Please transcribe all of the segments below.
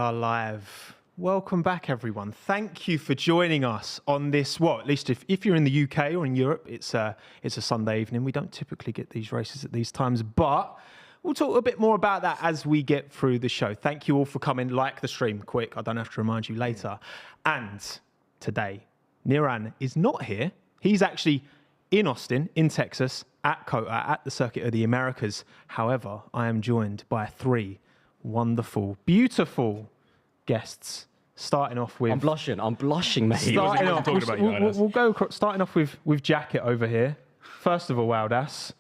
are live. Welcome back, everyone. Thank you for joining us on this, at least if you're in the UK or in Europe, it's a Sunday evening. We don't typically get these races at these times, but we'll talk a bit more about that as we get through the show. Thank you all for coming. Like the stream, quick. I don't have to remind you later. And today, Niran is not here. He's actually in Austin, in Texas, at COTA, at the Circuit of the Americas. However, I am joined by three wonderful, beautiful guests. Starting off with... I'm blushing, mate. Starting off, we'll go starting off with Jacket over here. First of all, Aldas,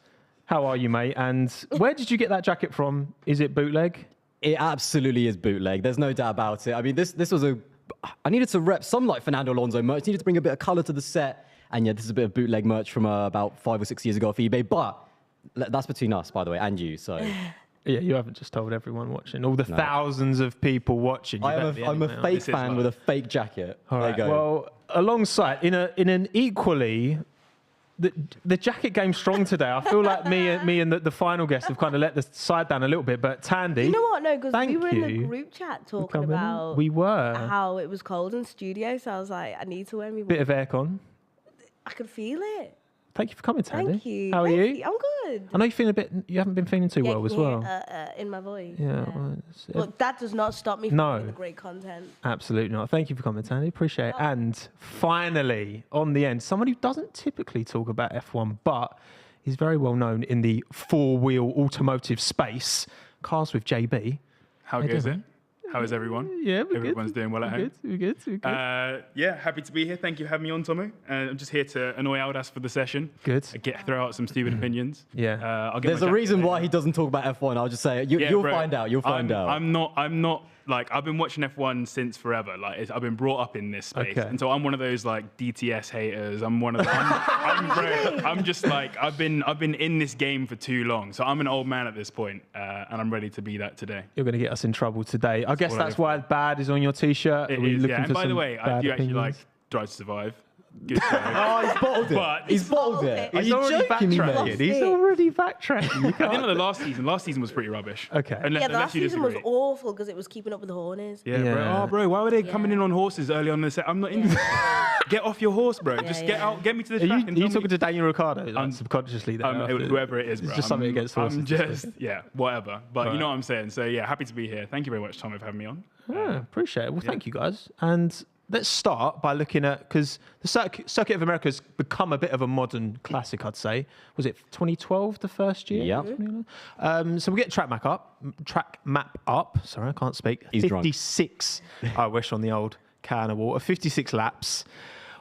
how are you, mate? And where did you get that jacket from? Is it bootleg? It absolutely is bootleg. There's no doubt about it. I mean, this was I needed to rep some like Fernando Alonso merch. Needed to bring a bit of color to the set. And yeah, this is a bit of bootleg merch from about 5 or 6 years ago off eBay. But that's between us, by the way, and you. So... Yeah, you haven't just told everyone watching, all the thousands of people watching. I'm a fake fan with a fake jacket. All right. There you go. Well, alongside, in an equally, the jacket game's strong today. I feel like me and the final guest have kind of let the side down a little bit. But Thandie, you know what? No, because we were in the group chat talking about how it was cold in studio. So I was like, I need to wear me. Bit of aircon. I could feel it. Thank you for coming, Thandie. Thank you. How are you? I'm good. I know you haven't been feeling too well as well. In my voice. Yeah. Well, that does not stop me from doing the great content. Absolutely not. Thank you for coming, Thandie. Appreciate it. And finally, on the end, someone who doesn't typically talk about F1, but is very well known in the four-wheel automotive space. Cars with JB. How goes it? How is everyone? Yeah, everyone's doing well at home. We're good. Yeah, happy to be here. Thank you for having me on, Tommo. I'm just here to annoy Aldas for the session. Good. Throw out some stupid opinions. Yeah. There's a reason why he doesn't talk about F1. I'll just say you'll find out. You'll find out. I'm not like I've been watching F1 since forever. Like I've been brought up in this space, and so I'm one of those like DTS haters. I'm one of them. I'm just like I've been in this game for too long, so I'm an old man at this point, and I'm ready to be that today. You're going to get us in trouble today. I guess that's why bad is on your t-shirt. It is, yeah. And by the way, I do actually like Drive to Survive. Good show. Oh, he's bottled it. He's bottled it. He's already backtracking. He's already backtracking. I didn't know the last season. Last season was pretty rubbish. Okay. The last season was awful because it was keeping up with the Hornets. Yeah, bro. Oh, bro, why were they coming in on horses early on in the set? I'm not into Get off your horse, bro. Just get out. Get me to the track. Are you talking to Daniel Ricciardo? Like, subconsciously there. Whoever it is, bro. It's just something against horses. I'm just, whatever. But you know what I'm saying. So yeah, happy to be here. Thank you very much, Tommo, for having me on. Appreciate it. Well, thank you guys. And let's start by looking at, because the Circuit of America has become a bit of a modern classic, I'd say. Was it 2012 the first year? Yeah. So we get track map up. Sorry, I can't speak. He's 56. I wish on the old can of water. 56 laps.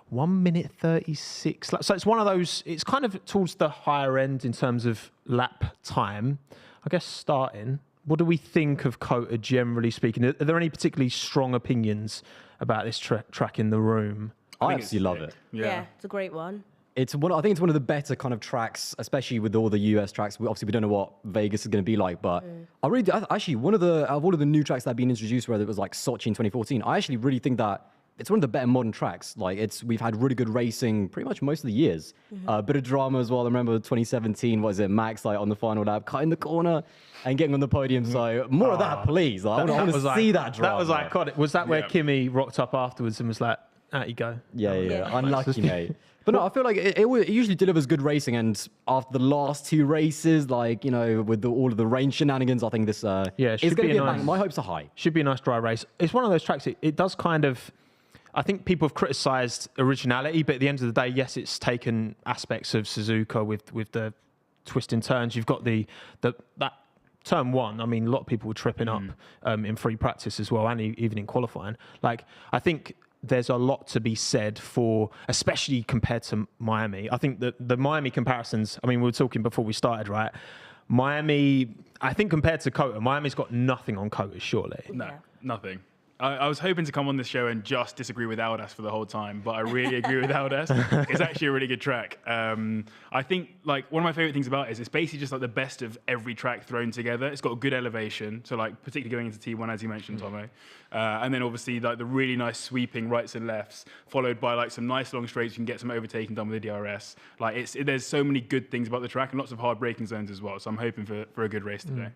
1 minute 36 laps. So it's one of those, it's kind of towards the higher end in terms of lap time. I guess starting, what do we think of COTA generally speaking? Are there any particularly strong opinions about this track in the room? I absolutely love it. Yeah, it's a great one. I think it's one of the better kind of tracks, especially with all the US tracks. Obviously, we don't know what Vegas is going to be like, but actually, out of all of the new tracks that have been introduced, whether it was like Sochi in 2014, I actually really think that it's one of the better modern tracks. Like we've had really good racing pretty much most of the years. A bit of drama as well. I remember 2017, Max like on the final lap, cutting the corner and getting on the podium. So more of that, please. I want to see that drama. That was iconic. Was that where Kimi rocked up afterwards and was like, out you go? Yeah. Unlucky, mate. But no, I feel like it usually delivers good racing. And after the last two races, like, you know, with all of the rain shenanigans, I think this is going to be a bang. My hopes are high. Should be a nice dry race. It's one of those tracks, it does kind of... I think people have criticised originality, but at the end of the day, yes, it's taken aspects of Suzuka with the twist and turns. You've got that turn one. I mean, a lot of people were tripping up in free practice as well, and even in qualifying. Like, I think there's a lot to be said for, especially compared to Miami. I think that the Miami comparisons, I mean, we were talking before we started, right? Miami, I think compared to COTA, Miami's got nothing on COTA, surely. No, nothing. I was hoping to come on this show and just disagree with Aldas for the whole time, but I really agree with Aldas. It's actually a really good track. I think like one of my favorite things about it is it's basically just like the best of every track thrown together. It's got a good elevation, so like particularly going into T1 as you mentioned, Tommo, and then obviously like the really nice sweeping rights and lefts, followed by like some nice long straights. You can get some overtaking done with the DRS. Like there's so many good things about the track and lots of hard braking zones as well. So I'm hoping for a good race today.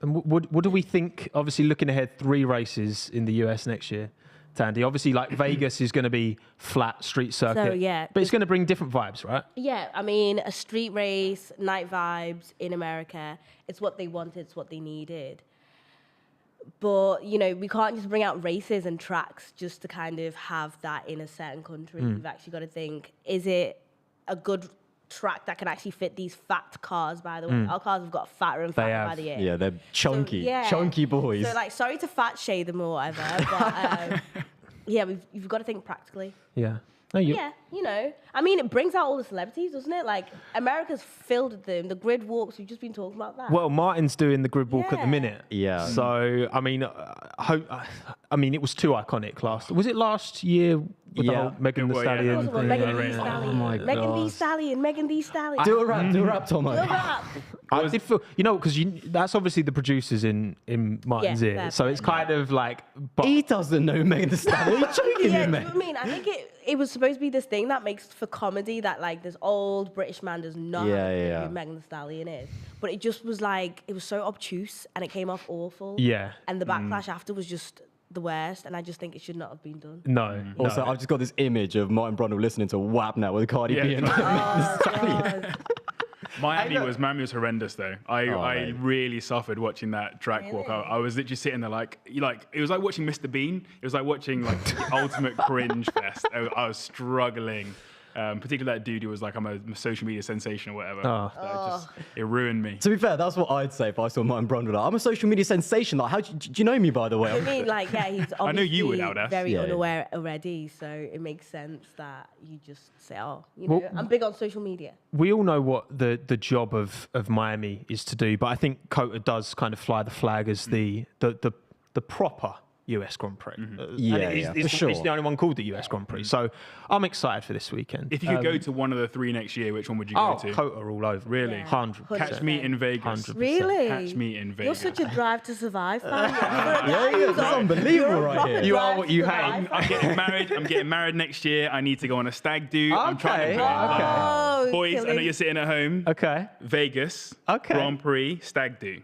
And what do we think? Obviously, looking ahead, 3 races in the US next year. Thandie, obviously, like Vegas is going to be flat street circuit, So, yeah, but it's going to bring different vibes, right? Yeah, I mean, a street race, night vibes in America, it's what they wanted, it's what they needed. But, you know, we can't just bring out races and tracks just to kind of have that in a certain country. We've actually got to think, is it a good track that can actually fit these fat cars, by the way? Our cars have got fatter and fatter by the year. Yeah, they're chunky, chunky boys. So, like, sorry to fat shade them or whatever, but yeah, you've got to think practically. Yeah. No, Yeah, you know. I mean, it brings out all the celebrities, doesn't it? Like, America's filled with them. The grid walks, we've just been talking about that. Well, Martin's doing the grid walk at the Yeah. minute. Yeah. So, I mean, it was too iconic was it last year with the Yeah. whole Megan Thee It was, yeah. Stallion It was thing? Megan Thee Yeah. Stallion. Oh my Megan Thee God. Stallion, Megan Thee Stallion. Do a rap, Tommo. Do a rap. I did feel, because that's obviously the producers in Martin's Yeah, ear. fair So play. it's kind of like, but He doesn't know Megan Thee Stallion. Are you joking Yeah, me, do you know mate? what I mean? I think it was supposed to be this thing that makes for comedy that, like, this old British man does not Yeah, know yeah. who Megan Thee Stallion is. But it just was like, it was so obtuse and it came off awful. yeah, And the backlash after was just the worst. And I just think it should not have been done. no. Also, no. I've just got this image of Martin Brundle listening to WAP now with Cardi B and Oh, God. Miami was horrendous though. I mate. really suffered watching that track walk. Really? I was literally sitting there like it was like watching Mr. Bean. It was like watching like the ultimate cringe fest. I was struggling. Particularly that dude who was like, I'm a social media sensation or whatever. Oh. It ruined me. To be fair, that's what I'd say if I saw Martin Brundle. Like, I'm a social media sensation. Like, do you know me, by the way? I mean, like, yeah, he's obviously I know you would, Aldas. very Yeah, yeah. unaware already. So it makes sense that you just say, oh, you know, I'm big on social media. We all know what the job of Miami is to do, but I think COTA does kind of fly the flag as the proper US Grand Prix. Yeah, And yeah, it's, for sure. it's the only one called the US Grand Prix. So I'm excited for this weekend. If you could go to one of the 3 next year, which one would you go to? COTA all over. Really? Yeah. 100%. Catch me in Vegas. 100%. Really? Catch me in You're Vegas. such a drive to survive fan. It's unbelievable right here. You are what you hate. I'm getting married next year. I need to go on a stag do. I'm trying to Oh, Boys, I know killing. you're sitting at home. Okay. Vegas, Okay. Grand Prix, stag do.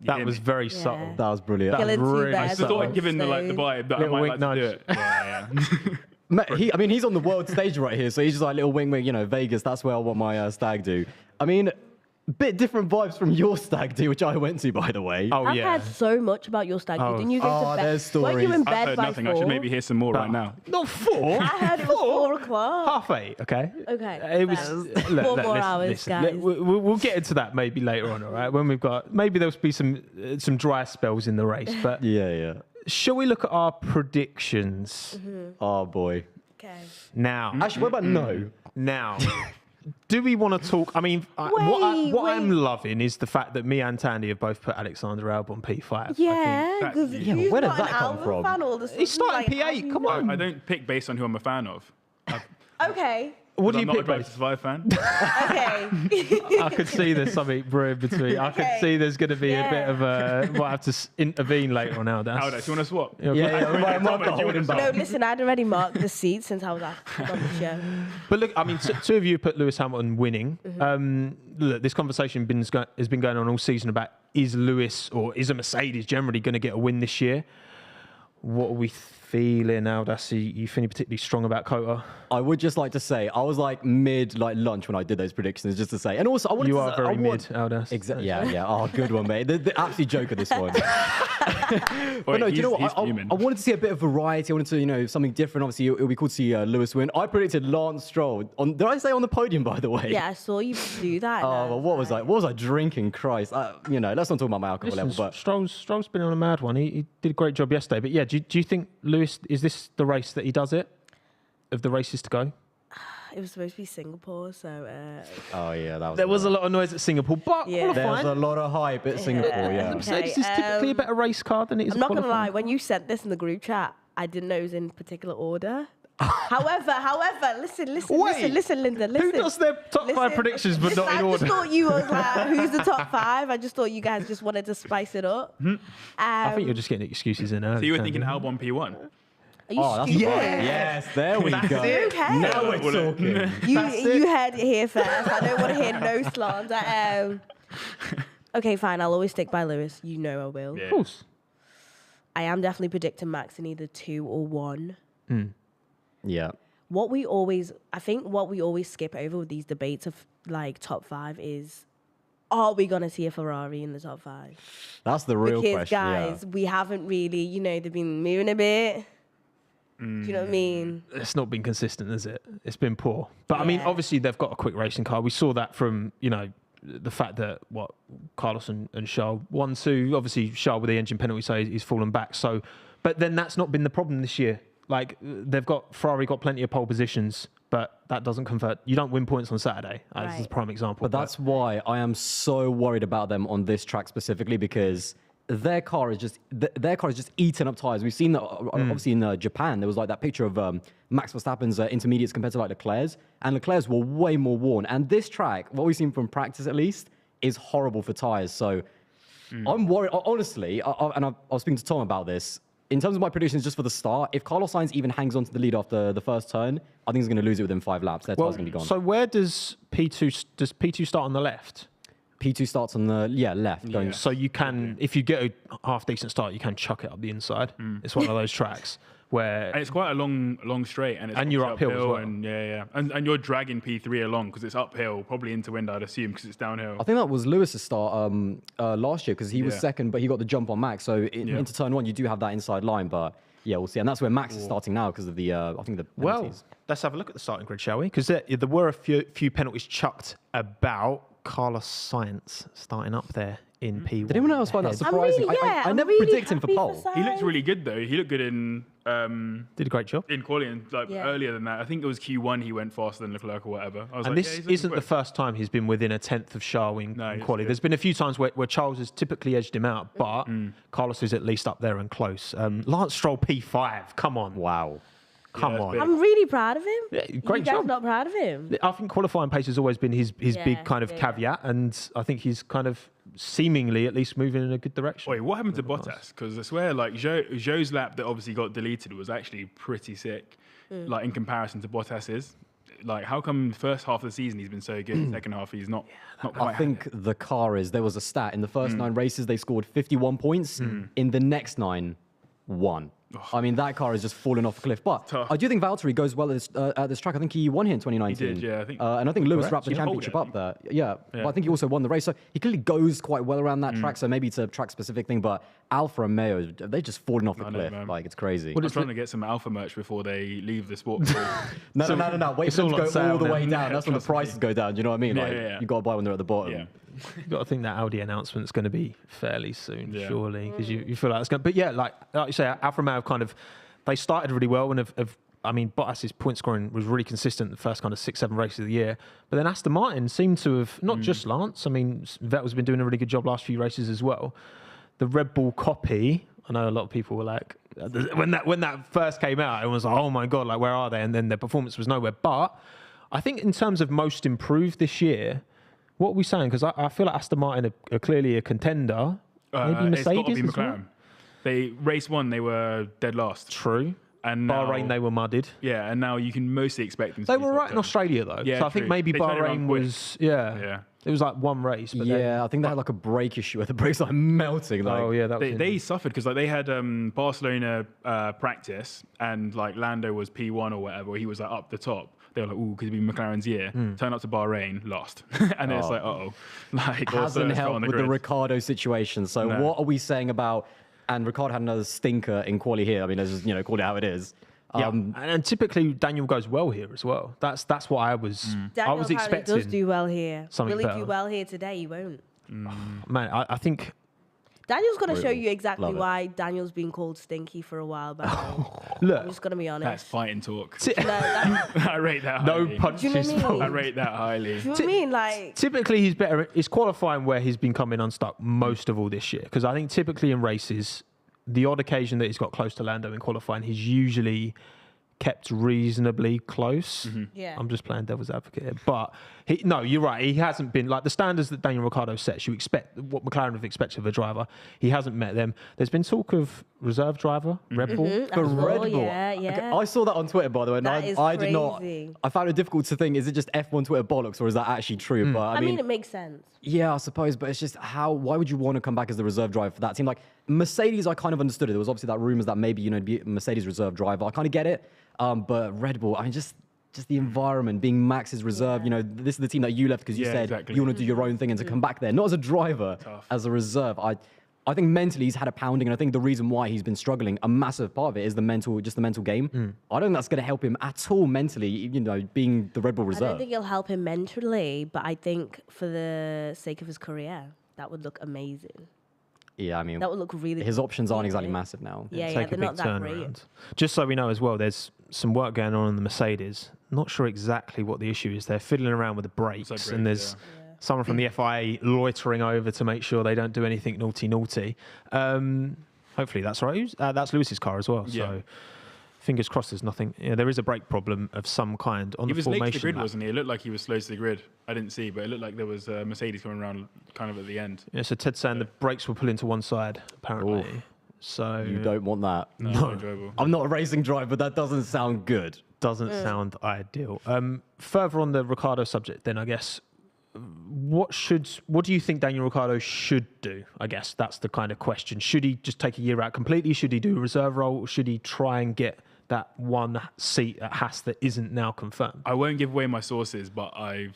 You That hear was me? very Yeah. subtle. That was brilliant. Killing two really bears I just thought on I'd given the stage. vibe that I Little might wink like to do nudge. it. Yeah. Mate, he's on the world stage right here, so he's just like little wing, Vegas, that's where I want my stag do. I mean, bit different vibes from your stag do, which I went to, by the way. Oh, I've yeah. heard so much about your stag do. Oh. Didn't you go to bed? there's Weren't you stories. in I've bed heard by nothing. 4? I should maybe hear some more right now. Not 4. I heard it was 4 o'clock. 8:30, okay? Okay, It was fair. 4 more hours, guys. We'll get into that maybe later on, all right? When we've got, maybe there'll be some dry spells in the race. But Yeah. shall we look at our predictions Oh, boy. Okay. now? Actually, what about no? Now, do we want to talk? I mean, what I'm wait. loving is the fact that me and Thandie have both put Alexander Albon on P5. Yeah, that's- because yeah, who's where did not that an come Alva from? fan all of a He's sudden? starting Like, how P8, do you come know? on. I don't pick based on who I'm a fan of. Okay. What do I'm you not a pick, Drive babe? to Survive fan. Okay. I could see there's something brewing between. I could Okay. see there's going to be a bit Yeah. of a. Might have to intervene later on, Aldas. Aldas, do you want to swap? Yeah, Yeah, we might have to hold him No, back. listen, I'd already marked the seat since I was asked on the show. But look, I mean, two of you put Lewis Hamilton winning. Look, this conversation has been going on all season about is Lewis or is a Mercedes generally going to get a win this year? What are we feeling, Aldas? You feeling particularly strong about COTA? I would just like to say, I was like mid lunch when I did those predictions, just to say. And also, I wanted You to are say, very I mid, want- Aldas. Exactly. Yeah. Oh, good one, mate. The absolute joker, this one. But no, do you know he's what? I fuming. wanted to see a bit of variety. I wanted to, something different. Obviously, it would be cool to see Lewis win. I predicted Lance Stroll. Did I say on the podium, by the way? Yeah, I saw you do that. Oh, well, what was I drinking? Christ. Let's not talk about my alcohol level, but Stroll's been on a mad one. He did a great job yesterday. But yeah, do you think Lewis, is this the race that he does it? Of the races to go? It was supposed to be Singapore, so oh yeah, that was. There was a lot of noise at Singapore, but Yeah. There's qualifying. a lot of hype at Singapore. Yeah. Okay. Mercedes is typically a better race car than it is I'm not gonna qualifying. lie. When you sent this in the group chat, I didn't know it was in particular order. However, listen, Linda, listen. Who does their top 5 Listen, predictions but listen, not in I order? just thought you was like, who's the top 5? I just thought you guys just wanted to spice it up. I think you're just getting excuses in early. So you were Thandie. thinking Albon P1? Are you Oh, that's stupid? yes. There we go. it. Okay. Now we're talking. You heard it here first. I don't want to hear no slander. Okay, fine. I'll always stick by Lewis. You know I will. Yeah. Of course. I am definitely predicting Max in either 2 or 1. Yeah. I think what we always skip over with these debates of like top 5 is, are we going to see a Ferrari in the top 5? That's the real Because question. guys, we haven't really, they've been moving a bit. Do you know what I mean? It's not been consistent, has it? It's been poor. But I mean, obviously they've got a quick racing car. We saw that from, the fact that Carlos and Charles 1-2. Obviously, Charles with the engine penalty, so he's fallen back. So, but then that's not been the problem this year. Like Ferrari got plenty of pole positions, but that doesn't convert. You don't win points on Saturday. This is a prime example. But that's why I am so worried about them on this track specifically, because their car is just eating up tires. We've seen that obviously in Japan. There was like that picture of Max Verstappen's intermediates compared to like Leclerc's, and Leclerc's were way more worn. And this track, what we've seen from practice at least, is horrible for tires. So I'm worried. Honestly, I was speaking to Tom about this. In terms of my predictions, just for the start, if Carlos Sainz even hangs on to the lead after the first turn, I think he's going to lose it within 5 laps. Their tire's going to be gone. So where does P2 start on the left? P2 starts on the left. Going. So you can, if you get a half decent start, you can chuck it up the inside. It's one of those tracks where And it's quite a long straight, and you're uphill as well. and and you're dragging P3 along because it's uphill, probably into wind, I'd assume, because it's downhill. I think that was Lewis's start last year, because he was second, but he got the jump on Max. So into turn 1, you do have that inside line, but yeah, we'll see. And that's where Max is starting now because of the I think the penalties. Well, let's have a look at the starting grid, shall we? Because there were a few penalties chucked about. Carlos Sainz starting up there in P1. Did anyone else find that ahead. surprising? I I'm never really predict him for happy pole. for He looked Sainz. really good though. He looked good in Did a great job. in quali, and earlier than that. I think it was Q1 he went faster than Leclerc or whatever. I was And like, this he's looking isn't the quick. first time he's been within a tenth of Charles in he's quali. good. There's been a few times where Charles has typically edged him out, but Carlos is at least up there and close. Lance Stroll P5, come on. Wow. Come that's on. big. I'm really proud of him. Yeah, great you guys job. not proud of him? I think qualifying pace has always been his big kind of caveat, and I think he's kind of seemingly at least moving in a good direction. Wait, what happened to Bottas? Because I swear, like Zhou's lap that obviously got deleted was actually pretty sick, like in comparison to Bottas's. Like, how come the first half of the season he's been so good, second half he's not quite? I think the car is, there was a stat, in the first 9 races, they scored 51 points. In the next 9, 1. I mean, that car is just falling off a cliff. But Tough. I do think Valtteri goes well at this track. I think he won here in 2019. He did, yeah, I think- and I think Lewis Correct, wrapped the yeah. championship Hold up there. Yeah, but I think he also won the race. So he clearly goes quite well around that track. So maybe it's a track-specific thing. But Alfa and Mayo, they're just falling off the I know, cliff. man. Like, it's crazy. I'm trying to get some Alpha merch before they leave the sport. No. Wait it's for them all to on go sale all the now. way down. That's when the Trust me. prices go down. Do you know what I mean? Yeah, Like, yeah. you got to buy when they're at the bottom. Yeah. You've got to think that Audi announcement's going to be fairly soon, Yeah. surely, because you feel like it's going to... But yeah, like you say, Alfa Romeo have kind of... They started really well and I mean, Bottas's point scoring was really consistent the first kind of 6-7 races of the year. But then Aston Martin seemed to have, not just Lance, I mean, Vettel's been doing a really good job last few races as well. The Red Bull copy, I know a lot of people were like, when that first came out, everyone was like, oh my God, like, where are they? And then their performance was nowhere. But I think in terms of most improved this year, what are we saying? Because I feel like Aston Martin are clearly a contender. Maybe Mercedes It's got to be as well? McLaren. They race 1, they were dead last, True. and now, Bahrain, they were mudded. yeah, and now you can mostly expect them. To They be were top right in 10. Australia, though. Yeah, so I think true. maybe They turned it around Bahrain quick. was, Yeah. It was like one race. But then, I think they had like a brake issue where the brakes are melting. Like, oh, yeah, that was They suffered because like they had Barcelona practice, and like Lando was P1 or whatever. He was like up the top. They were like, "Ooh, could it be McLaren's year?" Turn up to Bahrain, lost, and then it's like, like hasn't also helped on with the grid. Ricardo situation. So No. what are we saying about? And Ricardo had another stinker in quali here. I mean, let's just call it how it is. Yeah, and typically Daniel goes well here as well. That's what I was Daniel I was apparently expecting. does do well here. something Will he better. do well here today? He won't. Man, I think Daniel's going to show Brutal. you exactly Love it. why Daniel's been called stinky for a while. By the way. look, I'm just going to be That's honest. fighting talk. No, that, I rate that. no highly. punches. Do you know what I mean? pulled. I rate that highly. do you know what I mean? Like, Typically, he's better. It's qualifying where he's been coming unstuck most of all this year. Because I think typically in races, the odd occasion that he's got close to Lando in qualifying, he's usually kept reasonably close. Yeah. I'm just playing devil's advocate here. But you're right. He hasn't been like the standards that Daniel Ricciardo sets. You expect what McLaren have expected of a driver. He hasn't met them. There's been talk of reserve driver, Red Bull. For Red Bull. Yeah, Okay, yeah. I saw that on Twitter, by the way, and That is I did not. crazy. I found it difficult to think, is it just F1 Twitter bollocks or is that actually true? But I mean, it makes sense. yeah, I suppose, but it's just why would you want to come back as the reserve driver for that team? Like Mercedes, I kind of understood it. There was obviously that rumors that maybe, be a Mercedes reserve driver. I kind of get it. But Red Bull, I mean, just the environment, being Max's reserve, this is the team that you left because you said exactly. you want to do your own thing and to come back there, not as a driver, as a reserve. I think mentally he's had a pounding, and I think the reason why he's been struggling, a massive part of it is the mental game. I don't think that's going to help him at all mentally, being the Red Bull I reserve. don't think it'll help him mentally, but I think for the sake of his career, that would look amazing. Yeah, I mean, That would look really his good. options aren't exactly massive now. Yeah, Take they're a not big that great. turnaround. Just so we know as well, there's some work going on in the Mercedes. Not sure exactly what the issue is. They're fiddling around with the brakes, and there's someone from the FIA loitering over to make sure they don't do anything naughty. Hopefully that's right. That's Lewis's car as well. Yeah. So fingers crossed there's nothing. There is a brake problem of some kind on He the was late formation to the grid, lap. wasn't he? It looked like he was slow to the grid. I didn't see, but it looked like there was a Mercedes coming around kind of at the end. Yeah, so Ted's saying the brakes were pulling to one side, apparently. Oof. So You don't want that. No, not enjoyable. I'm not a racing driver, but that doesn't sound good. doesn't sound ideal. Further on the Ricciardo subject, then I guess, what do you think Daniel Ricciardo should do? I guess that's the kind of question. Should he just take a year out completely? Should he do a reserve role? Or should he try and get that one seat at Haas that isn't now confirmed? I won't give away my sources, but I've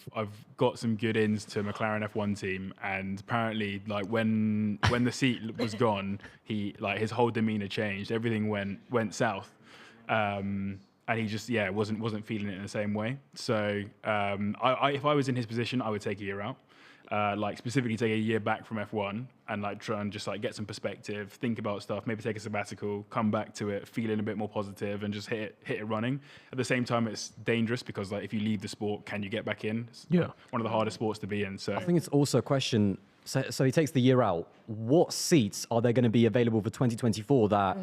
got some good ins to McLaren F1 team, and apparently, like when the seat was gone, his whole demeanor changed. Everything went south, and he just wasn't feeling it in the same way. So if I was in his position, I would take a year out. Specifically take a year back from F1 and try and just get some perspective, think about stuff, maybe take a sabbatical, come back to it, feeling a bit more positive and just hit it running. At the same time, it's dangerous because if you leave the sport, can you get back in? It's one of the hardest sports to be in. So I think it's also a question. So he takes the year out. What seats are there going to be available for 2024 that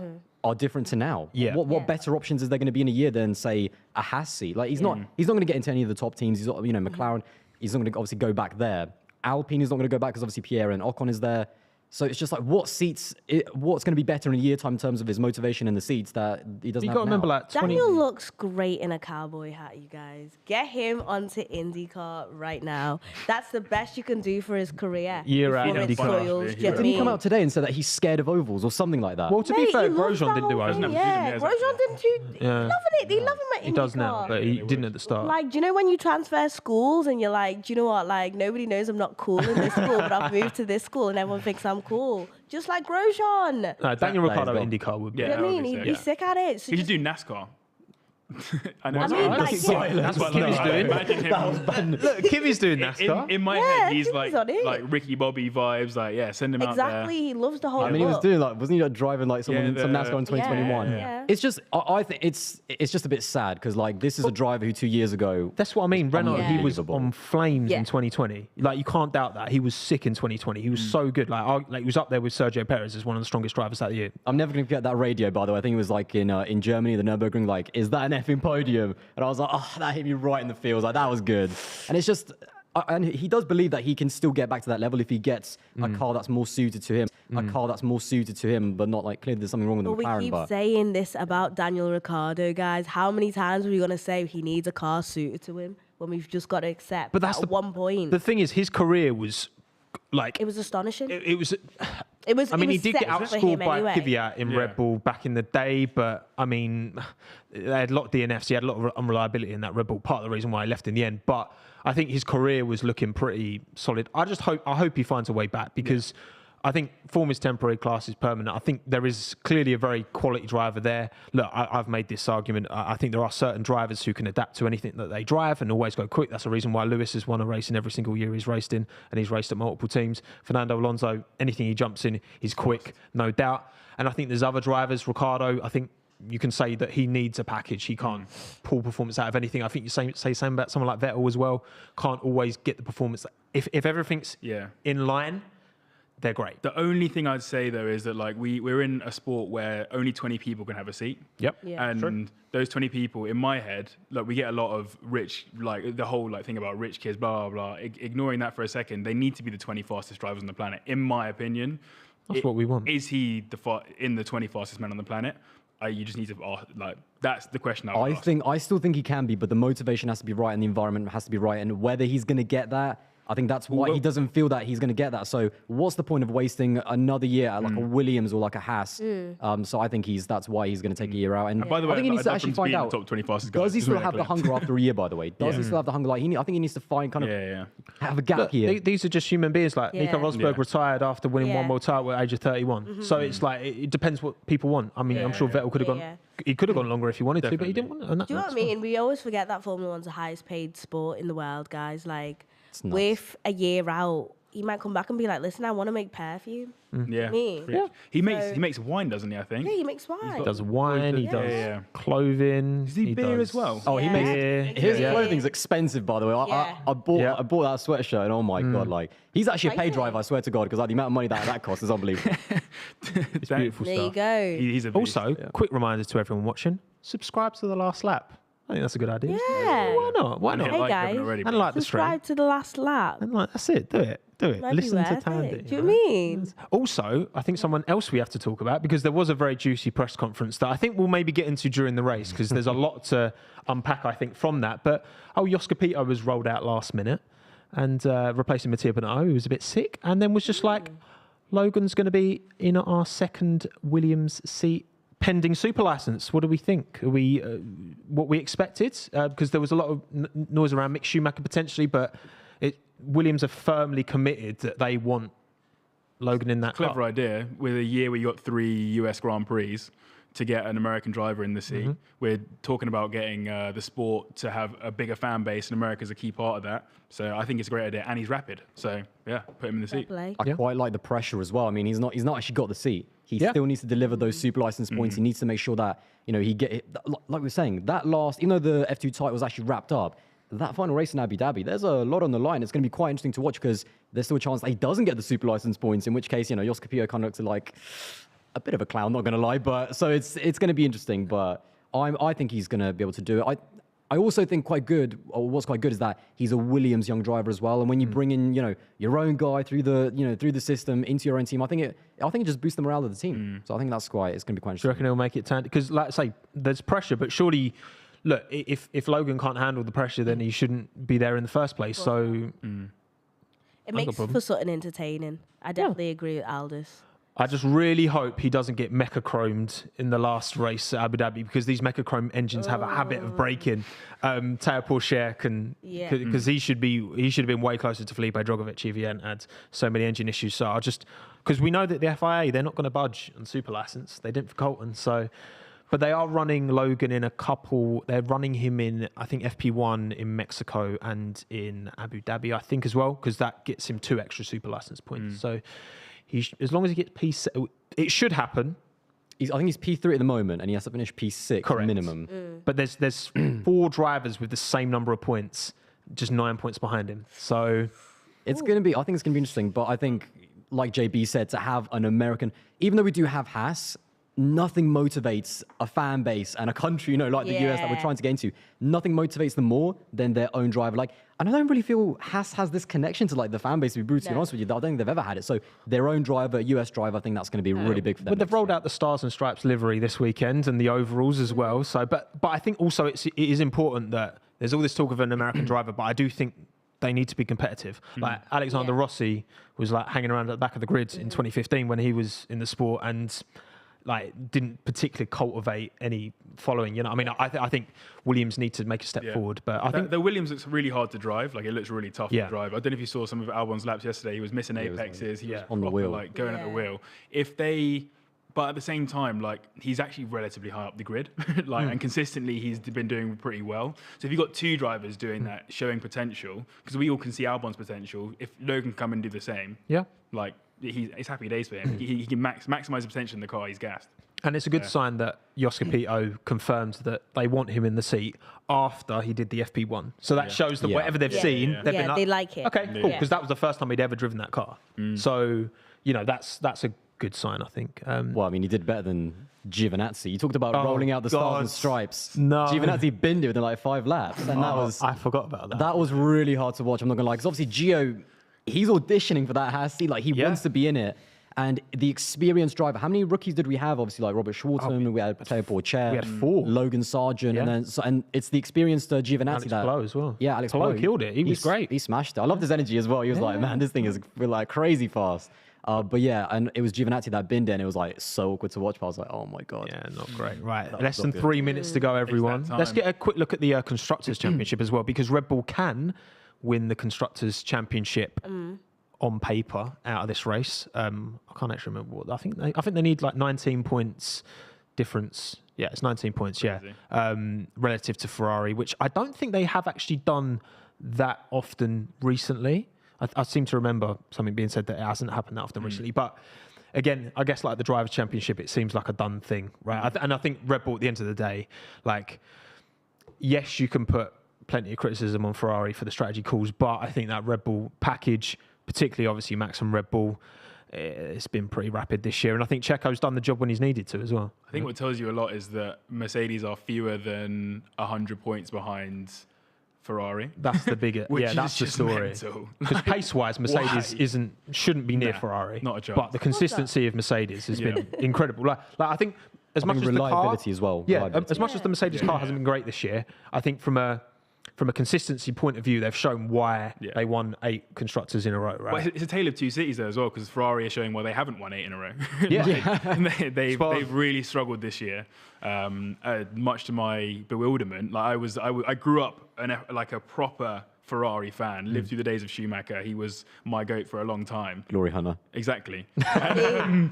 are different to now? Yeah. What better options is there going to be in a year than say a Haas seat? Like he's not going to get into any of the top teams. He's not, McLaren. He's not going to obviously go back there. Alpine is not going to go back because obviously Pierre and Ocon is there. So it's just what's going to be better in a year time in terms of his motivation in the seats that he doesn't have You got to remember, now. 20. Daniel looks great in a cowboy hat, you guys. Get him onto IndyCar right now. That's the best you can do for his career. Year out before it IndyCar. spoils. Do you know what I Didn't he come mean? out today and say that he's scared of ovals or something like that? Well, to Mate, be fair, he loves Grosjean that didn't do whole ovals. thing, Doesn't Yeah, have to do Grosjean didn't too. Yeah. Loving it. They love him at IndyCar. He does now, but he didn't at the start. Like, do you know when you transfer schools and you're like, do you know what? Like, nobody knows I'm not cool in this school, but I've moved to this school and everyone thinks I'm cool. Just like Grosjean. No, Daniel That is Ricciardo gone. IndyCar would be. Yeah. You know what I mean? obviously, He'd be yeah. sick at it. So he should just, do NASCAR. I know. I it's mean, hard. like, yeah. That's what No, Kimmy's I doing. imagine him. Look, Kimmy's doing NASCAR. In my Yeah, head, he's Jimmy's on it. like Ricky Bobby vibes. Send him out Exactly. He loves the whole I mean, he was look. doing wasn't he driving some Yeah, NASCAR in 2021? Yeah. It's just, I think it's just a bit sad because this is a driver who 2 years ago. That's what I mean. Renault, he was unbelievable. on flames Yeah. in 2020. You can't doubt that. He was sick in 2020. He was so good. He was up there with Sergio Perez as one of the strongest drivers that year. I'm never going to forget that radio, by the way. I think it was in Germany, the Nürburgring, is that an effing podium? And I was like, oh, that hit me right in the feels. That was good. And it's just, and he does believe that he can still get back to that level if he gets a car that's more suited to him. A car that's more suited to him, but not clearly there's something wrong with the But we McLaren. keep But saying this about Daniel Ricciardo, guys. How many times are we going to say he needs a car suited to him when we've just got to accept But that's at one point? The thing is, his career was It was astonishing. It was. It was. I mean, it he was did get set for outscored him by anyway. Kvyat in Yeah. Red Bull back in the day, but I mean, they had a lot of DNFs. He had a lot of unreliability in that Red Bull. Part of the reason why he left in the end, but I think his career was looking pretty solid. I hope he finds a way back because I think form is temporary, class is permanent. I think there is clearly a very quality driver there. Look, I've made this argument. I think there are certain drivers who can adapt to anything that they drive and always go quick. That's the reason why Lewis has won a race in every single year he's raced in, and he's raced at multiple teams. Fernando Alonso, anything he jumps in, he's quick, no doubt. And I think there's other drivers. Ricciardo, I think you can say that he needs a package. He can't pull performance out of anything. I think you say same about someone like Vettel as well. Can't always get the performance. If everything's in line, they're great. The only thing I'd say though is that we're in a sport where only 20 people can have a seat. Yep. Yeah. And those 20 people, in my head, we get a lot of rich, the whole thing about rich kids, blah, blah, blah. Ignoring that for a second, they need to be the 20 fastest drivers on the planet, in my opinion. That's what we want. Is he in the 20 fastest men on the planet? You just need to ask, like, that's the question I still think he can be, but the motivation has to be right and the environment has to be right. And whether he's going to get that, I think that's why he doesn't feel that he's going to get that. So what's the point of wasting another year at like a Williams or like a Haas? So I think that's why he's going to take a year out. And by the way, I think he needs to actually find out. Top 20 fastest Does he guys. still have the hunger after a year, by the way? Does he still have the hunger? Like, I think he needs to find kind of have a gap Look, here. these are just human beings. Like Nico Rosberg retired after winning one world title at the age of 31. So it's like it depends what people want. I mean, I'm sure Vettel could have gone. He could have gone longer if he wanted to, but he didn't want. Do you know what I mean? We always forget that Formula One's the highest paid sport in the world, guys. Like, with a year out, he might come back and be like, "Listen, I want to make perfume." Yeah. Me. He makes wine, doesn't he? I think. Yeah, he makes wine. He does wine. He does clothing. Does he beer as well? Oh, he makes beer. his clothing's expensive, by the way. I bought that sweatshirt, and oh my god, like he's actually a pay driver. I swear to God, because like the amount of money that costs is unbelievable. It's beautiful There stuff. you go. He's a beast. Also, quick reminder to everyone watching: subscribe to the Last Lap. I think that's a good idea. Yeah. Why not? Why not? Hey, Like guys. Kevin already, And but- like the stream. Subscribe to the last lap. And like that's it. Do it. Do it. Might be Listen to worth Thandie. it. Do you know what I mean? Also, I think someone else we have to talk about, because there was a very juicy press conference that I think we'll maybe get into during the race, because there's a lot to unpack, I think, from that. But Jos Capito was rolled out last minute and replacing Mattia Binotto, who was a bit sick, and then was just like, Logan's going to be in our second Williams seat pending super license. What do we think? Are we what we expected? Because there was a lot of noise around Mick Schumacher potentially, but Williams are firmly committed that they want Logan in that Clever car. idea. With a year where you got 3 US Grand Prix to get an American driver in the seat. We're talking about getting the sport to have a bigger fan base, and America's a key part of that. So I think it's a great idea, and he's rapid. So yeah, put him in the seat. Play. I quite like the pressure as well. I mean, he's not actually got the seat. He still needs to deliver those super license points. He needs to make sure that, he get it. Like we were saying, that last, even though the F2 title was actually wrapped up, that final race in Abu Dhabi, there's a lot on the line. It's going to be quite interesting to watch, because there's still a chance that he doesn't get the super license points, in which case, Jos Capito kind of looks like a bit of a clown, not going to lie. But so it's going to be interesting. But I think he's going to be able to do it. I also think what's quite good is that he's a Williams young driver as well. And when you bring in, your own guy through the system into your own team, I think it just boosts the morale of the team. So I think it's going to be quite Do you interesting. reckon he'll make it 10? Because, like I say, there's pressure, but surely, look, if Logan can't handle the pressure, then he shouldn't be there in the first place. So It makes for something entertaining. I definitely agree with Aldas. I just really hope he doesn't get mecha-chromed in the last race at Abu Dhabi, because these mecha-chrome engines have a habit of breaking. Teo Pourchaire because he should have been way closer to Felipe Drogovic if he hadn't had so many engine issues. So because we know that the FIA, they're not going to budge on super license. They didn't for Colton. So, but they are running Logan in a couple. They're running him in, I think, FP1 in Mexico and in Abu Dhabi, I think, as well, because that gets him 2 extra super license points. So as long as he gets P6, it should happen. I think he's P3 at the moment, and he has to finish P6 minimum. But there's 4 drivers with the same number of points, just 9 points behind him. So I think it's going to be interesting. But I think, like JB said, to have an American, even though we do have Haas, nothing motivates a fan base and a country, like the US that we're trying to get into. Nothing motivates them more than their own driver. And I don't really feel Haas has this connection to the fan base, to be brutally honest with you. I don't think they've ever had it. So their own driver, US driver, I think that's going to be really big for them. But they've rolled out the Stars and Stripes livery this weekend and the overalls as well. So, but I think also it is important that there's all this talk of an American driver, but I do think they need to be competitive. Like Alexander Rossi was hanging around at the back of the grid in 2015 when he was in the sport, and didn't particularly cultivate any following. I think Williams need to make a step forward. But I think the Williams looks really hard to drive. It looks really tough to drive. I don't know if you saw some of Albon's laps yesterday. He was missing apexes. He was on the wheel, going at the wheel. But at the same time, he's actually relatively high up the grid, and consistently he's been doing pretty well. So if you've got 2 drivers doing that, showing potential, because we all can see Albon's potential, if Logan can come and do the same, it's happy days for him. He can maximize the potential in the car. He's gassed. And it's a good sign that Jos Capito confirmed that they want him in the seat after he did the FP1. So that shows that whatever they've seen, they've been they like it. Okay, cool, because that was the first time he'd ever driven that car. So, that's a good sign, I think. Well, I mean, he did better than Giovinazzi. You talked about rolling out the Stars and Stripes. No. Giovinazzi binned it within 5 laps. And I forgot about that. That was really hard to watch, I'm not going to lie. Because obviously Gio, he's auditioning for that Haas seat. He wants to be in it. And the experienced driver, how many rookies did we have? Obviously, like Robert Schwartzman, we had Teo Porcher, we had 4. Logan Sargent, and it's the experienced Giovinazzi Alex Blow as well. Yeah, Alex Blow Blow killed it. He was great. He smashed it. I loved his energy as well. He was like, man, this thing is like crazy fast. But yeah, and it was Giovinazzi that binned in. It was like so awkward to watch. But I was like, oh my god. Yeah, not great. Right, That less was than not good. 3 minutes to go, everyone. time. Let's get a quick look at the Constructors' Championship as well, because Red Bull can win the Constructors' Championship on paper out of this race. I can't actually remember what. I think they need like 19 points difference. Yeah, it's 19 points. Yeah, relative to Ferrari, which I don't think they have actually done that often recently. I seem to remember something being said that it hasn't happened that often recently. But again, I guess like the Drivers' Championship, it seems like a done thing, right? And I think Red Bull, at the end of the day, like, yes, you can put plenty of criticism on Ferrari for the strategy calls, but I think that Red Bull package, particularly obviously Max and Red Bull, it's been pretty rapid this year. And I think Checo's done the job when he's needed to as well. I think what tells you a lot is that Mercedes are fewer than 100 points behind Ferrari. That's the bigger, Which yeah, that's is the just story. mental. Because pace-wise, Mercedes Why? shouldn't be near Nah, Ferrari. not a chance. But the consistency of Mercedes has been incredible. Like I think as much as the car, reliability as well. yeah, Reliability. as much as the Mercedes car hasn't been great this year, I think from a consistency point of view, they've shown why they won 8 constructors in a row, right? Well, it's a tale of two cities there as well, because Ferrari are showing why they haven't won 8 in a row. Yeah. They've really struggled this year, much to my bewilderment. Like I grew up like a proper Ferrari fan, lived through the days of Schumacher. He was my goat for a long time. Glory hunter. Exactly.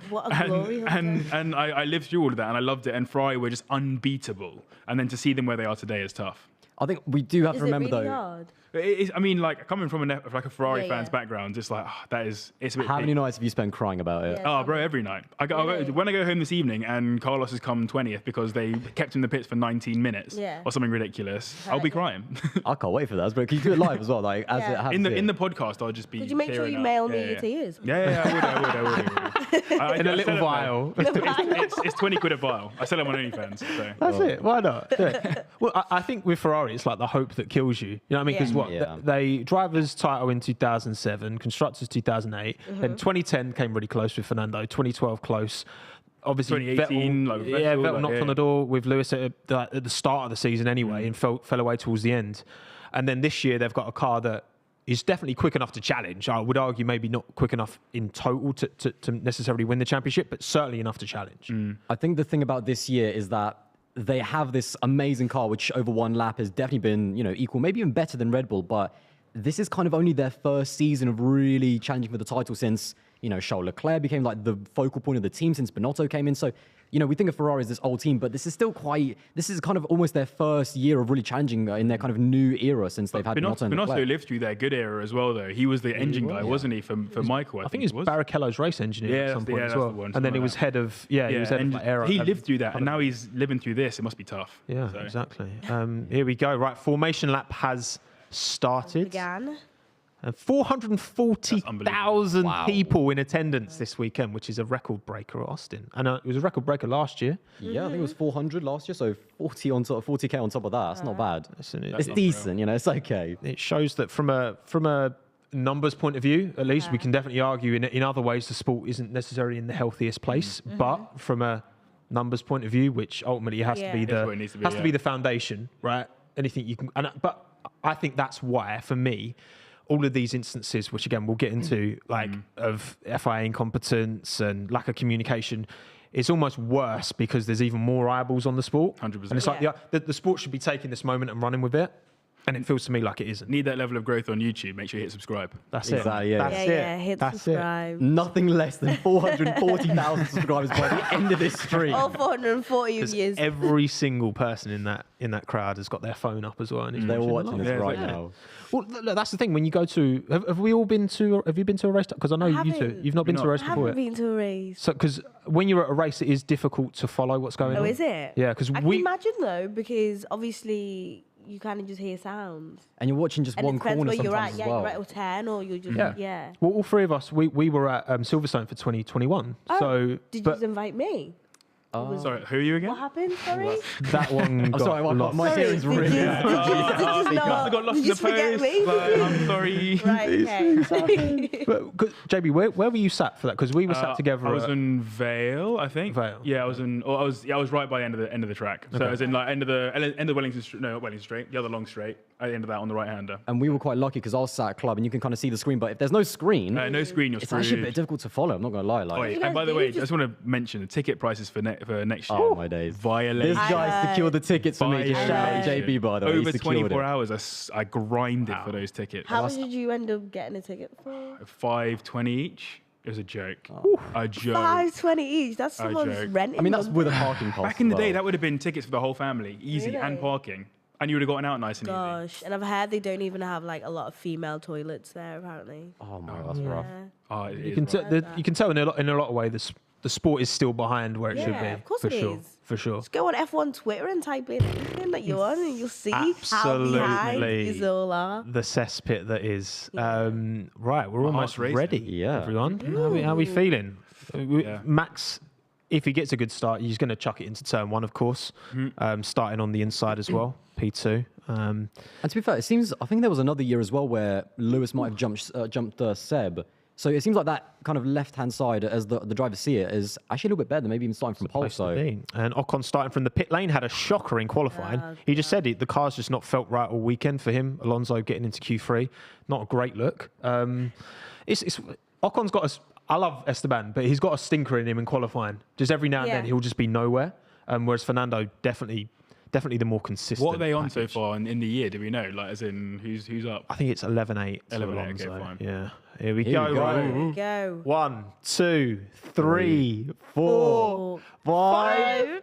What a glory. And I lived through all of that, and I loved it. And Ferrari were just unbeatable. And then to see them where they are today is tough. I think we do have Is to remember it really though. hard? I mean, like coming from a Ferrari Yeah, fan's yeah. background, just like it's a bit. How big. many nights have you spent crying about it? Yeah. Oh, bro, every night. Really? When I go home this evening and Carlos has come 20th because they kept him in the pits for 19 minutes Yeah. or something ridiculous, I'll be yeah. crying. I can't wait for that. But can you do it live as well? Like as Yeah. it happens. in the podcast, I'll just be. Could you make sure tearing you up. mail me Yeah, your tears? Yeah, I would. In a I little sell it, vial. It's 20 quid a vial. I sell them on OnlyFans. So. That's it. Why not? Do it. Well, I think with Ferrari, it's like the hope that kills you. You know what I mean? Because Yeah. they drivers title in 2007, constructors 2008, then 2010 came really close with Fernando, 2012 close. Obviously, 2018, Vettel, like, yeah, Vettel, Vettel like, knocked on the door with Lewis at the start of the season anyway, and fell away towards the end. And then this year they've got a car that is definitely quick enough to challenge. I would argue maybe not quick enough in total to necessarily win the championship, but certainly enough to challenge. I think the thing about this year is that they have this amazing car, which over one lap has definitely been, equal, maybe even better than Red Bull. But this is kind of only their first season of really challenging for the title since, Charles Leclerc became like the focal point of the team since Binotto came in. So, we think of Ferrari as this old team, but this is kind of almost their first year of really challenging in their kind of new era since they've had Binotto and Binotto Leclerc. lived through their good era as well, though. He was the engine guy, wasn't he, for Michael? I think he was it Barrichello's race engineer at some point as that's well. the one, And then he something was like head of, he was head of like, aero. He lived through that, and now he's living through this. It must be tough. Yeah, So. exactly. Here we go. Right, formation lap has started. Began. And 440,000 Wow. people in attendance this weekend, which is a record breaker at Austin. And it was a record breaker last year. Yeah, I think it was 400 last year, so 40K on top of that. That's not bad. Listen, It's decent, it's okay. it shows that from a numbers point of view, at least, we can definitely argue in other ways the sport isn't necessarily in the healthiest place. But from a numbers point of view, which ultimately has to be That's what it needs to be, to be the foundation, right? Anything you can, but I think that's why, for me, all of these instances, which again we'll get into, of FIA incompetence and lack of communication, it's almost worse because there's even more eyeballs on the sport. 100%. And it's like the sport should be taking this moment and running with it, and it feels to me like it isn't. Need that level of growth on YouTube. Make sure you hit subscribe. That's Exactly, it. yeah. That's Yeah, it. yeah, hit That's subscribe. Nothing less than 440,000 subscribers by the end of this stream. All 440 of you. Every single person in that crowd has got their phone up as well, and is They're watching live. this right exactly. now. Well, look, that's the thing. When you go to, have we all been to? Have you been to a race? Because I know you two. haven't. You've not been to a race I before. haven't Yet. been to a race. So, because when you're at a race, it is difficult to follow what's going on. Oh, is it? Yeah, because I can imagine though, because obviously you kind of just hear sounds. And you're watching just And it one depends corner where you're sometimes at. as Yeah, well. you're at 10 or you're just, yeah. Well, all three of us, we were at Silverstone for 2021. Oh, So, did but you invite me? Sorry, who are you again? What happened? Sorry. That one. I'm sorry, my Sorry, hearing's did really you- bad. did you not- I got lost did in you the forget post. me? Like, I'm sorry. Right. Okay. But, JB, where were you sat for that? Because we were sat together. I was at- in Vale, I think. Vale. Yeah, I was in. Or I was right by the end of the track. So I was in like end of Wellington Street. No, not Wellington Straight. The other long straight. At the end of that on the right hander. And we were quite lucky because I was sat at club and you can kind of see the screen. But if there's no screen, No screen. You're it's screwed. actually a bit difficult to follow. I'm not gonna lie. Like, Oh, yeah. you And by guys the do way, I just- just want to mention the ticket prices for next year. oh my days. Violation. This guy secured the tickets for me. Just shout out JB, by the way. He Over secured 24 it. hours, I grinded for those tickets. How much did you end up getting a ticket for? $5.20 each. It was a joke. A joke. $5.20 each. That's someone's joke. renting. I mean, that's them. with a parking pass. Back in the as day, well. that would have been tickets for the whole family, easy, and Really? parking, and you would have gotten out nice and easy. Gosh, and I've heard they don't even have like a lot of female toilets there apparently. Oh my, that's rough. Yeah. Oh, it You is can, rough. you can tell in a lot of ways the sport is still behind where it should be. Yeah, of course for it sure. is. For sure. Just go on F1 Twitter and type in anything that you want, and you'll see how behind Absolutely. is all are. The cesspit that is. Yeah. Right, we're My almost heart's racing. ready. Yeah. Everyone, how are we feeling? Yeah. Max, if he gets a good start, he's going to chuck it into turn one, of course. Starting on the inside as well, P2. And to be fair, it seems I think there was another year as well where Lewis might have jumped Seb. So it seems like that kind of left-hand side, as the drivers see it, is actually a little bit better than maybe even starting from pole. Place to So be. And Ocon starting from the pit lane had a shocker in qualifying. He just said it, the car's just not felt right all weekend for him. Alonso getting into Q3, not a great look. Ocon's got I love Esteban, but he's got a stinker in him in qualifying. Just every now and then Yeah. he'll just be nowhere. Whereas Fernando definitely the more consistent. What are they on so package. far in the year? Do we know? Like, as in, who's up? I think it's 11-8. to 11-8, Alonso. okay, fine. Yeah. Here we Here go. we go. Right. There we go. 1, 2, 3, 4, 5.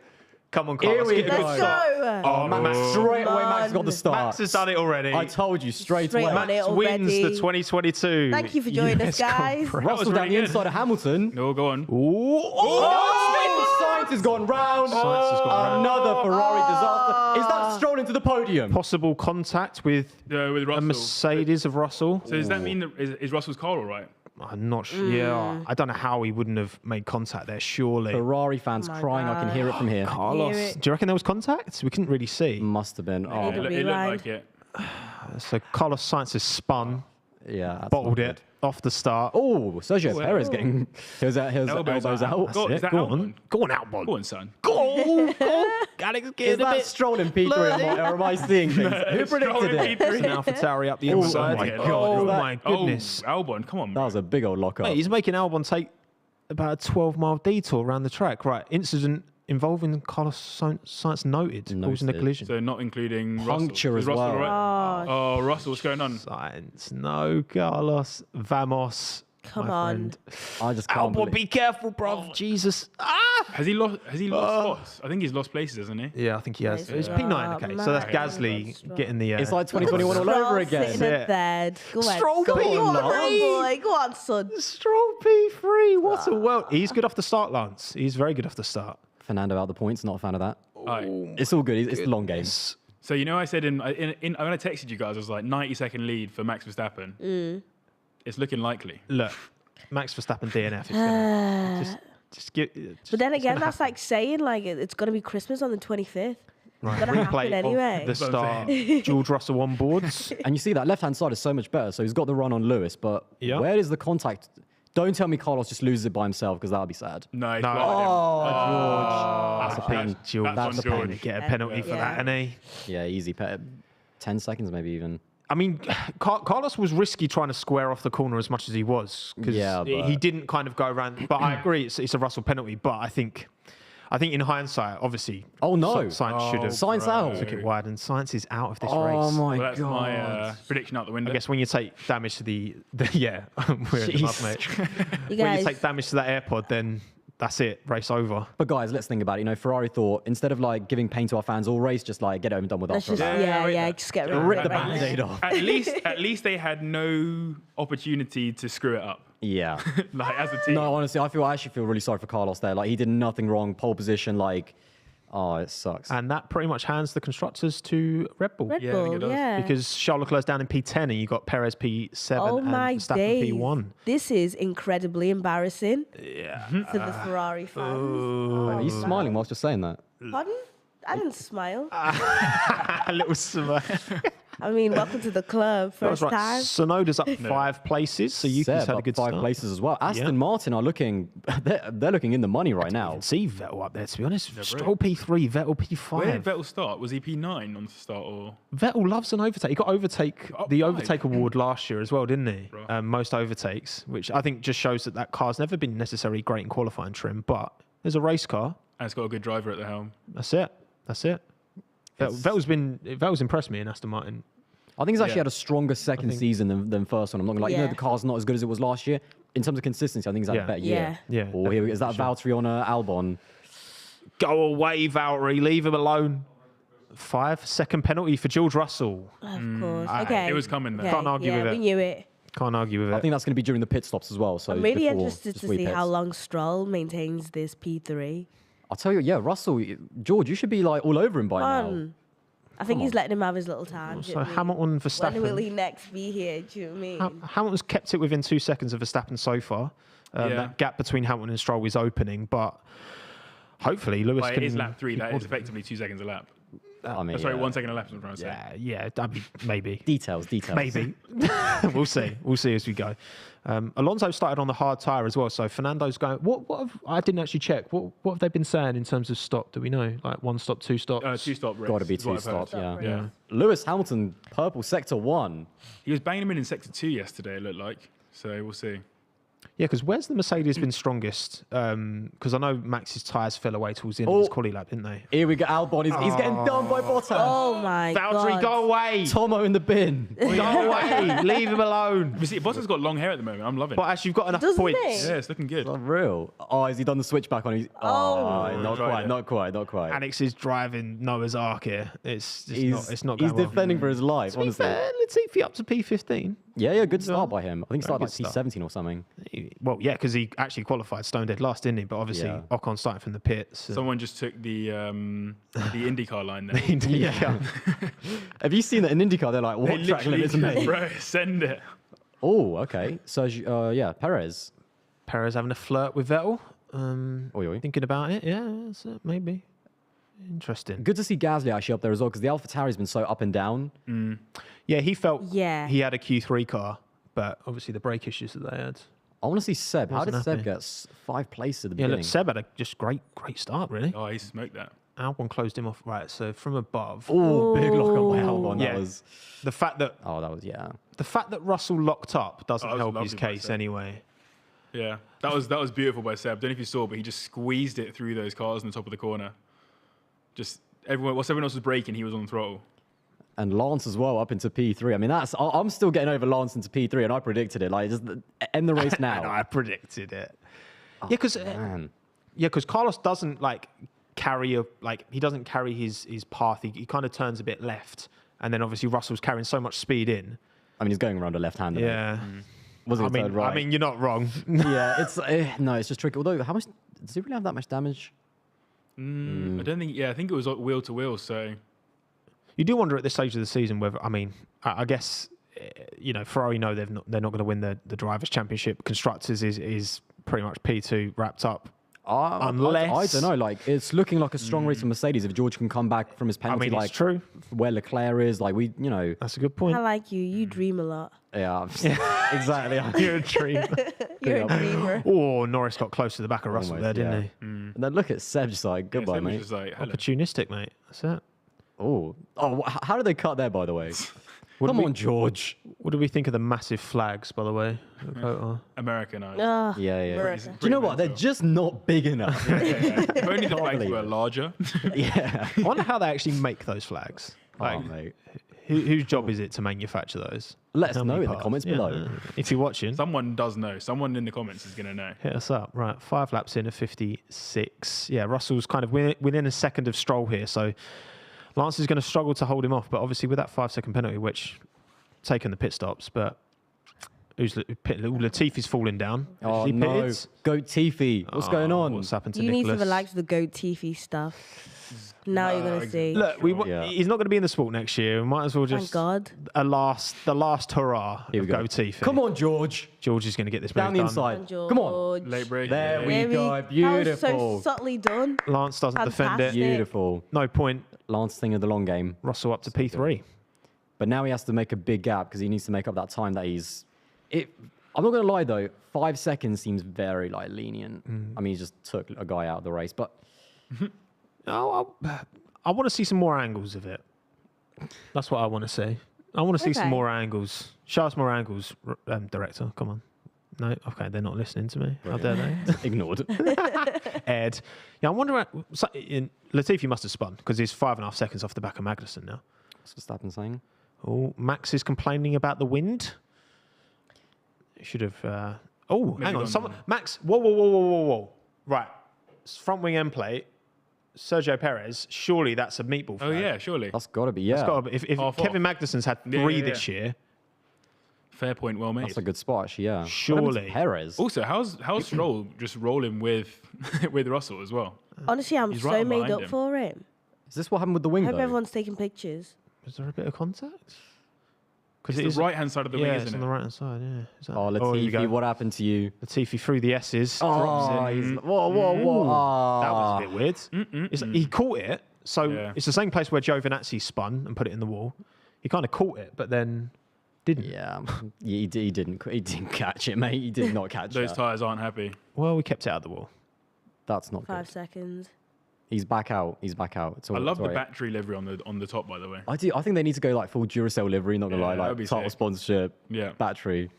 Come on, Carlos. Here we get a go. good Let's start. go. Oh, Max, straight away, Max got the start. Max has done it already. I told you straight Straight away. on it. Max wins already. the 2022. Thank you for joining us, US Grand guys. Prix. Russell was down really the good. inside of Hamilton. No, go on. Science has gone round. Science has gone round. Another Ferrari disaster. Is that Stroll into the podium? Possible contact with With a Russell. Mercedes of Russell. So does that mean that is Russell's car all right? I'm not sure. Yeah, I don't know how he wouldn't have made contact there, surely. Ferrari fans My crying. I can hear it from here. Carlos, Hear it. do you reckon there was contact? We couldn't really see. Must have been. It'll Oh, be It looked right. like it. So Carlos Sainz has spun, yeah. that's bottled not it off the start. Oh, Sergio Oh, Perez getting his elbows out. Go, That's is that Go Albon? on. Go on, Albon. Go on, son. Go. Alex, Is get a that bit. Stroll in P3 or am I seeing things? Who predicted it? It's an AlphaTauri up the inside. my Oh, God. my goodness. Oh, Albon, come on. That was a big old lockup. Mate, he's making Albon take about a 12-mile detour around the track. Right, incident involving Carlos Sainz noted. Causing a Noted. collision. So not including Puncture Russell. as Is Russell well. all right? Oh, Russell, what's going on? Sainz, no, Carlos. Vamos. Come my on. friend. I just can't Albon, believe. be careful, bro. Jesus. Ah! Has he lost spots? I think he's lost places, hasn't he? Yeah, I think he has. Nice It's P9, okay. So that's Max. Gasly getting the... It's like 2021 all over Stroll again. sitting Yeah. at third. Go on. Stroll Go P3. on, boy. Go on, son. Stroll P3. What a world. He's good off the start, Lance. He's very good off the start. Fernando out the points. Not a fan of that. Alright. It's all good. It's the long game. So you know, I said when I texted you guys, I was like 90-second lead for Max Verstappen. It's looking likely. Look, Max Verstappen DNF is going to... Just give... But then again, that's like saying like it's gonna be Christmas on the 25th. Right, gonna happen replay anyway. of the That's what I'm start. George Russell on boards. And you see that left-hand side is so much better. So he's got the run on Lewis, but Yeah. where is the contact? Don't tell me Carlos just loses it by himself because that would be sad. No, he's No. blocked That's a pain. George. That's a on pain. George. Get a penalty for Yeah. that, and he... Yeah, easy. 10 seconds maybe even. I mean, Carlos was risky trying to square off the corner as much as he was because Yeah, he but- didn't kind of go around. But I agree, it's a Russell penalty. But I think in hindsight, obviously, Oh, no. Sainz should have Science out. took it wide, and Sainz is out of this Oh race. my Well, that's god. my prediction out the window. I guess when you take damage to the yeah, we're in the mud, Jeez. mate. You When guys, you take damage to that AirPod, then that's it, race over. But guys, let's think about it. You know, Ferrari thought instead of like giving pain to our fans all race, just like get it over and done with let's after just that. yeah, just get rid of Rip it the right now. band-aid off. At least they had no opportunity to screw it up. Yeah. Like as a team. No, honestly, I actually feel really sorry for Carlos there. Like he did nothing wrong. Pole position, like Oh, it sucks. And that pretty much hands the constructors to Red Bull. Red Yeah, I think Bull, it does. yeah. Because Charles Leclerc's down in P10 and you got Perez P7 Oh and my Verstappen days. P1. This is incredibly embarrassing Yeah. to the Ferrari fans. Are you smiling whilst you're saying that? Pardon? I didn't smile. A little smirk. I mean, welcome to the club. That's First right. time. Sonoda's up 5 places, so Yuki's Seb had a up good 5 start. places as well. Aston Yeah. Martin are looking, they're looking in the money right now. can see Vettel up there, to be honest. brilliant. Stroll P3, Vettel P5. Where did Vettel start? Was he P9 on the start or? Vettel loves an overtake. He got the right. overtake award last year as well, didn't he? Right. Most overtakes, which I think just shows that car's never been necessarily great in qualifying trim, but there's a race car. And it's got a good driver at the helm. That's it. Vettel's impressed me in Aston Martin. I think he's actually Yeah. had a stronger second season than first one. I'm not gonna lie. You know, Yeah. the car's not as good as it was last year. In terms of consistency, I think he's had Yeah. a better year. Yeah. Oh, here we go. Is that Valtteri on Albon? Go away, Valtteri. Leave him alone. 5-second penalty for George Russell. Of course. Okay. It was coming though. Okay, Can't argue with we it. knew it. Can't argue with it. I think that's going to be during the pit stops as well. So I'm really before- interested just to before he see how pits. long Stroll maintains this P3. I'll tell you, yeah, Russell, George, you should be like all over him by now. I think Come he's on. letting him have his little time. do you So know what I mean? Hamilton, When Verstappen. will he next be here? Do you know what I mean? Hamilton's kept it within 2 seconds of Verstappen so far. Yeah. That gap between Hamilton and Stroll is opening, but hopefully Lewis But can. it is lap 3. keep That on. is effectively 2 seconds a lap. I mean, Sorry, yeah. 1 second a lap is what I'm trying to say. Yeah, that'd be maybe. Details. Maybe. We'll see. We'll see as we go. Alonso started on the hard tyre as well, so Fernando's going. I didn't actually check. What have they been saying in terms of stop? Do we know? Like 1 stop, 2 stops? 2 stop race. Got to be is what 2 I've heard. stops, yeah. Yeah. Lewis Hamilton, purple sector 1. He was banging him in sector 2 yesterday, it looked like. So we'll see. Yeah, because where's the Mercedes been strongest? Because I know Max's tyres fell away towards the end of his quali lap, didn't they? Here we go, Albon. He's getting done by Bottas. Oh my Valtteri, god. go away! Tommo in the bin. Go away! Leave him alone. But see, Bottas got long hair at the moment. I'm loving it. But actually, you've got enough Doesn't points. he? Yeah, it's looking good. Not real. Oh, has he done the switchback on his? Oh. not Tried quite, it. not quite. Alex is driving Noah's Ark here. It's just He's not going he's well. defending for his life, To be honestly. fair, Latifi up to P15. Yeah, good start by him. I think he started Very like good P17 or something. Well, yeah, because he actually qualified stone dead last, didn't he? But obviously, Yeah. Ocon started from the pits. Someone just took the IndyCar line there. Yeah. Have you seen that in IndyCar? They're like, They what track limits, mate? Bro, send it. Oh, okay. So, yeah, Perez. Perez having a flirt with Vettel. Oi, oi. Thinking about it, yeah, maybe. Interesting. Good to see Gasly actually up there as well, because the AlphaTauri's been so up and down. Yeah, he felt Yeah. he had a Q3 car, but obviously the brake issues that they had. I want to see Seb. How did Wasn't Seb happy. get 5 places at the Yeah, beginning? look, Seb had a just great start, really. Oh, he smoked that. Albon closed him off. Right, so from above. Oh, big lock on by Albon. Yeah. That was. The fact that Yeah. Russell locked up doesn't That was help his lovely by case Seb. anyway. Yeah, that was beautiful by Seb. Don't know if you saw, but he just squeezed it through those cars on the top of the corner. Just whilst everyone else was braking, he was on the throttle. And Lance as well up into P3. I mean, I'm still getting over Lance into P3, and I predicted it. Like, just end the race now. And I predicted it. Yeah, because Man. Carlos doesn't carry he doesn't carry his path. He kind of turns a bit left, and then obviously Russell's carrying so much speed in. I mean, he's going around a left-hander. Yeah, Wasn't I it right? mean, you're not wrong. yeah, it's no, it's just tricky. Although, how much does he really have that much damage? I don't think. Yeah, I think it was like wheel to wheel. So You do wonder at this stage of the season whether, I guess, Ferrari know they're not going to win the Drivers' Championship. Constructors is pretty much P2 wrapped up. I Unless- don't know. Like, it's looking like a strong race for Mercedes if George can come back from his penalty. it's true. Where Leclerc is, That's a good point. I like you. You dream a lot. yeah, exactly. You're a dream. You're a dreamer. Oh, Norris got close to the back of Russell Almost, there, didn't yeah. he? And then look at Seb, just like goodbye, Seb was mate. just like, hello. Opportunistic, mate. That's it. How did they cut there, by the way? Come on, George. What do we think of the massive flags, by the way? COTA? Americanized. Ugh, Yeah. America. Do you know what? They're just not big enough. If only the flags believe were it. larger. yeah. I wonder how they actually make those flags. Oh, mate. Whose job is it to manufacture those? Let us How know many in the parts? comments below. If you're watching, Someone does know. Someone in the comments is going to know. hit us up. Right, 5 laps in of 56. Yeah, Russell's kind of within a second of Stroll here, so Lance is going to struggle to hold him off. But obviously with that 5-second penalty, which taken the pit stops, but Latifi's falling down. Oh, Is he no. pitted? Goat Tiffy. What's going on? What's happened to You need Nicholas? to relax with the goat teethy stuff. Now you're gonna see. Look, Yeah. he's not going to be in the sport next year. We might as well just God. the last hurrah Here of we go. goatee. Come on, George. George is going to get this Down move the done. inside. Come on. Late break. There we There go. That was Beautiful. so subtly done. Lance doesn't defend it. Fantastic. Beautiful. No point. Lance thing of the long game. Russell up to P3. But now he has to make a big gap because he needs to make up that time that he's. I'm not going to lie though, 5 seconds seems very like lenient. I mean, he just took a guy out of the race, but Oh, I want to see some more angles of it. That's what I want to see. I want to see some Okay. more angles. Show us more angles, director. Come on. No, okay, they're not listening to me. How dare they? ignored. Ed. Yeah, I wonder. Latifi must have spun because he's 5.5 seconds off the back of Magnussen now. What's Verstappen saying? Oh, Max is complaining about the wind. He should have. Hang on. gone- Max. Whoa. Right. Front wing end plate. Sergio Perez. Surely that's a meatball. Oh flag. yeah, surely. That's got to be, yeah. It's gotta be. If Half Kevin Magnussen's had Yeah, 3 yeah, this yeah. year, Fair point, well made. That's a good spot, actually, yeah. What happened to Surely. Perez. Also, how's Stroll just rolling with with Russell as well? Honestly, I'm He's so right made behind up him. for him. Is this what happened with the I wing, hope though? everyone's taking pictures. was there a bit of contact? Because It's the right hand side of the wing, Yeah, it's isn't on it? the right hand side. Yeah. Is that- Oh, here we go. Latifi, what happened to you? Latifi through the S's. Oh, drops it. he's, whoa. That was a bit weird. He caught it, so Yeah. it's the same place where Giovinazzi spun and put it in the wall. He kind of caught it, but then didn't. Yeah, he didn't catch it, mate. He did not catch Those it. tyres aren't happy. Well, we kept it out of the wall. That's not 5 good. seconds. He's back out. It's I all, love it's the all right. battery livery on the top, by the way. I do. I think they need to go like full Duracell livery. Not gonna Yeah, lie, that'd be like title sick. sponsorship, Yeah. battery.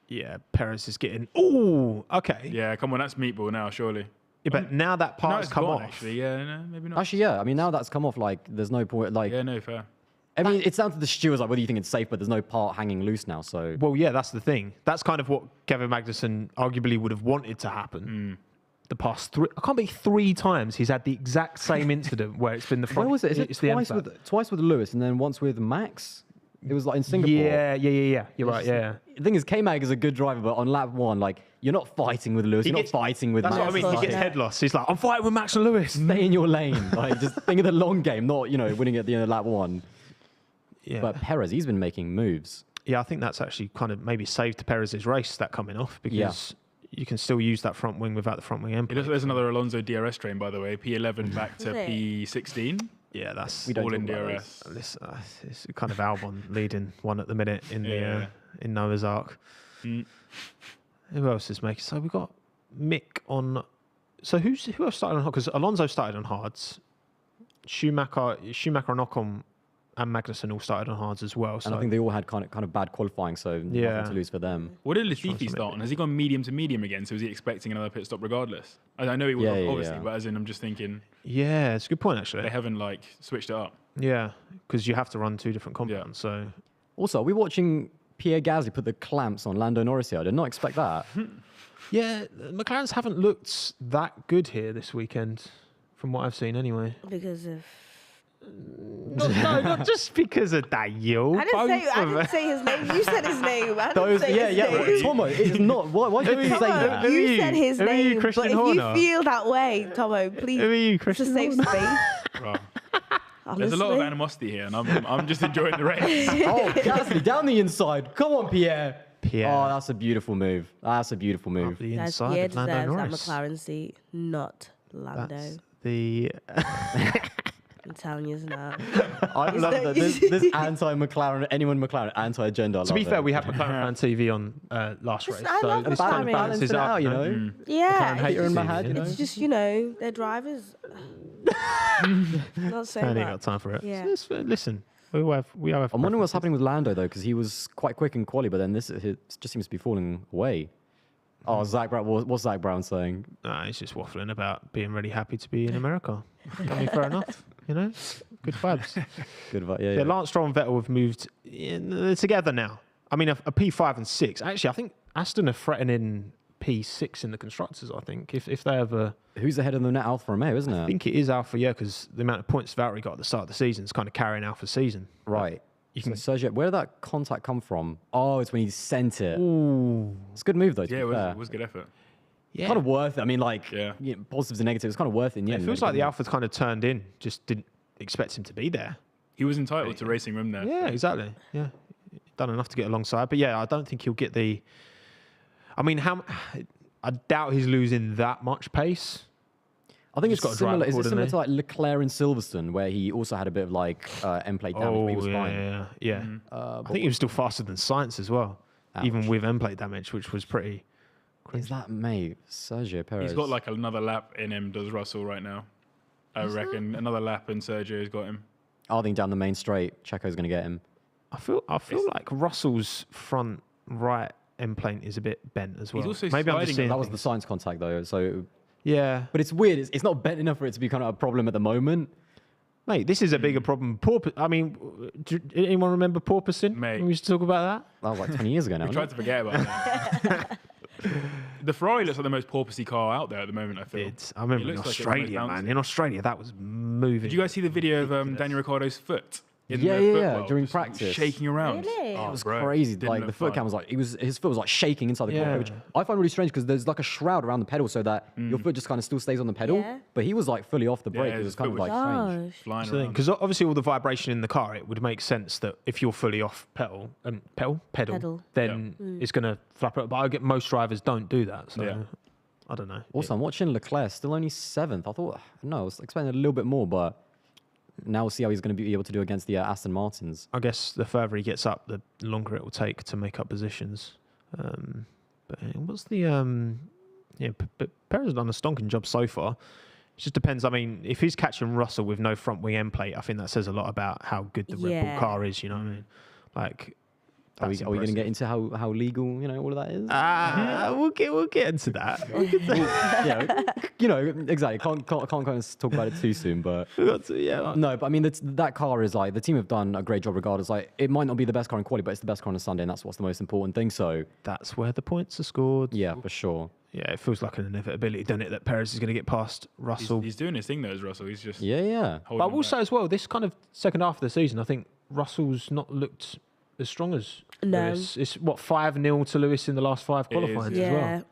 Yeah, Perez is getting. Oh, okay. Yeah, come on, that's meatball now, surely. Yeah, but now that part No, has it's come gone, off. actually. Yeah, no, maybe not. Actually, yeah. I mean, now that's come off. Like, there's no point. Like, Yeah, no, fair. I mean, it's down to the stewards. Like, whether you think it's safe, but there's no part hanging loose now. So Well, yeah, that's the thing. That's kind of what Kevin Magnussen arguably would have wanted to happen. The past 3, I can't be 3 times he's had the exact same incident where it's been the front. where was it? Is it it's the end twice with Lewis and then once with Max? It was like in Singapore. Yeah. You're right. Yeah. The thing is, K-Mag is a good driver, but on lap 1, like, you're not fighting with Lewis. You're not fighting with That's Max. what I mean. Like- He gets head loss. He's like, I'm fighting with Max and Lewis. Stay in your lane. Like, just think of the long game, not, winning at the end of lap 1. Yeah. But Perez, he's been making moves. Yeah, I think that's actually kind of maybe saved Perez's race, that coming off, because you can still use that front wing without the front wing end It looks plate. like there's another Alonso DRS train, by the way. P11 back to Is it? P16. Yeah, that's We don't All talk in about DRS. this, it's kind of Albon leading one at the minute in the Yeah. in Noah's Ark. Mm. Who else is making? So we got Mick on. So who else started on hard? Because Alonso started on hards. Schumacher and Ocon and Magnussen all started on hards as well. So And I think they all had kind of bad qualifying, so Yeah. nothing to lose for them. What did Latifi start on? Has he gone medium to medium again? So is he expecting another pit stop regardless? I know he would, Yeah, obviously, yeah. but as in, I'm just thinking yeah, it's a good point actually. they haven't switched it up. Yeah, because you have to run 2 different compounds. So Also, are we watching Pierre Gasly put the clamps on Lando Norris here? I did not expect that. yeah, McLarens haven't looked that good here this weekend, from what I've seen anyway. Because of. No, not just because of that, you. I didn't say his name. You said his name. I didn't Those, say yeah, his yeah. name. Tommo, it's not. Why did you say Tommo, that? Who are you you? said his Who are you, name. Christian But if Horner? you feel that way, Tommo, please. Who are you, It's a Christian safe Horner? space. Wow. There's a lot of honestly. animosity here, and I'm just enjoying the race. Oh, Gasly down the inside. Come on, Pierre. Pierre. Oh, that's a beautiful move. That's a beautiful move. The Guys, inside Pierre of Lando deserves that Norris. McLaren seat, not Lando. That's the. I'm telling you now. I love that. This anti-McLaren, anyone McLaren, anti-agenda. To be fair, we had McLaren fan TV on last race. Listen, I love this McLaren. kind of balances Balancing it out, out, you know. Yeah, McLaren You're in my haters head, TV, you know. it's just their drivers. Not saying I ain't that. got time for it. Yeah. Listen, we have. I'm wondering what's happening with Lando though, because he was quite quick in quali, but then this it just seems to be falling away. Oh, Zach Brown. What's Zach Brown saying? Nah, he's just waffling about being really happy to be in America. I mean, fair enough. Good vibes. Good, Yeah, Lance Stroll and Vettel have moved together now. I mean, a P5 and 6. Actually, I think Aston are threatening P6 in the constructors. I think if they ever, Who's ahead of them now? Alfa Romeo, isn't it? I think it is Alpha, yeah, because the amount of points Valtteri got at the start of the season is kind of carrying Alpha's season. Right. You So can. Sergio, where did that contact come from? Oh, it's when he sent it. Ooh. It's a good move though. To Yeah, be it fair. was good effort. Yeah. kind of worth it. I mean, like, Yeah. positives and negatives. It's kind of worth it in the It end. feels like the Alpha's kind of turned in. Just didn't expect him to be there. He was entitled to racing room there. Yeah, exactly. Yeah, done enough to get alongside. But yeah, I don't think he'll get the. I mean, I doubt he's losing that much pace. I think Just it's gotta drive similar. Is it similar accordingly. to like Leclerc in Silverstone, where he also had a bit of like end plate damage, but he was fine. yeah. I think he was still faster than Science as well, even with end plate damage, which was pretty. Is that mate Sergio Perez? He's got like another lap in him, does Russell right now. I reckon another lap and Sergio's got him. I think down the main straight, Checo's going to get him. I feel like Russell's front right end plate is a bit bent as well. also Maybe I'm just sliding seeing That was the things. science contact though, so. Yeah, But it's weird. It's not bent enough for it to be kind of a problem at the moment. mate, this is a bigger problem. I mean, anyone remember Porpoising? Mate. When we used to talk about That was like 20 years ago now. We wasn't tried to forget about that. The Ferrari looks like the most porpoisey car out there at the moment, I that? feel. I remember It in looks like it's the most Australia, man. bouncy. In Australia, that was moving. Did you guys see the video of Daniel Ricciardo's foot? In Yeah, the yeah, foot yeah, well, during just practice. shaking around. Really? Oh, It was bro, crazy. didn't Like look the foot fun. cam was like, his foot was like shaking inside the Yeah. corner, which I find really strange because there's like a shroud around the pedal so that your foot just kind of still stays on the pedal. Yeah. But he was like fully off the Yeah, brake. It his was kind of foot like was strange. Gosh. flying around. Because obviously all the vibration in the car, it would make sense that if you're fully off pedal, Pedal. then it's going to flap up. But I get most drivers don't do that. So Yeah. I don't know. Also, I'm watching Leclerc, still only 7th. I thought, no, I was expecting a little bit more, but now we'll see how he's going to be able to do against the Aston Martins. I guess the further he gets up, the longer it will take to make up positions. But what's the but Perez has done a stonking job so far. It just depends. I mean, if he's catching Russell with no front wing end plate, I think that says a lot about how good the Red Bull Yeah. car is. You know what I mean? Like, Are we that's going to get impressive. into how legal, all of that is? We'll get into that. Yeah, exactly. Can't kind of talk about it too soon, but Yeah. no. But I mean, that car is like the team have done a great job regardless. Like, it might not be the best car in quality, but it's the best car on a Sunday, and that's what's the most important thing. So That's where the points are scored. yeah, for sure. Yeah, it feels like an inevitability, doesn't it, that Perez is going to get past Russell. He's doing his thing though, as Russell. He's just Yeah, yeah. holding But I him will back. say as well, this kind of second half of the season, I think Russell's not looked as strong as No. Lewis. It's what 5-0 to Lewis in the last 5 It is, qualifying Yeah. as well.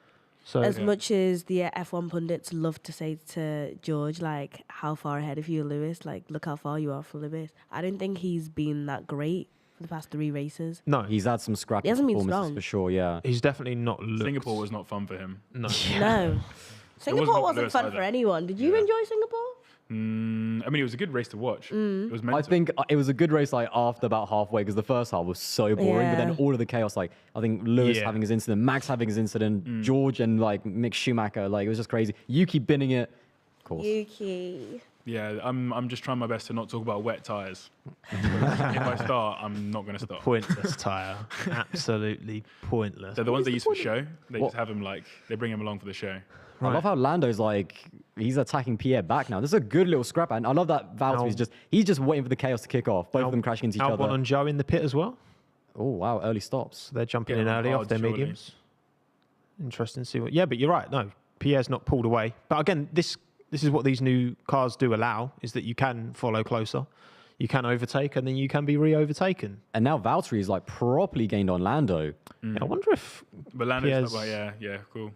So As much as the F1 pundits love to say to George, like, how far ahead of you, Lewis? Like, look how far you are from Lewis. I don't think he's been that great for the past 3 races. no, He's had some scrappy He hasn't been performances strong. for sure. Yeah. he's definitely not looked. Singapore was not fun for him. No. No. Singapore not wasn't Lewis fun either. for anyone. Did you Yeah. enjoy Singapore? I mean, it was a good race to watch. It was meant I to. think it was a good race like after about halfway because the first half was so boring, but then Yeah. all of the chaos, like I think Lewis Yeah. having his incident, Max having his incident, George and like Mick Schumacher, like it was just crazy. Yuki binning it, of course. Yuki. Yeah, I'm just trying my best to not talk about wet tires. If I start, I'm not going to stop. Pointless tyre. Absolutely pointless. They're the ones they use for show. They What? just have him like they bring him along for the show. I love how Lando's like he's attacking Pierre back now. This is a good little scrap, and I love that Valtteri's he's just waiting for the chaos to kick off. Both of them crashing into each Albon other. and Joe in the pit as well. Oh wow, early stops. So they're jumping Getting in on early off hard, their surely. mediums. Interesting to see what. Yeah, but you're right. No, Pierre's not pulled away. But again, this is what these new cars do allow: is that you can follow closer, you can overtake, and then you can be re-overtaken. And now Valtteri is like properly gained on Lando. I wonder if But Lando's Pierre's- like, yeah, cool.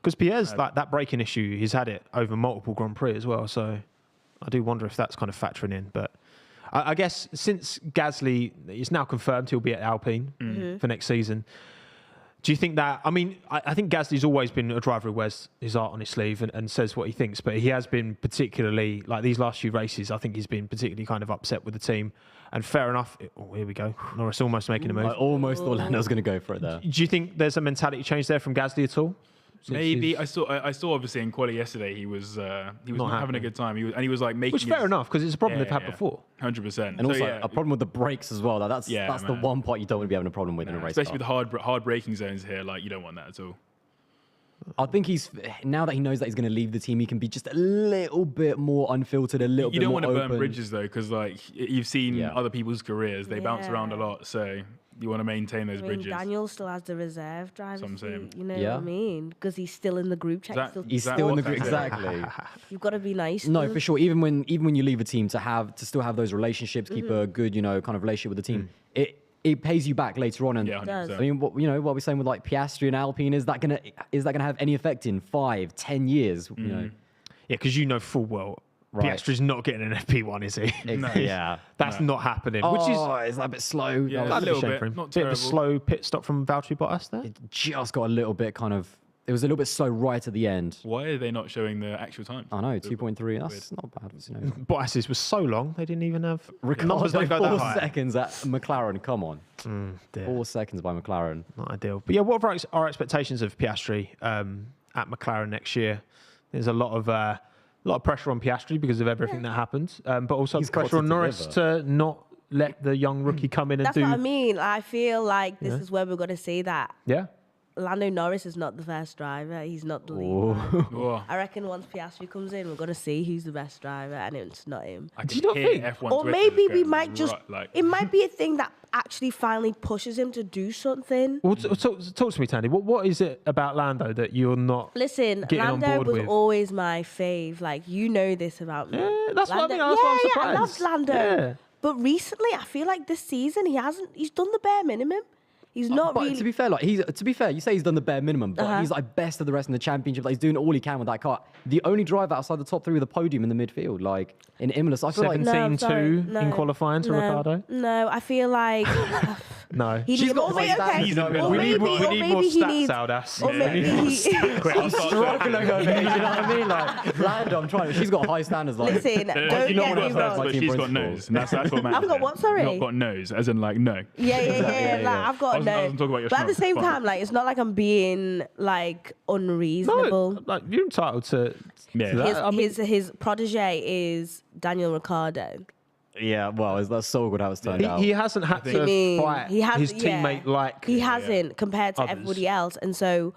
because Pierre's like that braking issue, he's had it over multiple Grand Prix as well. So I do wonder if that's kind of factoring in. But I guess since Gasly is now confirmed he'll be at Alpine for next season, do you think that, I mean, I think Gasly's always been a driver who wears his heart on his sleeve and says what he thinks, but he has been particularly, like these last few races, I think he's been particularly kind of upset with the team. And fair enough. Oh, here we go. Norris almost making a move. I almost thought Lando's going to go for it there. Do you think there's a mentality change there from Gasly at all? Since Maybe he's- I saw obviously in quali yesterday he was not Not having a happy. good time. He was like making Which fair enough, because it's a problem they've had before. 100%. And also a problem with the brakes as well. That's Yeah, the man. one part you don't want to be having a problem with in a race especially car. with the hard braking zones here. Like you don't want that at all. I think now that he knows that he's going to leave the team, he can be just a little bit more unfiltered, a little You bit don't more want to burn open. bridges though, because like you've seen Yeah. other people's careers, they bounce around a Yeah. lot. So you want to maintain those I mean, bridges. Daniel still has the reserve driver That's what I'm saying. seat, you know Yeah. what I mean? Because he's still in the group chat. That- He's That still in the what group. that is. Exactly. You've got to be nice. No, to for sure. Even when you leave a team to still have those relationships, keep a good kind of relationship with the team. it pays you back later on. And Yeah, 100%. I mean, what we're saying with like Piastri and Alpine, is that gonna have any effect in 5, 10 years? You know, Yeah, because full well, Right. Piastri's not getting an FP1, is he? yeah. That's not happening. Which Is that a bit slow? Yeah, That was a little shame bit, for him. not Bit of a terrible. slow pit stop from Valtteri Bottas there. It just got a little bit it was a little bit slow right at the end. Why are they not showing the actual time? I know, 2.3. That's not bad. You know. Bottas's was so long they didn't even have numbers Ricardo, don't go that 4 high. seconds at McLaren. Come on, Dear. 4 seconds by McLaren. Not ideal. But yeah, what are our expectations of Piastri at McLaren next year? There's a lot of pressure on Piastri because of everything that happened, but also He's got pressure to on Norris to not let the young rookie come in and That's do. what I mean. I feel like this is where we're going to see that Yeah. Lando Norris is not the first driver. He's not the lead. Oh, I reckon once Piastri comes in, we're going to see who's the best driver, and it's not him. I Do can you not hear think? F1 Or Twitter maybe just we going might just, right, it might be a thing that actually finally pushes him to do something. Well, talk to me, Thandie. What is it about Lando that you're not? Listen, getting on Lando board was with? always my fave. Like, you know this about me. Yeah, that's what I mean. That's yeah, why I'm yeah, surprised. I love Lando. Yeah. But recently, I feel like this season, he's done the bare minimum. He's not But really... to be fair, you say he's done the bare minimum, but he's like best of the rest in the championship. Like, he's doing all he can with that car. The only driver outside the top 3 with a podium in the midfield, like in Imola. So I feel like 17-2 No, in qualifying to no, Ricciardo. No, I feel like... No. He needs, got or maybe, high standards, okay, he's not or gonna we maybe, need or more maybe he stats, needs... Aldas. Or maybe he... I'm struggling over here. You know what I mean? Like Lando, I'm trying. She's got high standards. Like Listen, don't you know get what me I've heard, wrong. but Like she's team got principal. nose. And that's what matters. I've got what, sorry? Not got nose, as in like no. Yeah, yeah. like, I've got I was no. talking about your But at the strong same spine. time, like, it's not like I'm being like No, unreasonable. like, you're entitled to Yeah. that. His protege is Daniel Ricciardo. yeah, well, that's so good how it's turned out. he hasn't had I to mean, fight he has, his teammate like he hasn't compared to others. everybody else, and so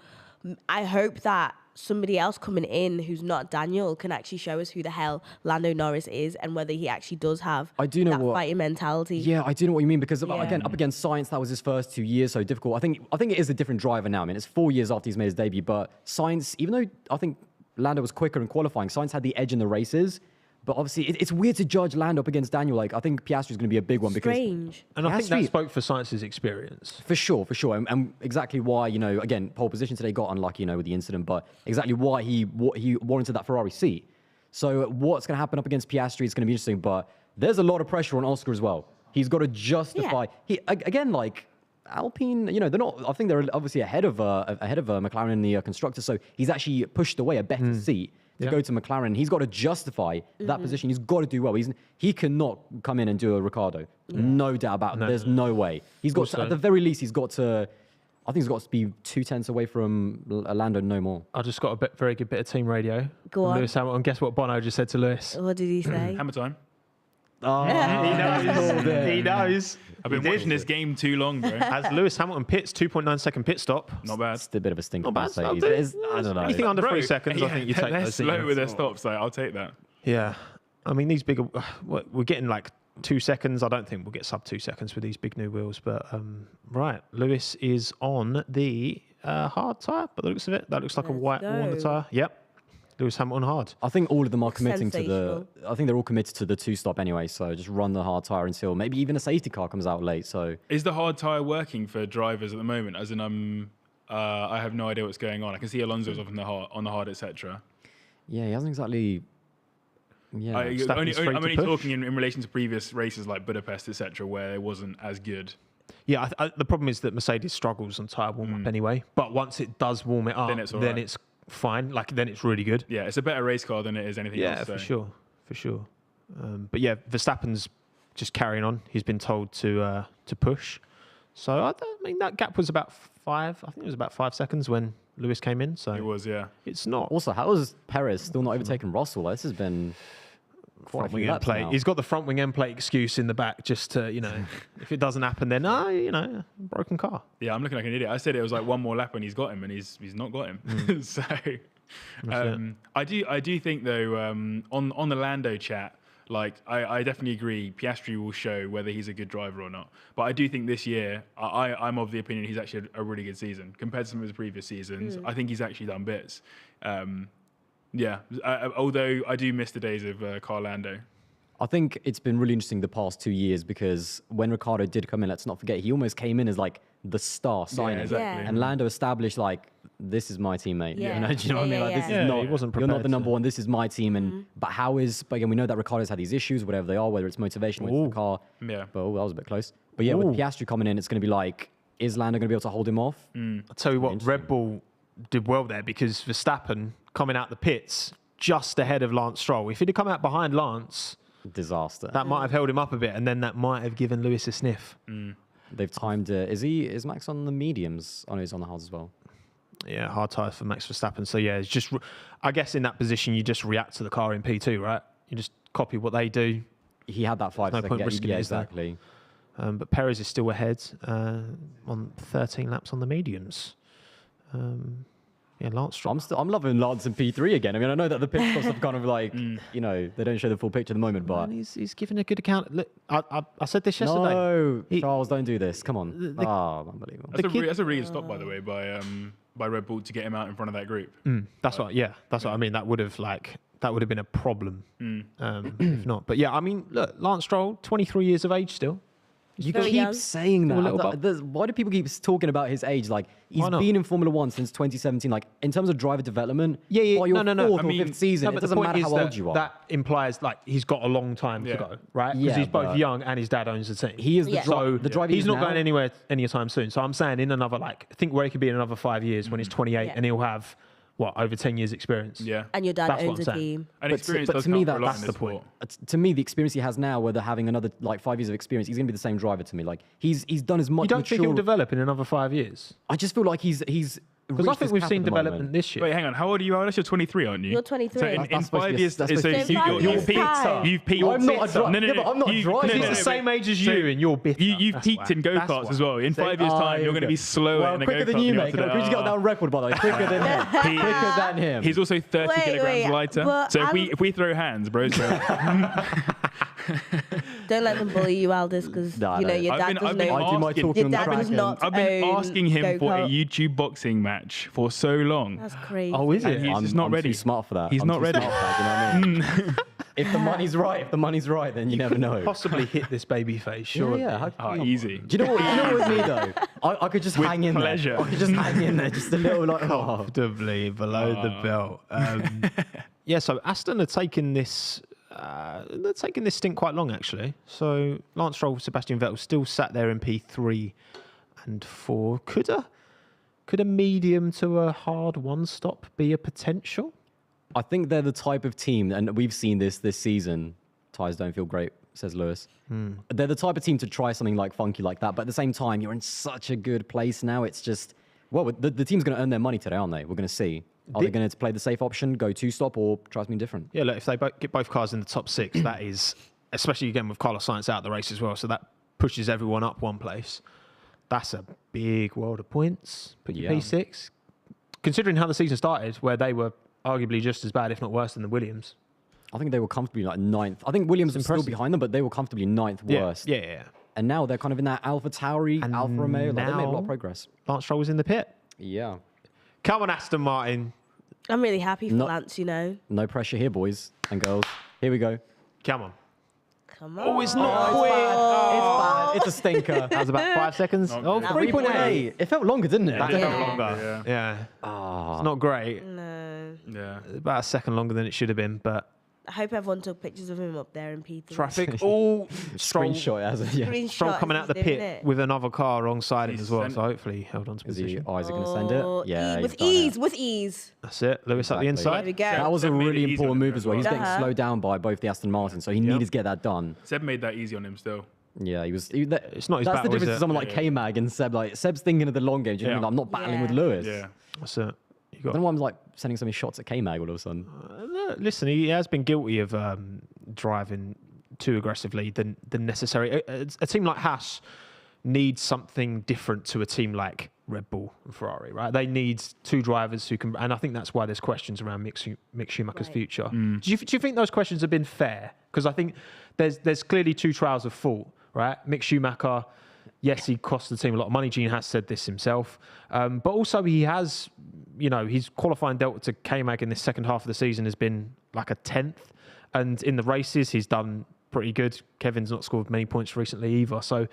I hope that somebody else coming in who's not Daniel can actually show us who the hell Lando Norris is and whether he actually does have I do know that what- fighting mentality. Yeah, I do know what you mean because Yeah. again, up against Sainz, that was his first 2 years, so difficult. I think it is a different driver now. I mean, it's 4 years after he's made his debut, but Sainz, even though I think Lando was quicker in qualifying, Sainz had the edge in the races. But obviously, it's weird to judge Lando up against Daniel. Like, I think Piastri is going to be a big one because Strange. And I think that Piastri- spoke for Science's experience. For sure. And exactly why, again, pole position today got unlucky, with the incident, but exactly why he warranted that Ferrari seat. So what's going to happen up against Piastri is going to be interesting, but there's a lot of pressure on Oscar as well. He's got to justify. Again, like Alpine, they're not, I think they're obviously ahead of McLaren in the constructor. So he's actually pushed away a better seat to go to McLaren. He's got to justify that position. He's got to do well. He cannot come in and do a Ricardo. No doubt about it. There's no way. He's got to, at the very least, I think he's got to be 2/10 away from Lando, no more. I just got a very good bit of team radio. Go on. Lewis Hamilton. Guess what Bono just said to Lewis? What did he say? Hammer time. He knows. I've been watching this game too long, bro. As Lewis Hamilton pits, 2.9 second pit stop. Not bad. It's a bit of a stink. Not bad. Mercedes. I don't know. Anything under Bro, 3 seconds, I think you take they're those. slow seconds. with their stops. Like, I'll take that. Yeah. I mean, these bigger, we're getting like 2 seconds. I don't think we'll get sub 2 seconds with these big new wheels. But right, Lewis is on the hard tyre, by the looks of it. That looks like a Let's white Warner go. tyre. Yep. Lewis Hamilton hard. I think all of them are committing to Sensational. I think they're all committed to the 2-stop anyway. So just run the hard tire until maybe even a safety car comes out late. So Is the hard tyre working for drivers at the moment? As in, I have no idea what's going on. I can see Alonso's off on the hard, etc. yeah, he hasn't exactly. Yeah, Verstappen's free I'm to only push. talking in relation to previous races like Budapest, etc., where it wasn't as good. Yeah, the problem is that Mercedes struggles on tyre warm up anyway. But once it does warm it up, Then it's all then right. it's fine. Like, then it's really good. Yeah, it's a better race car than it is anything Yeah, else. for so. sure. But yeah, Verstappen's just carrying on. He's been told to push. So I mean that gap was about 5. I think it was about 5 seconds when Lewis came in. So It was, yeah. it's not Also, how is Perez still not overtaking Russell? Like, this has been quite a front few wing end laps plate. now. He's got the front wing end plate excuse in the back just to if it doesn't happen, then broken car. Yeah, I'm looking like an idiot. I said it was like one more lap and he's got him, and he's not got him. So I do think though on the Lando chat, like I definitely agree. Piastri will show whether he's a good driver or not. But I do think this year I'm of the opinion he's actually had a really good season compared to some of his previous seasons. I think he's actually done bits. Yeah, although I do miss the days of Carl Lando. I think it's been really interesting the past 2 years because when Ricciardo did come in, let's not forget, he almost came in as like the star signing. exactly. Yeah. And Lando established like, this is my teammate. Yeah. You know, do you know what I mean? Like, this Yeah, is not, he wasn't you're not prepared the number to- one, this is my team. And but again, we know that Ricciardo's had these issues, whatever they are, whether it's motivation, whether it's the car. Yeah. But that was a bit close. But yeah, with Ooh. Piastri coming in, it's going to be like, is Lando going to be able to hold him off? I'll tell you what, Red Bull did well there because Verstappen coming out the pits just ahead of Lance Stroll. If he'd have come out behind Lance, Disaster. that might have held him up a bit, and then that might have given Lewis a sniff. They've timed it. Is Max on the mediums? Oh no, he's on the hards as well. Yeah, hard tires for Max Verstappen. So yeah, it's just, I guess in that position you just react to the car in P2, right? You just copy what they do. He had that 5 no second point gap. risking Yeah, it, is there? exactly. But Perez is still ahead on 13 laps on the mediums. Yeah, Lance Stroll. I'm loving Lance in P3 again. I mean, I know that the pit stops have kind of like, you know, they don't show the full picture at the moment, but And he's giving a good account. Look, I said this yesterday. no, He- Charles, don't do this. Come on. Unbelievable. That's a really good stop, by the way, by Red Bull to get him out in front of that group. That's what. Yeah, that's what I mean. That would have been a problem if not. But yeah, I mean, look, Lance Stroll, 23 years of age still. You very keep young. saying Still a little that. Why do people keep talking about his age? Like, he's Why not? been in Formula One since 2017. Like, in terms of driver development, Yeah. by your No. fourth I or mean, fifth season, no, it but the doesn't point matter is how that old you are. That implies like he's got a long time to Yeah. go, right? Because Yeah, he's both but- young and his dad owns the team. He is the, Yeah. the driver He's he is not now. going anywhere anytime soon. So I'm saying in another I think where he could be in another 5 years when he's 28 Yeah. and he'll have over 10 years experience. Yeah. And your dad That's what ons I'm a saying. team. And But experience to does me, count for a lot that's in the this point. sport. To me, the experience he has now, whether having another like 5 years of experience, he's going to be the same driver to me. Like he's done as much. You don't think he'll mature- develop in another 5 years? I just feel like he's Because I reached think his we've cap seen at the development moment. this year. Wait, hang on. How old are you? You're 23, aren't you? You're 23. So in That's supposed to 5 be- years, that's so supposed to be- So in 5 you're years' peaked. time. You've peaked. I'm not a driver. No, no, Yeah, but I'm not a you- driver. no, He's no, the no, same but- age as so you, and you're bitter. You've That's peaked why. in That's go-karts why. as well. In 5 years' time, you're going to be slower Well, in a quicker go-kart. than you, are mate. Could you get that on record, by the way? Quicker than him. Quicker than him. He's also 30 Wait, kilograms wait, lighter. but So if we throw hands, bro. Don't let them bully you, Aldous, because Nah, you know no. your I've dad been- doesn't I've been know. I do my asking- talking Your on the dad track. does not I've been own asking him for a go-kart. YouTube boxing match for so long. That's crazy. Oh, is And it? he's just not I'm ready. Too smart for that. He's I'm not too ready. smart for that, you know what I mean? If the money's right, then you never know. Possibly hit this baby face, sure. Yeah, how Oh, can you- easy. Do you know what with me though? I could just With hang in pleasure. there. I could just hang in there, just a little like. Oh. Comfortably below the belt. Yeah, so Aston are taking this. They're taking this stint quite long, actually. So Lance Stroll, Sebastian Vettel still sat there in P3 and 4. Could a medium to a hard one stop be a potential? I think they're the type of team, and we've seen this season. Tyres don't feel great, says Lewis. They're the type of team to try something like funky like that, but at the same time, you're in such a good place now. It's just, well, the team's going to earn their money today, aren't they? We're going to see. Are they going to play the safe option, go two-stop, or try something different? Yeah, look, if they get both cars in the top 6, that is, especially again with Carlos Sainz out of the race as well, so that pushes everyone up one place. That's a big world of points. Put your Yeah. P6. Considering how the season started, where they were arguably just as bad, if not worse, than the Williams. I think they were comfortably like 9th. I think Williams was still impressive. behind them, but they were comfortably 9th worst. Yeah. And now they're kind of in that Alpha Tauri, And Alfa Romeo. Like, they made a lot now- of progress. Lance Stroll was in the pit. Yeah. Come on, Aston Martin. I'm really happy for No- Lance, you know. No pressure here, boys and girls. Here we go. Come on. Come on. Oh, it's not quick. It's bad. It's a stinker. That was about 5 seconds. Not Oh, good. 3.8. It felt longer, didn't it? That Yeah. felt longer. Yeah. It's not great. No. Yeah. About a second longer than it should have been, but I hope everyone took pictures of him up there in P3. traffic. Oh, Stroll, Screenshot as a, yeah. Screenshot Stroll coming as out the he's doing pit it. with another car alongside him He's as well. sent- So hopefully he held on to Is he position. Isaac going to send Oh, it? Yeah, with he's done it. ease, with ease. That's it. Lewis at the Exactly. There we inside. go. That was a Seb made really it easy important on him move as as well. He's well. getting slowed down by both the Aston Martin, so he Yeah. needed to get that done. Seb made that easy on him still. Yeah, he was. It's not his That's battle, the is difference it? to someone like Yeah. K-Mag and Seb. Like Seb's thinking of the long game. Do you know what I mean? Yeah. Like, I'm not battling with Yeah. Lewis. Yeah. That's it. You I got don't know why I'm like sending so many shots at K-Mag all of a sudden. Listen, he has been guilty of driving too aggressively than necessary. A team like Haas needs something different to a team like Red Bull and Ferrari, right? They need 2 drivers who can, and I think that's why there's questions around Mick Schumacher's Right. future. Do you think those questions have been fair? Because I think there's clearly 2 trials of fault, right? Mick Schumacher, yes, he cost the team a lot of money. Gene has said this himself, but also he has, his qualifying delta to K-Mag in this second half of the season has been like a 10th, and in the races he's done pretty good. Kevin's not scored many points recently either. So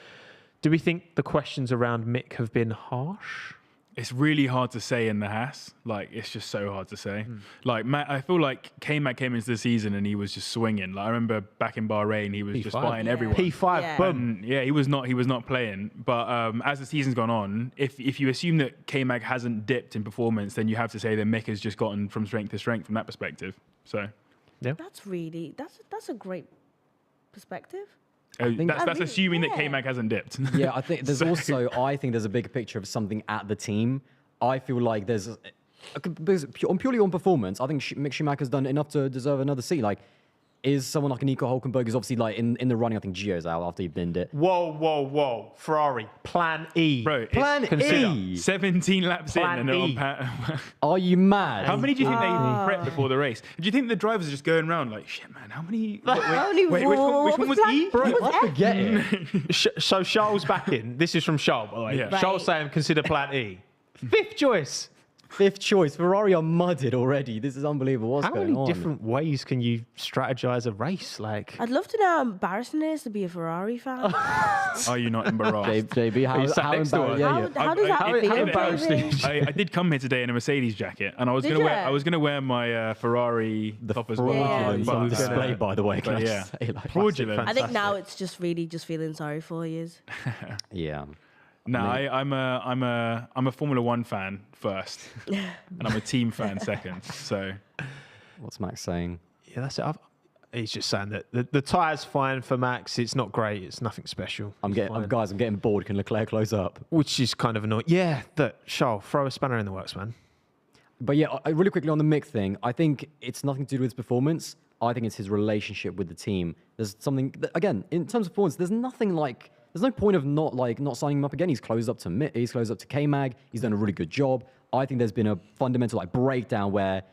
do we think the questions around Mick have been harsh? It's really hard to say in the Haas. Like, it's just so hard to say. Like, I feel like K-Mag came into the season and he was just swinging. Like, I remember back in Bahrain, he was just fighting everyone. P5, Yeah. boom. Yeah, he was not playing. But as the season's gone on, if you assume that K-Mag hasn't dipped in performance, then you have to say that Mick has just gotten from strength to strength from that perspective. So That's a great perspective. that's I assuming that yeah. K-Mag hasn't dipped. Yeah, I think there's I think there's a bigger picture of something at the team. I feel like purely on performance, I think Mick Schumacher's done enough to deserve another seat. Like, is someone like Nico Hülkenberg is obviously like in the running. I think Gio's out after he binned it. Whoa. Ferrari, plan E. Bro, Plan E. 17 laps Plan in and E. they're on Are you mad? How many do you think they prepped before the race? Do you think the drivers are just going around like, shit, man, how many? Only Wait, which one was plan- E? Bro, Bro, I forget it. So Charles back in. This is from Charles, by the way. Yeah. Charles saying consider plan E. Fifth choice. Fifth choice. Ferrari are mudded already. This is unbelievable. What's How going many on? different ways can you strategize a race? Like, I'd love to know how embarrassing it is to be a Ferrari fan. Are you not embarrassed? JB, how sat next to embarrassing? us. Yeah, How does that how feel? embarrassed David? is- I did come here today in a Mercedes jacket, and I was Did gonna ya? wear my Ferrari top as well. fraudulence Yeah. on But, display, by the way. Can I yeah. just say, like, fraudulent. I think now it's just really just feeling sorry for you. yeah. No, I'm a Formula One fan first, and I'm a team fan second. So What's Max saying? yeah, that's it. He's just saying that the tyre's fine for Max. It's not great. It's nothing special. I'm getting bored. Can Leclerc close up? Which is kind of annoying. Yeah, Charles, throw a spanner in the works, man. But yeah, really quickly on the Mick thing, I think it's nothing to do with his performance. I think it's his relationship with the team. There's something again in terms of performance. There's no point of not signing him up again. He's closed up to Mick. He's closed up to K-Mag. He's done a really good job. I think there's been a fundamental breakdown where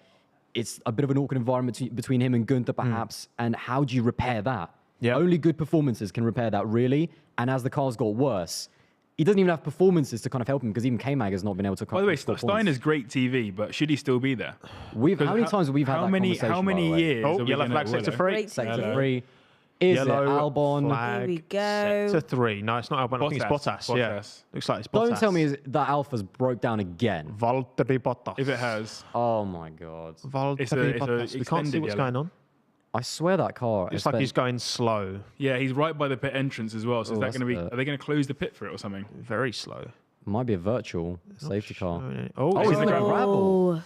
it's a bit of an awkward environment between him and Gunther, perhaps. And how do you repair that? Yeah. Only good performances can repair that, really. And as the cars got worse, he doesn't even have performances to kind of help him because even K-Mag has not been able to. by the way, score points. Steiner's great TV, but should he still be there? How many times have we had that conversation? How by the many way? years? Oh, are we yellow gonna- flag sector 3. Great Sector TV. 3. Is Yellow it Albon? flag. Here we go. Sector 3. No, it's not Albon. I think it's Bottas. Yeah, Bottas. looks like it's Bottas. Don't tell me that Alpha's broke down again. Valtteri Bottas. If it has, Oh my god! Valtteri It's a Bottas. We can't extended see what's yellow. going on. I swear that car. It's like he's going slow, yeah, he's right by the pit entrance as well. So is Oh, that going to be? that's Are they going to close the pit for it or something? very slow. might be a virtual safety car. Oh, Oh, it's it's the the ground. gravel.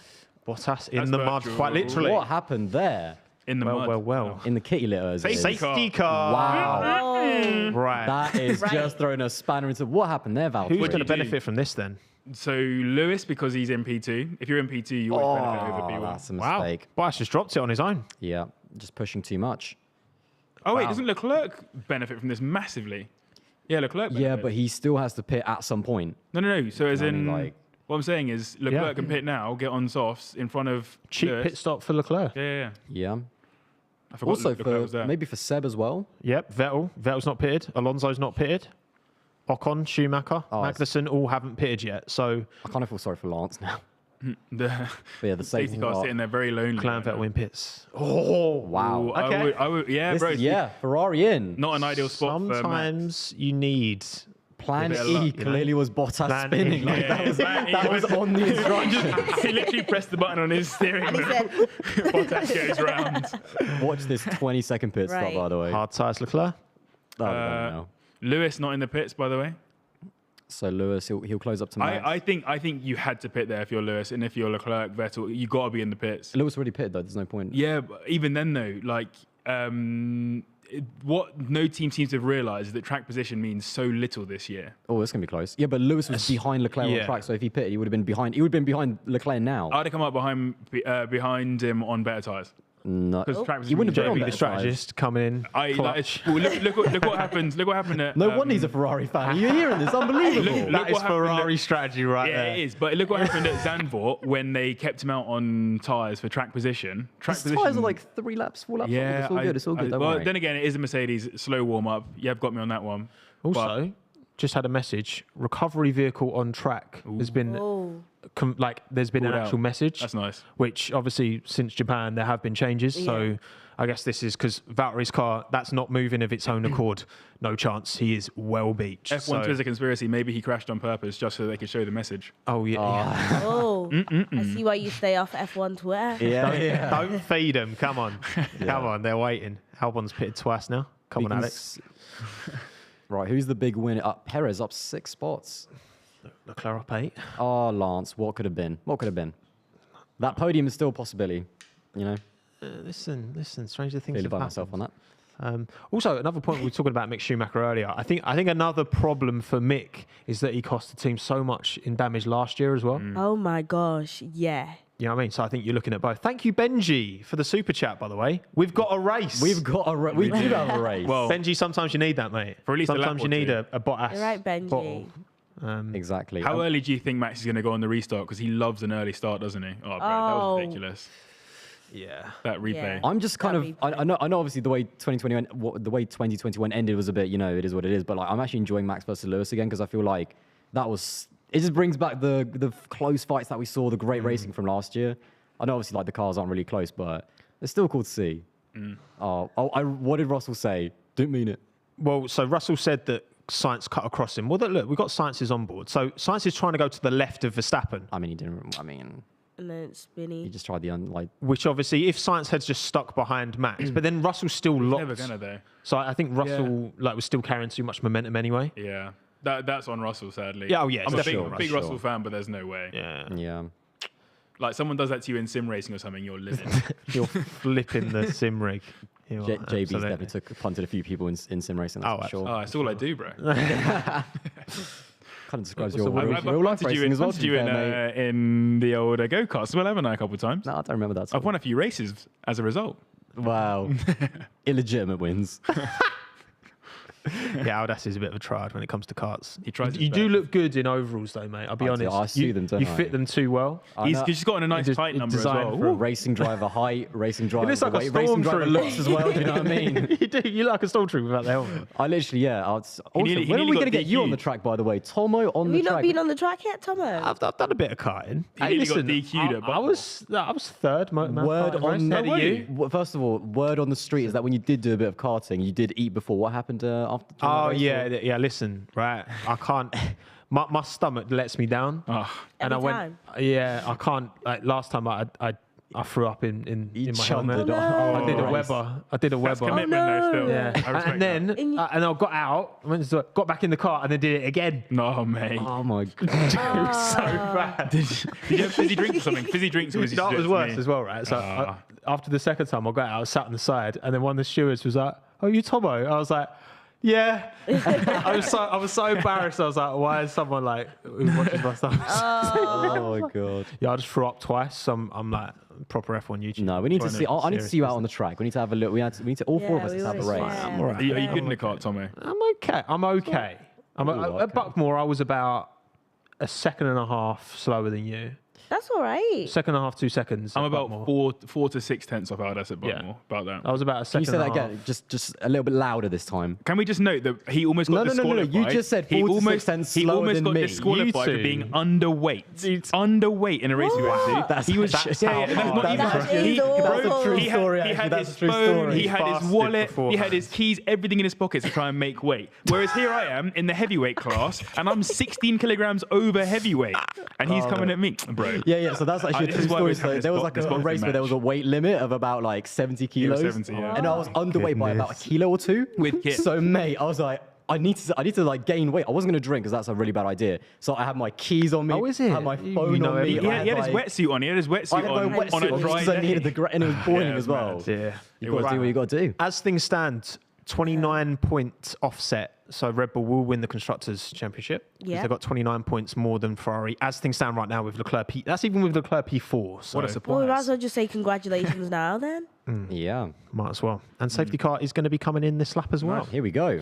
Bottas in That's the mud, virtual. quite literally. What happened there? In the mud. Well. In the kitty litter. as it is. Safety car. Wow. Oh. Right. That is Right. just throwing a spanner into what happened there, Val. Who's What going do to you do? benefit from this then? So Lewis, because he's in P2. If you're in P2, you always benefit over P1. That's a mistake. Bottas just dropped it on his own. Yeah, just pushing too much. Oh wait, Wow. doesn't Leclerc benefit from this massively? Yeah, Leclerc. Yeah, benefits. but he still has to pit at some point. No. So as I mean, in, like- what I'm saying is Leclerc can pit now, get on softs in front of Cheap Lewis. pit stop for Leclerc. Yeah. Yeah. I forgot Also Leclerc was there. maybe for Seb as well. Yep, Vettel's not pitted. Alonso's not pitted. Ocon, Schumacher, Oh, Magnussen all haven't pitted yet. So I kind of feel sorry for Lance now. the But yeah, the safety car sitting there very lonely. Clan right now. Vettel in pits. Oh, Wow. Ooh, Okay. I would, yeah, This bro. is- yeah, Ferrari in. Not an ideal spot for Max. Sometimes you need. Plan bit of E luck, you know? clearly was Bottas Plan spinning. E. Like, Yeah, that was on the instructions. He literally pressed the button on his steering And he wheel. said, Bottas goes round. Watch this 20-second pit stop, Right. by the way. Hard tyres, Leclerc. Oh, we don't know. Lewis not in the pits, by the way. So Lewis, he'll close up to Max. I think you had to pit there if you're Lewis, and if you're Leclerc, Vettel, you got to be in the pits. Lewis already pitted though. There's no point. Yeah, but even then though, like what no team seems to have realised is that track position means so little this year. Oh, it's gonna be close. Yeah, but Lewis was behind Leclerc on yeah. track, so if he pitted, he would have been behind. He would have been behind Leclerc now. I'd have come up behind him on better tyres. No, Because track he wouldn't have been on JB, better the strategist, coming in. I like, clutch. well, look what happened. Look what happened at. No wonder he's a Ferrari fan. Are you hearing this? Unbelievable. Look That is what happened Ferrari strategy right Yeah, there. it is. But look what happened at Zandvoort when they kept him out on tyres for track position. Track His position. tyres are like 3 laps, 4 laps. Yeah, It's all good. It's all good. Don't well, worry. then again, it is a Mercedes slow warm up. You have got me on that one. Also, just had a message. Recovery vehicle on track has been oh, there's been an Pulled out. actual message. That's nice. Which obviously since Japan there have been changes. So I guess this is because Valtteri's car, that's not moving of its own accord. No chance. He is well beached. F1 Twitter conspiracy. Maybe he crashed on purpose just so they could show the message. Oh yeah. Oh, I see why you stay off F1 Twitter. Yeah, Don't feed them. Come on. Come on. They're waiting. Albon's pitted twice now. Come on, Alex. Right, who's the big winner? Perez up 6 spots. Leclerc up 8. Oh, Lance, what could have been? What could have been? That podium is still a possibility, you know? Listen. Stranger things Really have by happened. myself on that. Also, another point we were talking about Mick Schumacher earlier. I think another problem for Mick is that he cost the team so much in damage last year as well. Oh my gosh, yeah. You know what I mean? So I think you're looking at both. Thank you, Benji, for the super chat, by the way. We've got a race. We do have a race. Well, Benji, sometimes you need that, mate. For at least a lap sometimes you or need two. a Bottas You're right, Benji. bottle. Exactly. how early do you think Max is going to go on the restart? Because he loves an early start, doesn't he? Oh, bro, that was ridiculous. Yeah. That replay. Yeah. I'm just kind of, That'd be I know obviously the way 2021 ended was a bit, you know, it is what it is, but like I'm actually enjoying Max versus Lewis again because I feel like it just brings back the close fights that we saw, the great racing from last year. I know obviously like the cars aren't really close, but it's still cool to see. What did Russell say? Didn't mean it. Well, so Russell said that Sainz cut across him. Well, look, we've got Sainz on board. So Sainz is trying to go to the left of Verstappen, I mean, he didn't. I mean, And then it's he spinny. just tried the which obviously if Sainz had just stuck behind Max, but then Russell's still locked. Never gonna though. So I think Russell was still carrying too much momentum anyway. Yeah. That's on Russell, sadly. Yeah, oh, yeah, I'm a it's big, definitely big Russell. Russell fan, but there's no way. Yeah. Like someone does that to you in sim racing or something, you're living. You're flipping the sim rig. You are, JB's absolutely. definitely punted a few people in sim racing. That's for sure. Oh, that's all I do, bro. Kind of describes your I've real life punted you racing as well. To punted be you fair, mate. in the old go-karts as well, haven't I, a couple of times? No, I don't remember that. I've won a few races as a result. Wow. Illegitimate wins. Yeah, Aldas is a bit of a triad when it comes to karts. He tries his You do best. look good in overalls, though, mate. I'll be I do. honest. I see them, don't You I? fit them too well. He's just got a nice just- tight it's number as designed well. For a Ooh. racing driver height, racing driver looks like a weight, racing driver stormtrooper. looks as well. Do you know what I mean? You do. You look like a stormtrooper without the helmet. I literally, yeah. Also, nearly- he when are nearly we got going to get you on the DQ'd. track, by the way? Tommo on Have the you not track. been on the track yet, Tommo? I've done a bit of karting. He nearly got DQ'd at I was third. Word on How were you? First of all, word on the street is that when you did do a bit of karting, you did eat before. What happened after? during that Oh race, yeah. Listen, right. I can't. My stomach lets me down. Oh, And Every I went, time? yeah, I can't. Like last time, I threw up in my helmet. chundered off. I did a Oh, Weber. I did a that's Weber. commitment though still. Yeah, I respect and then that. and I got out, got back in the car, and then did it again. that. No, mate. Oh my god. It was so bad. Did you have fizzy drinks or something? Fizzy drinks was That was worse as well, right? So Ah. after the second time, I got out, I was sat on the side, and then one of the stewards was like, "Oh, you Tommo?" I was like, "Yeah." I was so embarrassed. I was like, "Why is someone like who watches my stuff?" Oh my god. Yeah, I just threw up twice. So I'm like proper F1 YouTube. No, we need to Trying see. I need to see you out on the serious track. We need to have a look. We need to. All four of Yeah, us we need to have a always- race. yeah. I'm all right. Are you good in the cart, Tommy? business. I'm okay. I'm Ooh, at Buckmore. I was about a second and a half slower than you. That's all right. Second and a half, 2 seconds. I'm at about Buckmore. 4 to 6 tenths off Aldas at Yeah. Buckmore. About that. I was about a Can you second. say that and a half. again? Just a little bit louder this time. Can we just note that he almost got No. disqualified? You just said he 4 to 6 almost, tenths he slower almost than got me. disqualified You for two. being underweight. Underweight in a race we went to. That's- he was that's how that's hard not it even. is. That is he- awful. bro, That's a true he had- story, He actually. had That's his a true phone. story. He had his Fasted wallet. He had beforehand. his keys. Everything in his pockets to try and make weight. Whereas here I am in the heavyweight class, and I'm 16 kilograms over heavyweight, and he's coming at me, bro. Yeah. So that's actually a this true is why story. we're having So this there was bo- like this a boxing race where there was a match. weight limit of about like 70 kilos, 70, yeah. and I was underweight by about a kilo or two. With kit. So mate, I was like, I need to like gain weight. I wasn't gonna drink because that's a really bad idea. So I had my keys on me. Oh, is it? I had my You phone know on me. everything. He had his wetsuit on. He had his I wetsuit had my on wetsuit on a on dry because I needed day. the and it was boiling Yeah, as well. mad. Yeah. You got to do what you got to do. As things stand, 29 points offset. So Red Bull will win the Constructors' Championship. Yeah. They've got 29 points more than Ferrari. As things stand right now with Leclerc P. That's even with Leclerc P4. So What a Well, we might surprise. as well just say congratulations now then. Yeah. might as well. And safety car is going to be coming in this lap as well. Here we go.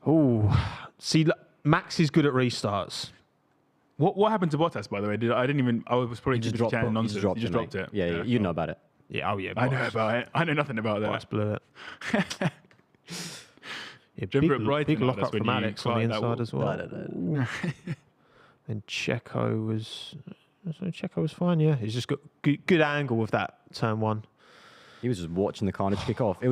Oh, see, look, Max is good at restarts. What happened to Bottas, by the way? I didn't even. I was probably You just just dropped, chatting you nonsense. just dropped You just it. dropped mate. it. Yeah, you know about it. Yeah, oh yeah. I know Bottas. about it. I know nothing about that. Bottas blew it. Yeah, Jumper big, at Brighton, big Aldas, lock up when from you Alex on the climb that inside wall. as well. And Checo was fine, yeah. He's just got good angle with that turn 1. He was just watching the carnage kick off. I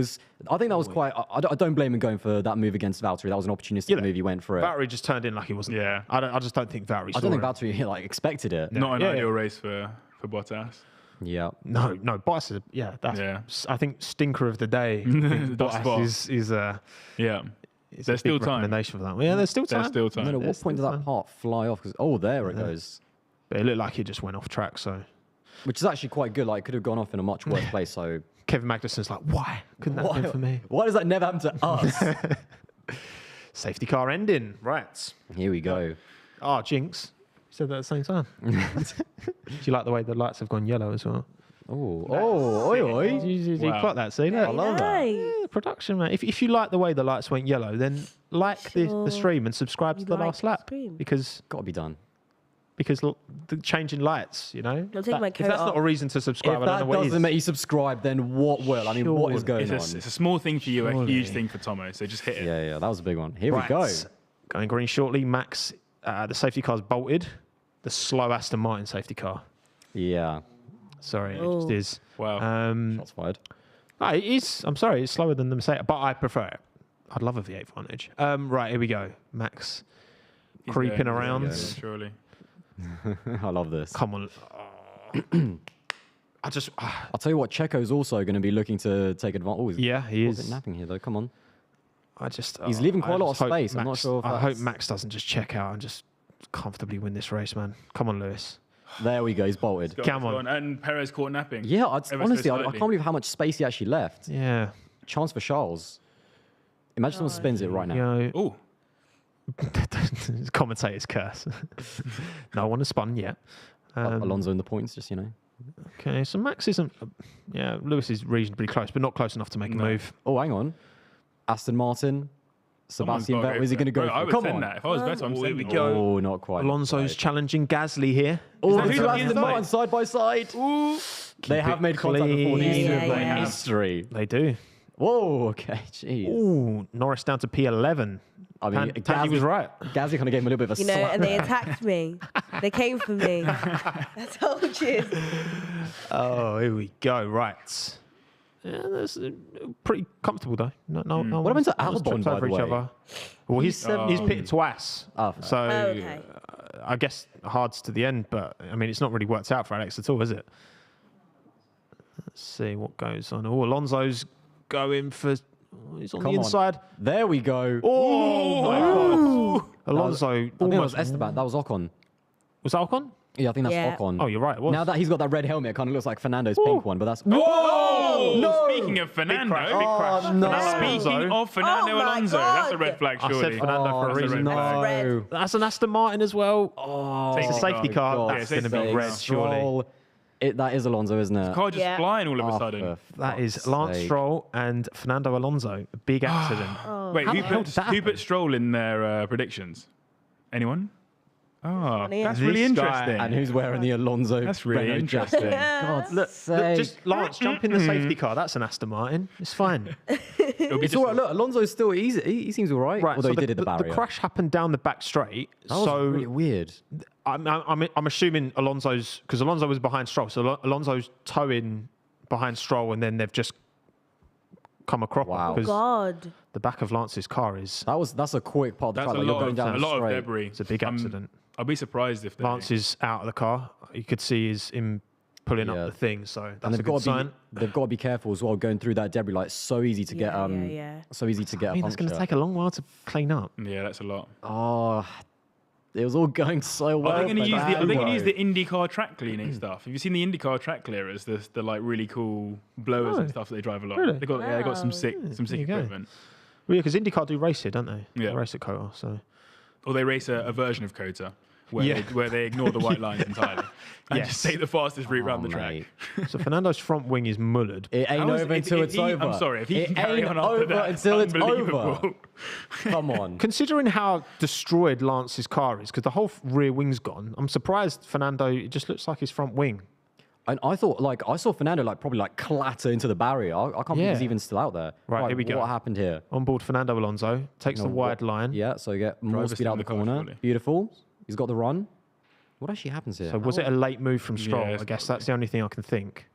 think that was quite. I don't blame him going for that move against Valtteri. That was an opportunistic move. He went for it. Valtteri just turned in like he wasn't. Yeah. I just don't think Valtteri. I don't think Valtteri like expected it. Not an ideal race for Bottas. Yeah. No, Bottas is that's I think stinker of the day. Bottas is There's still time. Recommendation for that. Yeah, there's still time. There's still time. No, what point did that part fly off? There it goes. But it looked like he just went off track. So, which is actually quite good. Like, could have gone off in a much worse place. So Kevin Magnussen's like, why couldn't that have been for me? Why does that never happen to us? Safety car ending. Right. Here we go. Oh, jinx. You said that at the same time. Do you like the way the lights have gone yellow as well? Oi. You clock that, see that? I love that. Yeah, production, man. If you like the way the lights went yellow, then like the stream and subscribe to the last lap. Because Got to be done. look, the changing lights, you know. I'll take my If coat that's off. not a reason to subscribe, If I don't know that what doesn't is. make you subscribe, then what will? I mean, what is going on? It's a small thing for you, a Surely. huge thing for Tommo. So just hit it. Yeah, that was a big one. Here we Right. go. Going green shortly. Max, the safety car's bolted. The slow Aston Martin safety car. Yeah. Sorry, it just is. Wow. Shots fired. It is. I'm sorry, it's slower than the Mercedes, but I prefer it. I'd love a V8 Vantage. Right, here we go. Max He's creeping going, around. Surely. I love this. Come on. I just. I'll tell you what, Checo's also going to be looking to take advantage. Yeah, he Was is. it napping here, though? Come on. I just. He's leaving quite a lot just of hope space. I'm not sure if I hope that's- Max doesn't just check out and just comfortably win this race, man. Come on, Lewis. There we go. He's bolted. Go Come go on. And Perez caught napping. Yeah, Ever so honestly, I slightly. can't believe how much space he actually left. Yeah. Chance for Charles. Imagine someone spins it right now. You know, Oh, commentator's curse. No one has spun yet. Alonso in the points, just, you know. Okay, so Max isn't. Lewis is reasonably close, but not close enough to make a move. Oh, hang on. Aston Martin. Sebastian Vettel. Is he going to go I for it? would Come send on. that. If I was better, I'm sending it. go. Oh, not quite. Alonso's challenging Gasly here. Oh, that two who Aston he is, Martin side by side. They have made contact before. These two Yeah, have made yeah. history. They do. Whoa, okay, jeez. Ooh, Norris down to P11. I mean, Thandie was right. Gasly kind of gave him a little bit of a You know, slap. and they attacked me. They came for me. I told you. Oh, here we go. Right. Yeah, that's pretty comfortable though. No, What happened to no one's Albon, tripped by over the each way? other. Well, he's pitted twice. Oh, fair. So okay. I guess hards to the end, but I mean, it's not really worked out for Alex at all, is it? Let's see what goes on. Oh, Alonso's going for. He's on Come the on. inside. There we go. Oh, my God. Alonso I think that was almost. Esteban. That was Ocon. Was that Ocon? Yeah, I think that's Yeah. Ocon. Oh, you're right. It was. Now that he's got that red helmet, it kind of looks like Fernando's pink one, but that's... Oh, no! Speaking of Fernando. crash, big crash. Oh, no. Speaking of Fernando Oh, my Alonso, that's a God. red flag, I surely. said Fernando for a that's a reason. red flag. Red. That's an Aston Martin as well. Oh, It's a safety car. God. That's Yeah, going to be safety red, car. surely. Stroll. That is Alonso, isn't it? Car just Yeah. flying all of a Oh, sudden. for That is fuck's Lance sake. Stroll and Fernando Alonso. A big accident. Wait, How who the hell did that put happen? Stroll in their predictions? Anyone? Oh, Funny. that's This really guy- interesting. And who's wearing the Alonso That's really Renault interesting. jacket? God's Look, sake. just Lance, jump in the safety car. That's an Aston Martin. It's fine. It'll be It's just all right. Look, Alonso's still... He seems all right. Although so he did hit the barrier. the crash happened down the back straight. That was so really weird. I'm assuming Alonso's, because Alonso was behind Stroll, so Alonso's towing behind Stroll, and then they've just come across. Wow. Because God. the back of Lance's car is That's a quick part of the That's track. a Like, you're lot, going of, down a lot of straight. debris. it's a big accident. I'll be surprised if they... Lance is out of the car. You could see him pulling Yeah. up the thing, so And that's a they've good got to sign. they've got to be careful as well going through that debris. Like, it's so easy to get Yeah. so easy to get I mean, a it's going to puncture. take a long while to clean up. Yeah, that's a lot. Oh, it was all going so well. Are they going to for use the Fernando. IndyCar track cleaning stuff? Have you seen the IndyCar track clearers? The like really cool blowers No. and stuff that they drive along. Really? They got some sick there you go. equipment. Well, yeah, because IndyCar do race here, don't they? Yeah. They race at COTA, so... Or they race a version of COTA where, Yeah. where they ignore the white lines entirely and Yes. just take the fastest route around the track. Mate. So Fernando's front wing is mullered. It ain't How is over it- until if it's he- over. I'm sorry, if he it can carry ain't on after over that, until it's over. unbelievable. Come on. Considering how destroyed Lance's car is, because the whole rear wing's gone, I'm surprised Fernando, it just looks like his front wing. And I thought, I saw Fernando probably clatter into the barrier. I can't believe he's Yeah. even still out there. Right, here we go. What happened here? On board Fernando Alonso, takes the wide line. Yeah, so you get more Driver's speed out in the the car, corner. surely. Beautiful. He's got the run. What actually happens here? So was it a late move from Stroll? Yeah, I guess that's the only thing I can think.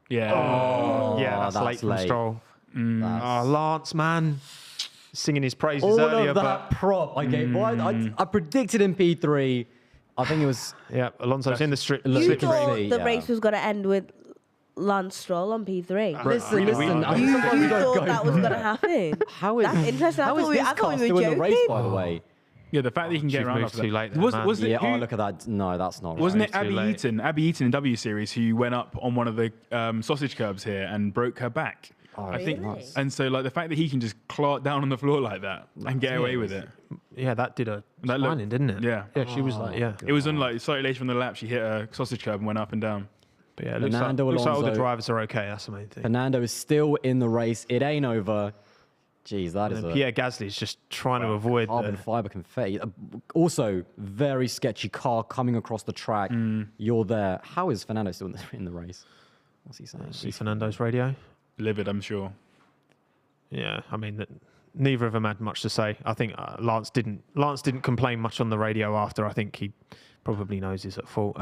Yeah. Oh, Yeah, that's late from Stroll. Oh, Lance, man. Singing his praises All earlier, of that but prop I gave. I predicted in P3. I think it was. yeah, Alonso's in the strip. You Look, thought see, the yeah. race was going to end with Lance Stroll on P3. Listen. You thought that was going to happen. How is That's interesting. How is his I thought car we still were in the race, joking. by the way? Yeah, the fact that he can get You've around moved after too that. late there, Was, man. was it, Yeah. who, Oh, look at that. No, that's not. wasn't right. it Too Abby late. Eaton? Abby Eaton in W Series who went up on one of the sausage curbs here and broke her back. Oh, I think, Really? and so like the fact that he can just clot down on the floor like that and get away with it. Yeah, that did a That looked- lining, didn't it? yeah. Yeah, she was like, yeah. It was on like slightly later on the lap. She hit a sausage curb and went up and down. But yeah, it looks like, Fernando looks like all the Alonso. drivers are okay. That's the main thing. Fernando is still in the race. It ain't over. Jeez, that is And a Pierre Gasly's just trying to avoid carbon the... fiber confetti. Also, very sketchy car coming across the track. You're there. How is Fernando still in the race? What's he saying? See Fernando's radio. Livid, I'm sure. Yeah, I mean, neither of them had much to say. I think Lance didn't complain much on the radio after. I think he probably knows he's at fault.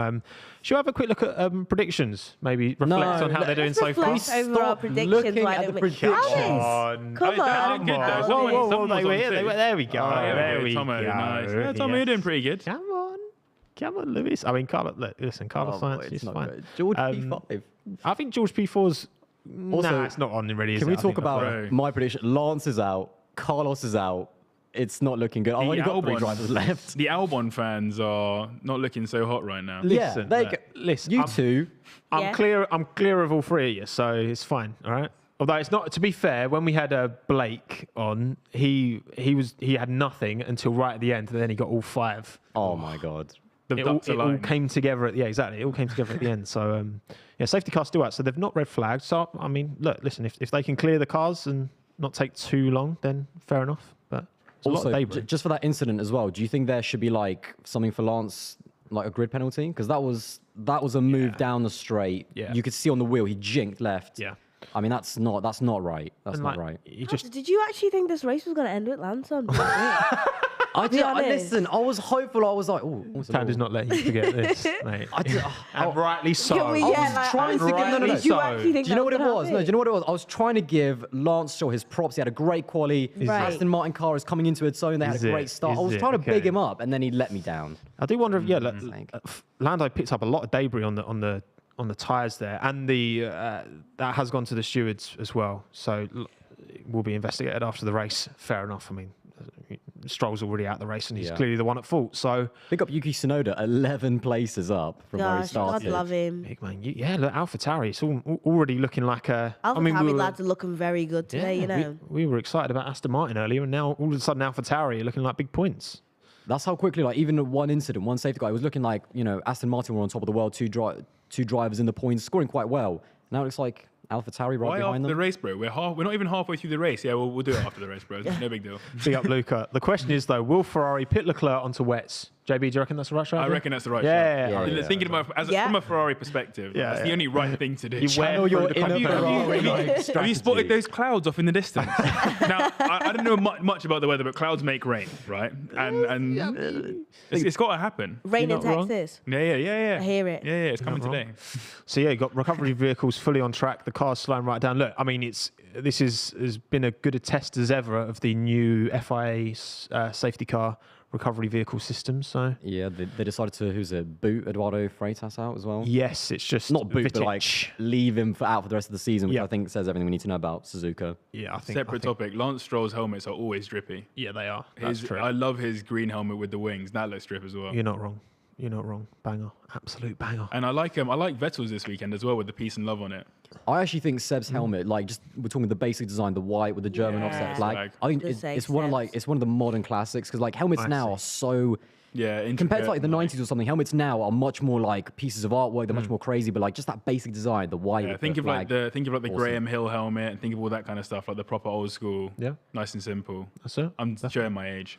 Should we have a quick look at predictions? Maybe reflect on how they're doing Let's so far. reflect over our Stop predictions. looking Why at don't the we- predictions. Alice, come I mean, on. they're good though. Alice. Whoa, whoa, whoa! Someone was on two. There we go. There we Tommo, go. nice. Yeah, Tommo, you're doing pretty good. Come on, Lewis. I mean, Carlos. Listen, Carlos Sainz it's is not fine. good. George P5. I think George P4's. Also, Nah, it's not on really. Is Can it? we I talk think about Bro. my prediction? Lance is out. Carlos is out. It's not looking good. I've only got 3 Albon- drivers left. The Albon fans are not looking so hot right now. Listen, yeah, look, listen. You two. I'm Yeah. clear. I'm clear of all three of you, so it's fine. All right. Although it's not. To be fair, when we had Blake on, he had nothing until right at the end, and then he got all 5. Oh my god. The It all ducks aligned. came together at exactly. It all came together at the end. So yeah, safety car's still out. So they've not red flagged. So I mean, look, listen. If they can clear the cars and not take too long, then fair enough. But it's a lot Also, of debris. just for that incident as well, do you think there should be like something for Lance, like a grid penalty? Because that was a move down the straight. Yeah. You could see on the wheel he jinked left. Yeah. I mean that's not right. That's And, not like, right. He just Did you actually think this race was going to end with Lance on? honest. Listen, I was hopeful. I was like, oh, Thandie's not letting you forget this, mate. And rightly so. Can we get like, trying to get- no, no, no. Did you actually think Do you know what that it was? No, do happen? you know what it was? I was trying to give Lance Stroll his props. He had a great quali. Right. Aston Martin car is coming into its own. They had Is a it? great start. I Is was it? trying to big Okay. him up, and then he let me down. I do wonder if Like- Lando picked up a lot of debris on the tyres there, and that has gone to the stewards as well. So will be investigated after the race. Fair enough. I mean, Stroll's already out the race, and he's Yeah. clearly the one at fault. So Pick up Yuki Tsunoda, 11 places up from where he Gosh, God started. love him. big man, look, AlphaTauri, it's already looking like a. Alpha lads are looking very good today, you know. we were excited about Aston Martin earlier, and now all of a sudden AlphaTauri are looking like big points. That's how quickly, like, even one incident, one safety car, it was looking like, Aston Martin were on top of the world, two drivers in the points, scoring quite well. Now it looks like AlphaTauri right Why after behind the them. race, bro? We're not even halfway through the race. Yeah, we'll do it after the race, bro. No big deal. Big up, Luca. The question is though, will Ferrari pit Leclerc onto wets? JB, do you reckon that's the right strategy? I reckon that's the right Yeah, shot. yeah, Thinking about from a Ferrari perspective, Yeah, that's yeah. the only right thing to do. You wear Channel your through the inner comfort. Ferrari, like, Have you strategy. spotted those clouds off in the distance? Now, I don't know much about the weather, but clouds make rain, right? And it's got to happen. Rain You're in not wrong. Texas. Yeah. I hear it. Yeah, it's coming not today. wrong. So yeah, you got recovery vehicles fully on track. The car's slowing right down. Look, I mean, this has been a good a test as ever of the new FIA safety car recovery vehicle system. So Yeah, they decided to, boot Eduardo Freitas out as well. yes, it's just Not boot, but like Vitic. leave him out for the rest of the season, which Yeah. I think says everything we need to know about Suzuka. Yeah, I think Separate topic. Lance Stroll's helmets are always drippy. Yeah, they are. That's true. I love his green helmet with the wings. That looks drip as well. You're not wrong. You're not wrong. Banger. Absolute banger. And I like Vettel's this weekend as well with the peace and love on it. I actually think Seb's helmet, like just we're talking the basic design, the white with the German Yeah. offset flag. Flag. I think Just say it's one of Seb's. it's one of the modern classics because like helmets I now see. are so Yeah, compared to like the intricate. 90s or something. Helmets now are much more like pieces of artwork. They're much more crazy, but like just that basic design, the white. Yeah, with think the of like flag. the Awesome. Graham Hill helmet and think of all that kind of stuff, like the proper old school. Yeah. Nice and simple. That's it. I'm showing my age.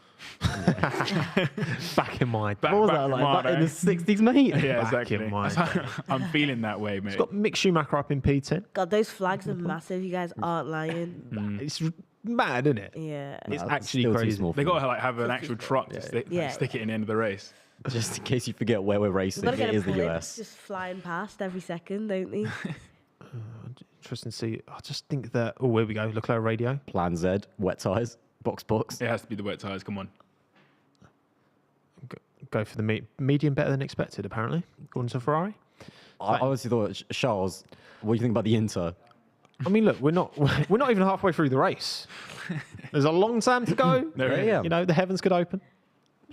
Back in my. Back- What was back that in like? my Back in the day. 60s, mate. Yeah, Back in exactly. my I'm feeling that way, mate. It's got Mick Schumacher up in P10. God, those flags are massive. You guys aren't lying. It's mad, isn't it? Yeah. It's Nah, actually still too crazy. small for They me. got to like have an actual truck to stick Yeah. it in the end of the race. Just in case you forget where we're racing, We've got to it get a is the blimp US. just flying past every second, don't they? Interesting to see. I just think that. Oh, here we go. Leclerc radio. Plan Z, wet tyres, box. It has to be the wet tyres. Come on. Go for the medium better than expected, apparently, according to Ferrari. I honestly thought, Charles, what do you think about the Inter? I mean, look, we're not even halfway through the race. There's a long time to go. Yeah. You know, the heavens could open.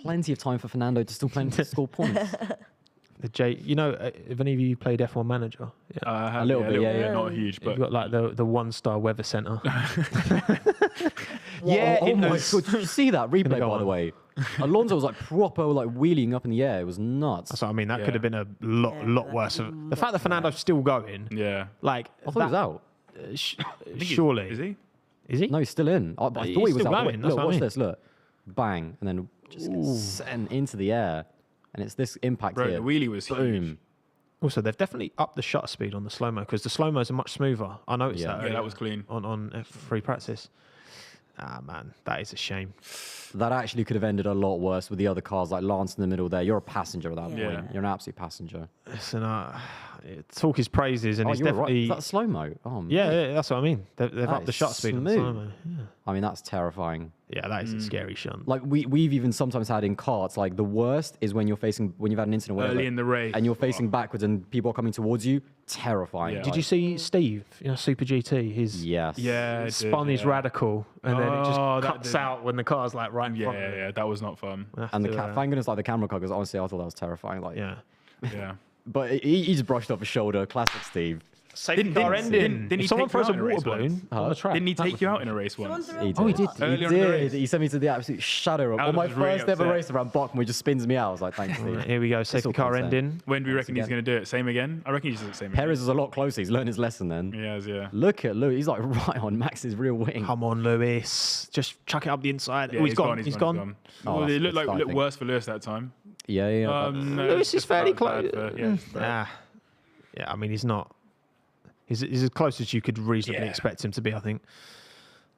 Plenty of time for Fernando to still play to score points. You know, have any of you played F1 Manager? Yeah. A little bit, yeah. Not huge, but You've got like the 1-star weather center. Oh my was- god, did you see that replay, Go by the on. way? Alonso was like proper like wheeling up in the air. It was nuts. That's what I mean. That Yeah. could have been a lot worse. The fact that Fernando's still going, yeah. like, I thought he was out. I think surely. Is he? Is he? No, he's still in. I thought He's he was still out. going, Wait, that's look, what I watch mean. this. Look, bang, and then just gets sent into the air, and it's this impact Bro, here. the wheelie was Boom. huge. Also, they've definitely upped the shutter speed on the slow-mo because the slow-mos are much smoother. I noticed Yeah. that. Yeah, earlier that was clean. on free practice. Ah, man, that is a shame. That actually could have ended a lot worse with the other cars, like Lance in the middle there. You're a passenger at that Yeah. point. You're an absolute passenger. Listen, talk his praises, and Oh, he's you're right. definitely. Is that slow mo? Oh, man. Yeah, that's what I mean. They've That upped the is shutter speed on the smooth. slow-mo. Yeah. I mean, that's terrifying. Yeah, that is a scary shunt. Like we've even sometimes had in karts, like the worst is when you've had an incident where Early in the race. and you're facing backwards and people are coming towards you. Terrifying. Yeah. Did you see Steve, Super GT? His Yes. Yeah, He spun his radical, and then it just Oh, that cuts did- out when the car's like right in Yeah, front. of it. yeah, that was not fun. We'll have And to, thank goodness, like the camera car, because honestly, I thought that was terrifying. Like, yeah. Yeah. but he just brushed off his shoulder. Classic Steve. Safety Didn't- car didn't- ending. didn't he If someone take you throws a out in a water race balloon on the track, Didn't he that take would you be- out in a race once? Someone He threw a did. what? Earlier He in the did. race. He sent me to the absolute shadow. Aldas On my was really first ever upset. race around Bachman, which just spins me out. I was like, thanks, Steve. Here we go. Safety all car consent. ending. When do we Once reckon he's again. going to do it? Same again? I reckon he's doing the same again. Perez is a lot closer. He's learned his lesson then. He has, yeah. Look at Lewis. He's like right on Max's real wing. Come on, Lewis. Just chuck it up the inside. Yeah, Oh, he's gone. He's gone. Oh, Well, that's it looked good looked starting. worse for Lewis that time. Yeah. No, Lewis is just fairly about close. bad for- yeah, just bad. Yeah, I mean, he's not. He's as close as you could reasonably Yeah. expect him to be, I think.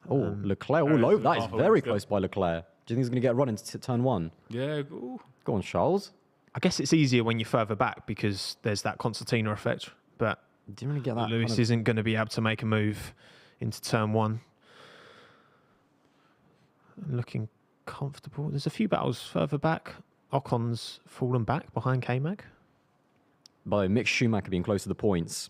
Oh, Leclerc all Perez over. is That is half a very length close by Leclerc. Do you think he's going to get a run into turn one? Yeah, ooh. Go on, Charles. I guess it's easier when you're further back because there's that concertina effect. But Didn't really get that. Lewis kind of- isn't going to be able to make a move into turn one. Looking comfortable. There's a few battles further back. Ocon's fallen back behind K-Mag By Mick Schumacher being close to the points.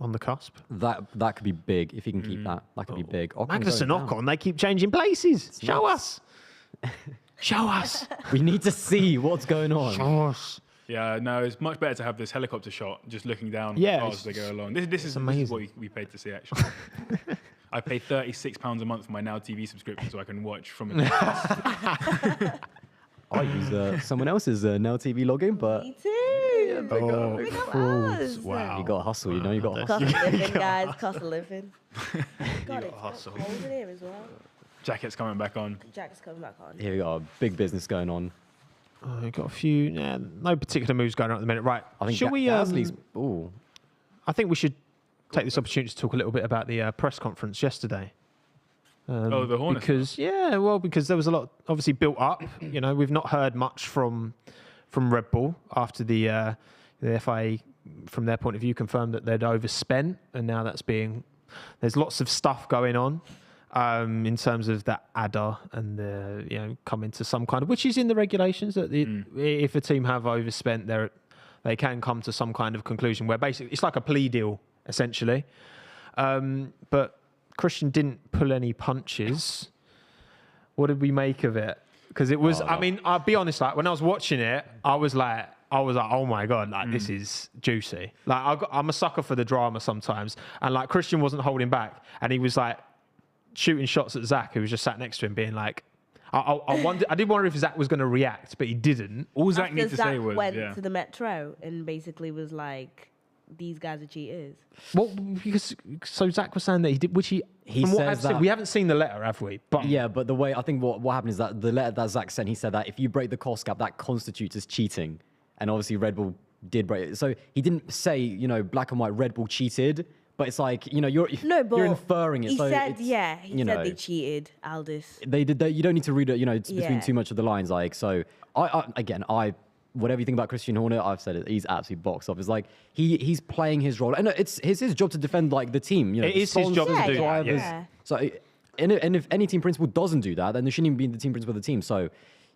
on the cusp. That could be big if he can keep that. That could be big. Ocon Magnussen, going down. Ocon, they keep changing places. Show nuts. us. Show us. We need to see what's going on. Show us. Yeah, no, it's much better to have this helicopter shot, just looking down Yeah, cars as they go along. This is amazing. what we paid to see, actually. I pay £36 a month for my Now TV subscription so I can watch from a I use someone else's Now TV login, but Me too. Oh, Big up frauds. us. Wow. you got to hustle. You know, you got to Cost hustle. of living, guys. Cost of living. God, it's hustle. cold in here as well. jacket's coming back on. Jack's coming back on. Here we got a big business going on. We've got a few, no particular moves going on at the minute. Right. I think Shall we? Gasly's. Ooh, I think we should take this opportunity to talk a little bit about the press conference yesterday. Oh, the Hornet Because because there was a lot obviously built up. You know, we've not heard much from Red Bull after the FIA, from their point of view, confirmed that they'd overspent, and now there's lots of stuff going on in terms of that adder and the coming to some kind of, which is in the regulations that if a team have overspent, they can come to some kind of conclusion where basically it's like a plea deal essentially, but Christian didn't pull any punches. What did we make of it? Because it was, I mean, I'll be honest, like when I was watching it, I was like, oh my God, like this is juicy. Like I'm a sucker for the drama sometimes. And like Christian wasn't holding back, and he was like shooting shots at Zach, who was just sat next to him being like, I did wonder if Zach was going to react, but he didn't. All Zach After needed to say Zach was, went yeah. to the metro and basically was like, these guys are cheaters. Well, because so Zach was saying that he did, which he from what says I've seen, that- we haven't seen the letter, have we? But yeah, but the way I think what happened is that the letter that Zach sent, he said that if you break the cost cap, that constitutes as cheating, and obviously Red Bull did break it. So he didn't say black and white Red Bull cheated, but it's like you're But inferring it. He so said, it's, he said they cheated, Aldous. They did. You don't need to read it. It's between Yeah. too much of the lines. Like so, I whatever you think about Christian Horner, I've said it. He's absolutely box office. Like he's playing his role, and it's his job to defend like the team. You know, It is his job to do that. Yeah. So, and if any team principal doesn't do that, then there shouldn't even be the team principal of the team. So,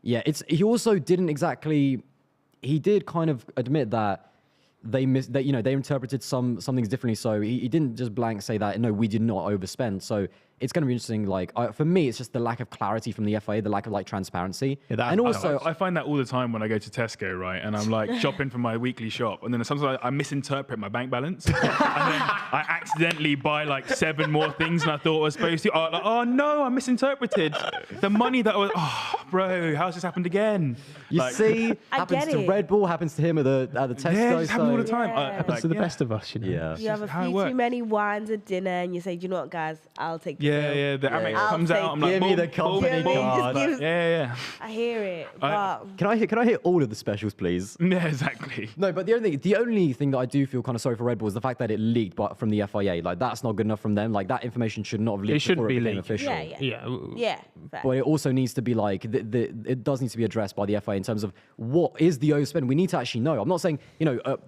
yeah, he also didn't exactly. He did kind of admit that they missed that. You know, they interpreted some things differently. So he didn't just blank say that. No, we did not overspend. So it's going to be interesting. Like for me, it's just the lack of clarity from the FIA, the lack of like transparency, and also I find that all the time when I go to Tesco, right? And I'm like shopping for my weekly shop, and then sometimes I misinterpret my bank balance, and then I accidentally buy like 7 more things than I thought I was supposed to. Like, oh no, I misinterpreted the money that was. Oh, bro, how's this happened again? you Like, see, I happens get to it. Red Bull, happens to him at the Tesco. yeah, it's happening all the time. Yeah. happens to the best of us, you know. Yeah. You have a how it few works. too many wines at dinner, and you say, "Do you know what, guys? I'll take the Yeah, bill." yeah. The Amex I'll comes take- out. I'm like, Give me boom, the boom, company boom, boom. card. Just gives- Yeah. I hear it, I- but Can I hear all of the specials, please? Exactly. No, but the only thing that I do feel kind of sorry for Red Bull is the fact that it leaked, but from the FIA, like that's not good enough from them. Like that information should not have leaked. It shouldn't before be became leaked. official. yeah. Fair. But it also needs to be like it does need to be addressed by the FIA in terms of what is the overspend. We need to actually know. I'm not saying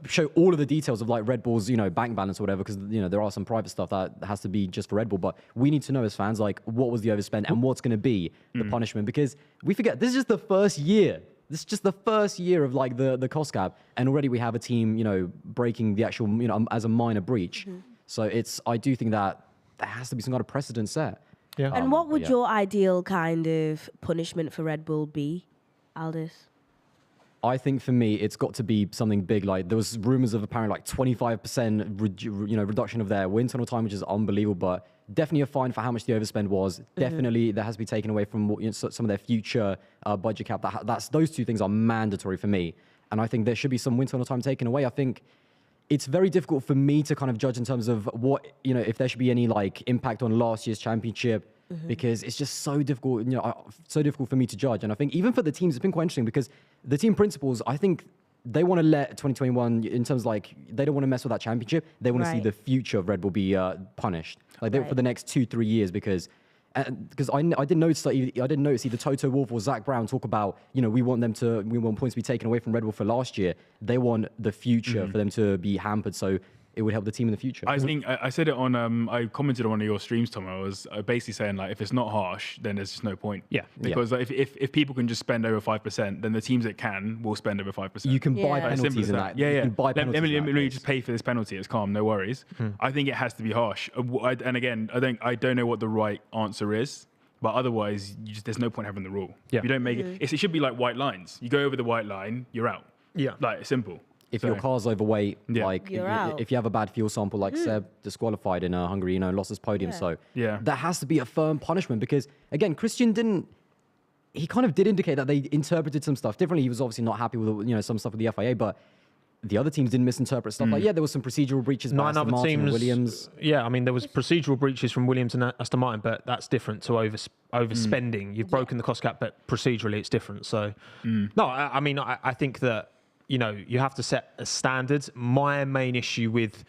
show all of the details of like Red Bull's bank balance or whatever, because there are some private stuff that has to be just for Red Bull. But we need to know as fans like what was the overspend and what's going to be the punishment, because we forget this is just the first year. This is just the first year of like the cost cap, and already we have a team breaking the actual as a minor breach. So I do think that there has to be some kind of precedent set. Yeah. And what would yeah. your ideal kind of punishment for Red Bull be, Aldas? I think for me, it's got to be something big. Like there was rumors of apparently like 25% reduction of their wind tunnel time, which is unbelievable. But definitely a fine for how much the overspend was. Definitely that has to be taken away from some of their future budget cap. That's those two things are mandatory for me. And I think there should be some wind tunnel time taken away. I think it's very difficult for me to kind of judge in terms of what if there should be any like impact on last year's championship. Because it's just so difficult, so difficult for me to judge. And I think even for the teams, it's been quite interesting because the team principals, I think they want to let 2021 in terms of like, they don't want to mess with that championship. They want to see Right. the future of Red Bull be punished, like Right. for the next 2-3 years, because I didn't notice that I didn't notice either Toto Wolff or Zach Brown talk about we want points to be taken away from Red Bull for last year. They want the future for them to be hampered, so it would help the team in the future. I think I said it on. I commented on one of your streams, Tom. I was basically saying like, if it's not harsh, then there's just no point. Yeah. Because like, if people can just spend over 5%, then the teams that can will spend over 5%. You can buy Yeah. As simple penalties as in that. that. Yeah, You yeah. can buy penalties Let in that me case. just pay for this penalty. It's calm, no worries. I think it has to be harsh. And again, I don't know what the right answer is. But otherwise, there's no point having the rule. Yeah. If you don't make it should be like white lines. You go over the white line, you're out. Yeah. Like, it's simple. If your car's overweight, Yeah. like You're out. if you have a bad fuel sample, like Seb disqualified in Hungary, lost his podium. Yeah. So Yeah. that has to be a firm punishment, because again, Christian he kind of did indicate that they interpreted some stuff differently. He was obviously not happy with some stuff with the FIA, but the other teams didn't misinterpret stuff. Like, there was some procedural breaches by 9 Aston other Martin and teams. Williams. Yeah, I mean, there was procedural breaches from Williams and Aston Martin, but that's different to overspending. You've broken the cost cap, but procedurally it's different. So, no, I mean, I think that, you have to set a standard. My main issue with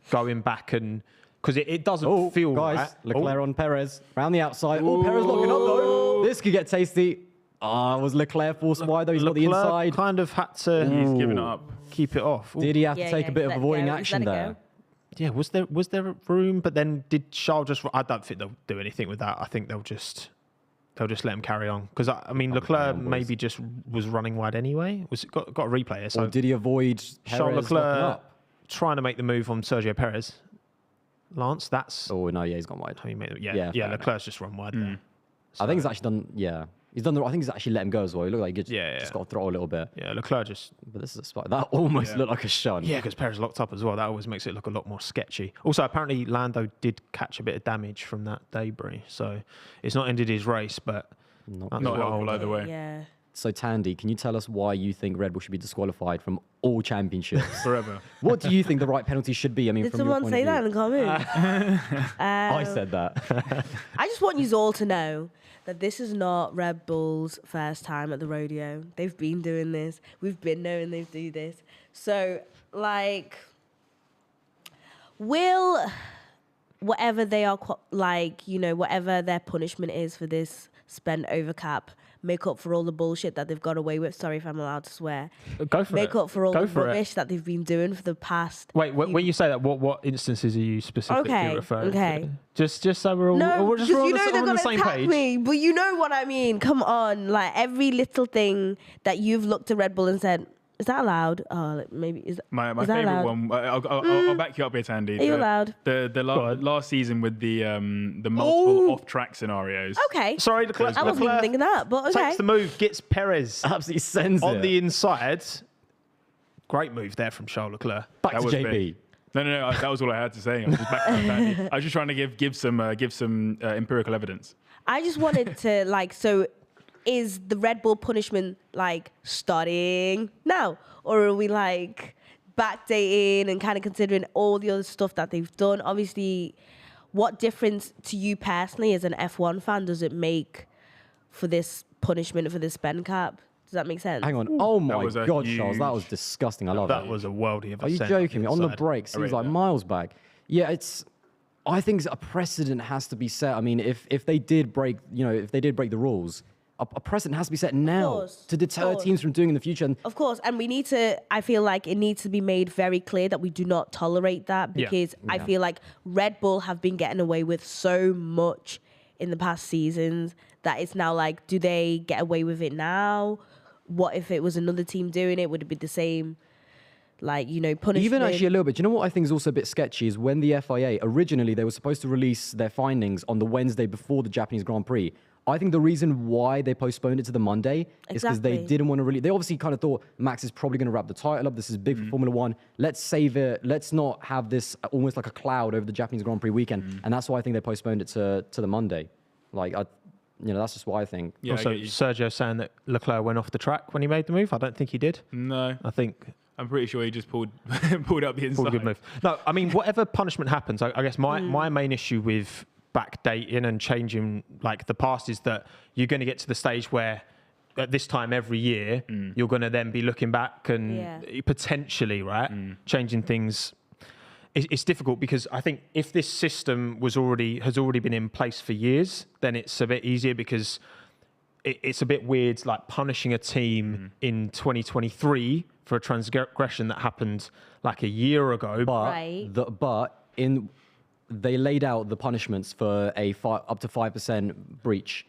going back and, because it doesn't feel guys, right. Leclerc on Perez around the outside. Oh, Perez locking up though. This could get tasty. Was Leclerc forced wide though? He's got the Leclerc inside. kind of had to He's giving it up. keep it off. Ooh. Did he have to Yeah, take yeah, a bit he's of let avoiding go. He's action let it there? go. Yeah, was there room? But then did Charles just? I don't think they'll do anything with that. I think they'll just let him carry on, because I mean Leclerc on, boys. maybe just was running wide anyway. Got a replay here. So Or did he avoid Charles Perez locking Leclerc up? trying to make the move on Sergio Perez. Lance, that's Oh no, yeah, he's gone wide. how you made it. Yeah, Yeah, fair Leclerc's just run wide there. I think he's actually done. Yeah, he's done. I think he's actually let him go as well. He looked like he just, Yeah, just yeah. got to throttle a little bit. Yeah, Leclerc just. But this is a spot that almost Yeah. looked like a shun. Yeah, because Perez locked up as well. That always makes it look a lot more sketchy. Also, apparently Lando did catch a bit of damage from that debris, so it's not ended his race, but Not- that's Not what helpful I'll- either way. Yeah. So Thandie, can you tell us why you think Red Bull should be disqualified from all championships? Forever. What do you think the right penalty should be? I mean, Did from your someone point say of that view. in the comments? I said that. I just want you all to know that this is not Red Bull's first time at the rodeo. They've been doing this. We've been knowing they do this. So, like, will whatever they are, whatever their punishment is for this spend over cap, make up for all the bullshit that they've got away with. Sorry if I'm allowed to swear. Go for Make it. up for all Go the for it. rubbish that they've been doing for the past. Wait, when you say that, what instances are you specifically referring to? Just so we're all, No, we're because just you know on they're the gonna same attack page. me, but you know what I mean. Come on, like every little thing that you've looked at Red Bull and said, "Is that allowed?" Oh, like, maybe is My is that favorite allowed? one. I'll back you up here, Thandie. Are you allowed? The last season with the multiple off-track scenarios. Okay. Sorry, Leclerc, I wasn't even thinking that, but okay. takes the move, gets Perez Absolutely sends on it. the inside. Great move there from Charles Leclerc. Back That to was JB. big. No. That was all I had to say. I was just backing up Thandie. I was just trying to give some empirical evidence. I just wanted to like, so is the Red Bull punishment like starting now, or are we like backdating and kind of considering all the other stuff that they've done? Obviously, what difference to you personally as an F1 fan does it make for this punishment, for this spend cap? Does that make sense? Hang on. Oh my was a God, Charles, that huge- was disgusting. I love That that. was a worldie of a Are you send joking me? On the inside. brakes, it was rate like that. miles back. Yeah, I think a precedent has to be set. I mean, if they did break, if they did break the rules, a precedent has to be set now course, to of deter course. teams from doing in the future. And Of course, and we need to, I feel like it needs to be made very clear that we do not tolerate that, Yeah. because I feel like Red Bull have been getting away with so much in the past seasons that it's now like, do they get away with it now? What if it was another team doing it? Would it be the same, punishment? even actually a little bit. Do you know what I think is also a bit sketchy is when the FIA originally they were supposed to release their findings on the Wednesday before the Japanese Grand Prix. I think the reason why they postponed it to the Monday is because they Exactly. didn't want to really. They obviously kind of thought Max is probably going to wrap the title up. This is big for Formula One. Let's save it. Let's not have this almost like a cloud over the Japanese Grand Prix weekend. And that's why I think they postponed it to the Monday. That's just what I think. Yeah, I Also, get you. Sergio saying that Leclerc went off the track when he made the move. I don't think he did. No, I think I'm pretty sure he just pulled up the inside. all good move. No, I mean, whatever punishment happens, I guess my main issue with backdating and changing like the past is that you're going to get to the stage where at this time every year you're going to then be looking back and potentially changing things. It's difficult because I think if this system has already been in place for years, then it's a bit easier because it's a bit weird, like punishing a team in 2023 for a transgression that happened like a year ago. But Right. they laid out the punishments for up to 5% breach,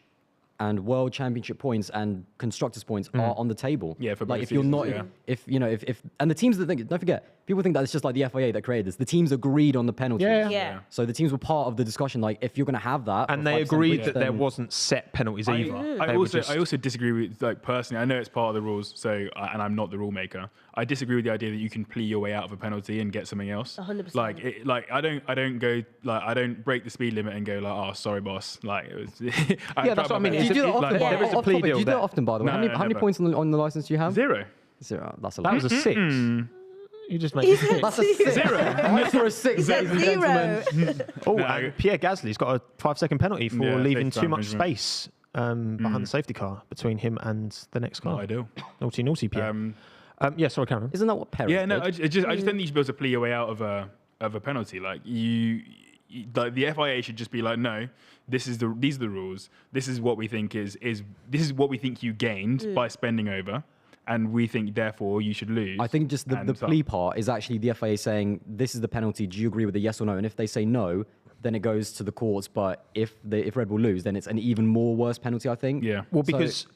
and World Championship points and Constructors points are on the table. Yeah, for like both if you're not, seasons, if and the teams that think, don't forget, people think that it's just like the FIA that created this. The teams agreed on the penalties. Yeah. So the teams were part of the discussion. Like if you're going to have that, And for they 5% agreed breach, that there then- wasn't set penalties either. I They were just- also disagree with, like, personally, I know it's part of the rules, so and I'm not the rule maker. I disagree with the idea that you can plea your way out of a penalty and get something else. 100%. I don't go like I don't break the speed limit and go like, oh, sorry, boss. Like it was. Yeah, that's what I mean. Do It's you do that a- often? like, by- there is a off plea topic, deal do you do that there. often, by the way? No, How many never. points on the license do you have? 0. Zero. That's a That lot. was a 6. You just made it. That's a 6. I for a 6, Said ladies and gentlemen. zero. Oh, No. and Pierre Gasly's got a 5-second penalty for Yeah, leaving safety too much infringement. space behind the safety car between him and the next car. Not ideal. Naughty, Pierre. Yeah, sorry, Cameron. Isn't that what Perez Yeah, no, did? I just don't think you should be able to plea your way out of a penalty. Like like the FIA should just be like, no, these are the rules. This is what we think this is what we think you gained by spending over, and we think therefore you should lose. I think just the And so- plea part is actually the FIA saying this is the penalty. Do you agree with the yes or no? And if they say no, then it goes to the courts. But if Red Bull lose, then it's an even more worse penalty. I think. Yeah. Well, So- because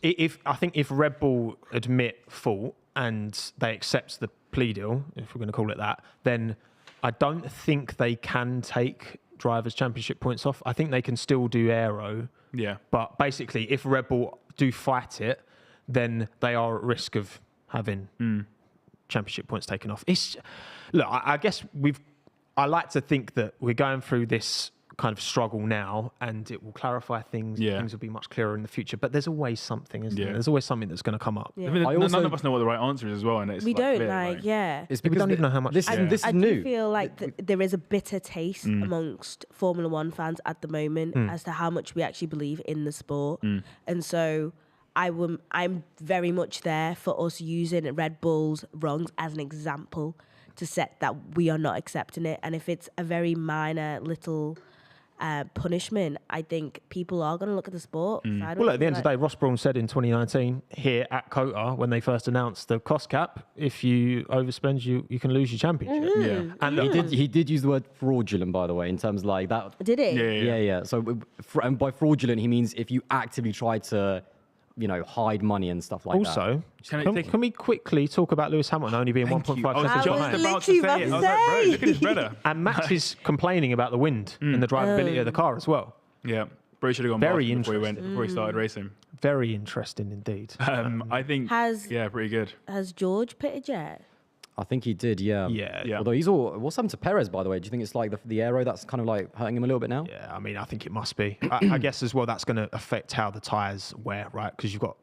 I think if Red Bull admit fault and they accept the plea deal, if we're going to call it that, then I don't think they can take drivers' championship points off. I think they can still do aero, Yeah. but basically, if Red Bull do fight it, then they are at risk of having championship points taken off. Look, I guess I like to think that we're going through this kind of struggle now, and it will clarify things. Yeah. Things will be much clearer in the future. But there's always something, isn't Yeah. there? There's always something that's going to come up. Yeah. I mean, I none also- of us know what the right answer is as well, and it's We don't clear, yeah. It's We because don't even know how much- this Yeah. is I new. do feel like there is a bitter taste amongst Formula One fans at the moment as to how much we actually believe in the sport. And so I'm very much there for us using Red Bull's wrongs as an example to set that we are not accepting it. And if it's a very minor little punishment, I think people are going to look at the sport. Well, at the end of the day, Ross Brawn said in 2019 here at COTA, when they first announced the cost cap, if you overspend, you can lose your championship. Yeah. And He did use the word fraudulent, by the way, in terms of like that. Did it? Yeah. So and by fraudulent, he means if you actively try to, hide money and stuff like that. also, Can I can we quickly talk about Lewis Hamilton only being 1.5 I was seconds just behind? about to literally say it. I was like, bro, look at his brother. And Max is complaining about the wind and the drivability of the car as well. Yeah. Bro should have gone Very before he started racing. Very interesting indeed. I think, pretty good. Has George pitted yet? I think he did, yeah. Yeah. Although what's happened to Perez, by the way? Do you think it's like the aero that's kind of like hurting him a little bit now? Yeah, I mean, I think it must be. I guess as well, that's going to affect how the tyres wear, right? Because you've got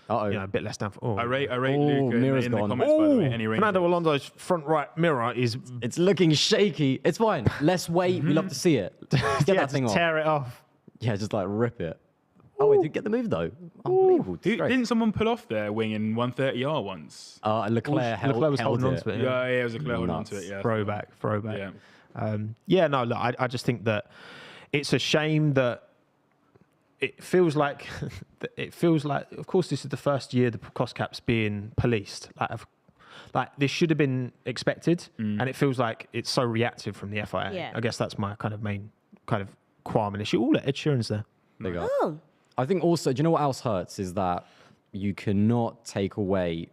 a bit less down. I rate Luke Mirror's in the gone. comments, by the way. Any Fernando Alonso's front right mirror is It's looking shaky. It's fine. Less weight. We love to see it. Just get that thing off. tear it off. Yeah, just like rip it. Oh, wait, did get the move though? Unbelievable. Didn't someone pull off their wing in 130R once? Leclerc was holding on to it. Yeah, it was a Leclerc holding onto Nuts. it. Yeah. Throwback. Yeah. No, look, I just think that it's a shame that it feels like, of course, this is the first year the cost cap's being policed. Like this should have been expected, and it feels like it's so reactive from the FIA. Yeah. I guess that's my kind of main kind of qualm and issue. Ed Sheeran's there. There you go. Oh. I think also, do you know what else hurts is that you cannot take away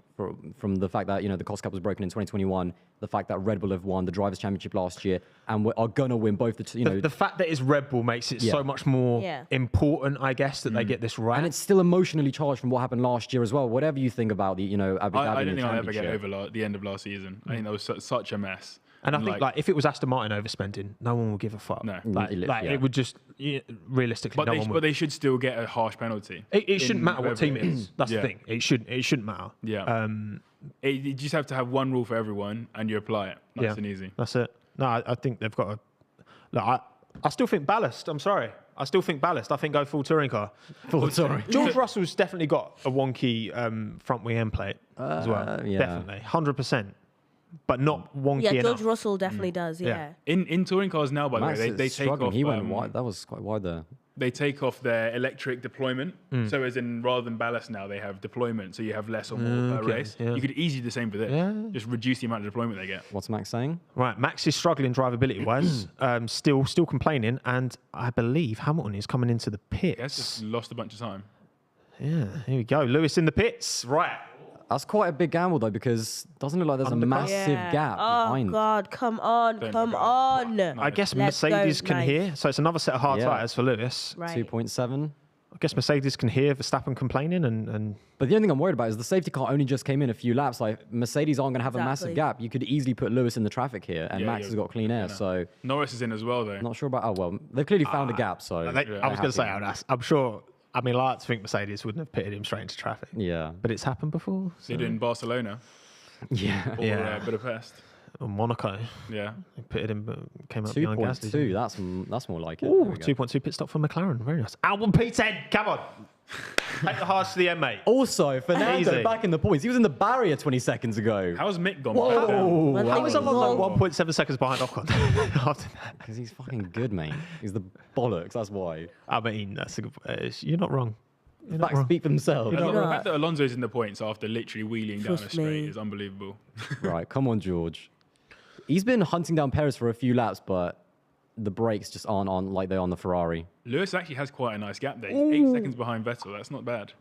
from the fact that, the cost cap was broken in 2021, the fact that Red Bull have won the Drivers' Championship last year and are going to win both The fact that it's Red Bull makes it so much more important, I guess, that they get this right. and it's still emotionally charged from what happened last year as well. Whatever you think about the, Abu Dhabi I don't think I'll ever get Championship. over the end of last season. I think that was such a mess. And I think if it was Aston Martin overspending, no one would give a fuck. No. It would just realistically, no one would. But they should still get a harsh penalty. It shouldn't matter what whoever team it it is. That's the thing. It shouldn't matter. Yeah. You just have to have one rule for everyone, and you apply it. Nice and easy. That's it. No, I think they've got to. Look, I still think ballast. I'm sorry. I still think ballast. I think go full touring car. Full touring. George Russell's definitely got a wonky front wing end plate as well. Yeah. Definitely, 100%. But not wonky Yeah, enough. George Russell definitely does. Yeah. In touring cars now, by the Max way, is they take struggling. off. He went wide. That was quite wide there. They take off their electric deployment. So as in rather than ballast now, they have deployment. So you have less or more per race. yeah. You could easily do the same for this. Yeah. Just reduce the amount of deployment they get. What's Max saying? Right, Max is struggling drivability wise, still complaining, and I believe Hamilton is coming into the pits. Yes, just lost a bunch of time. Yeah, here we go. Lewis in the pits. Right. That's quite a big gamble though, because it doesn't look like there's a massive gap behind. Oh God, come on. I guess Let's go, Mercedes can nice. hear. So it's another set of hard tyres for Lewis. Right. 2.7. I guess Mercedes can hear Verstappen complaining and But the only thing I'm worried about is the safety car only just came in a few laps. Like Mercedes aren't going to have a massive Exactly. gap. You could easily put Lewis in the traffic here, and Yeah, Max yeah. has got clean air. So Norris is in as well, though. not sure about. Oh well, they've clearly found a gap. So I was going to say, Aldas, I'm sure. I mean, I like to think Mercedes wouldn't have pitted him straight into traffic. yeah, But it's happened before. So. Did in Barcelona yeah. or Budapest. Or Monaco. Yeah. He pitted him, but came up behind Gasly. 2.2. That's more like it. Ooh, There we go. 2.2 pit stop for McLaren. Very nice. Albon P10. Come on. Take the hards to the end, mate. Also, Fernando Easy. back in the points. He was in the barrier 20 seconds ago. How's Mick gone? Whoa! Well, How was Alonso Well- 1.7 seconds behind Ocon after that? Because he's fucking good, mate. He's the bollocks. That's why. I mean, that's a good, you're not wrong. You're not Facts wrong. speak for themselves. The not. fact that Alonso's in the points after literally wheeling down a Trust straight me. is unbelievable. Right, come on, George. He's been hunting down Perez for a few laps, but the brakes just aren't on like they're on the Ferrari. Lewis actually has quite a nice gap there. He's 8 seconds behind Vettel. That's not bad.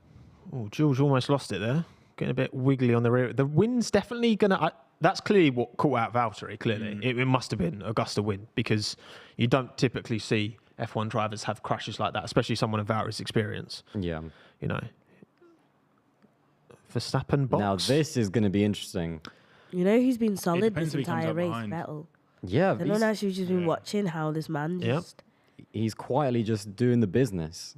Oh, George almost lost it there. Getting a bit wiggly on the rear. The wind's definitely going to... That's clearly what caught out Valtteri, clearly. It must have been a gust of wind because you don't typically see F1 drivers have crashes like that, especially someone of Valtteri's experience. Yeah. You know. Verstappen box. Now this is going to be interesting. You know who's been solid depends this who he comes entire up race? behind. Vettel. Yeah, I don't know if you've just been watching how this man Yep. just... he's quietly just doing the business.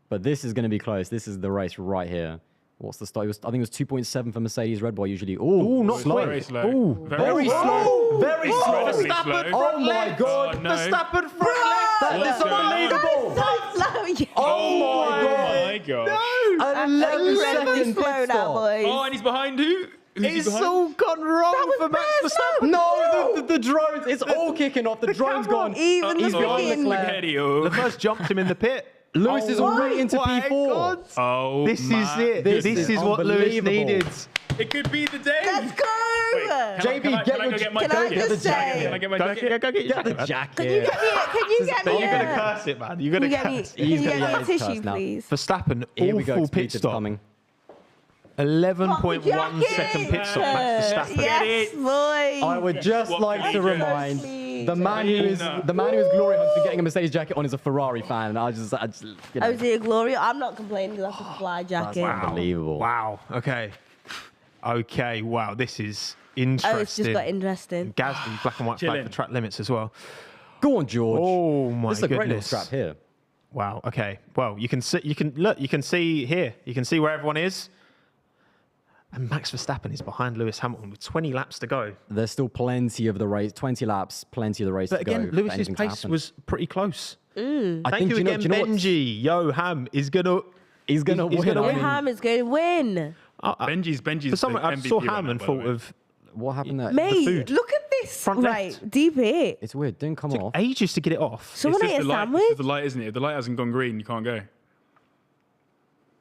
But this is going to be close. This is the race right here. What's the start? I think it was 2.7 for Mercedes Red Bull usually. Ooh, not Slow. slow. Very slow. Ooh, Very slow. Very slow. Incredibly Verstappen slow. front Oh my left. God. Oh, no. Verstappen front left. That is unbelievable. So slow, yeah. Oh my God. my gosh. An 11 Incredibly second slow pit now, stop. boys. Oh, and he's behind who? It's all gone wrong for Max Verstappen. No, the drones. It's all kicking off. The drone's gone. Even He's the behind freaking- Leclerc. Leclerc's jumped him in the pit. Lewis is already into my P4. God. Oh, This is my it. This This is is what Lewis unbelievable. needed. It could be the day. Let's go. JB, Can I get go your get my Can I jacket? just say- Can I get my Go jacket? get your Get the jacket. Can you jacket. get me? Can you get me? You're going to a- curse it, man. You're Can going you to get me? curse. Can you He's get gonna- me yeah, a he's tissue, cursed now. please? Verstappen, Here we go. awful Speed pit to stop. coming. 11.1 second pit stop, Max Verstappen. Yes, boy. I would just What like to can you remind do? the man who is glory hunting for getting a Mercedes jacket on is a Ferrari fan. I just you know, Oh, dear Gloria. I'm not complaining. That's a fly jacket. unbelievable. Wow. Okay. Okay. Wow. This is interesting. Oh, it's just got interesting. Gasly, black and white flag Chilling. for track limits as well. Go on, George. Oh my This is a great little goodness. strap here. Wow. Okay. Well, you can see. You can see here. You can see where everyone is. And Max Verstappen is behind Lewis Hamilton with 20 laps to go. There's still plenty of the race, 20 laps, plenty of the race But to go. again, for Lewis's anything to pace happen. was pretty close. I Thank think, you do again, know what's- Benji. Yo, Ham is gonna. He's gonna he's win. gonna I win. mean, Ham is going to win. Benji's For some, the I MVP saw right Ham now, and by the thought way. of what happened there? Mate, food. look at this. Front right, left. deep hit. It's weird. Didn't come off. ages to get it off. Someone It's ate just a the light. sandwich. It's the light, isn't it? If the light hasn't gone green, you can't go.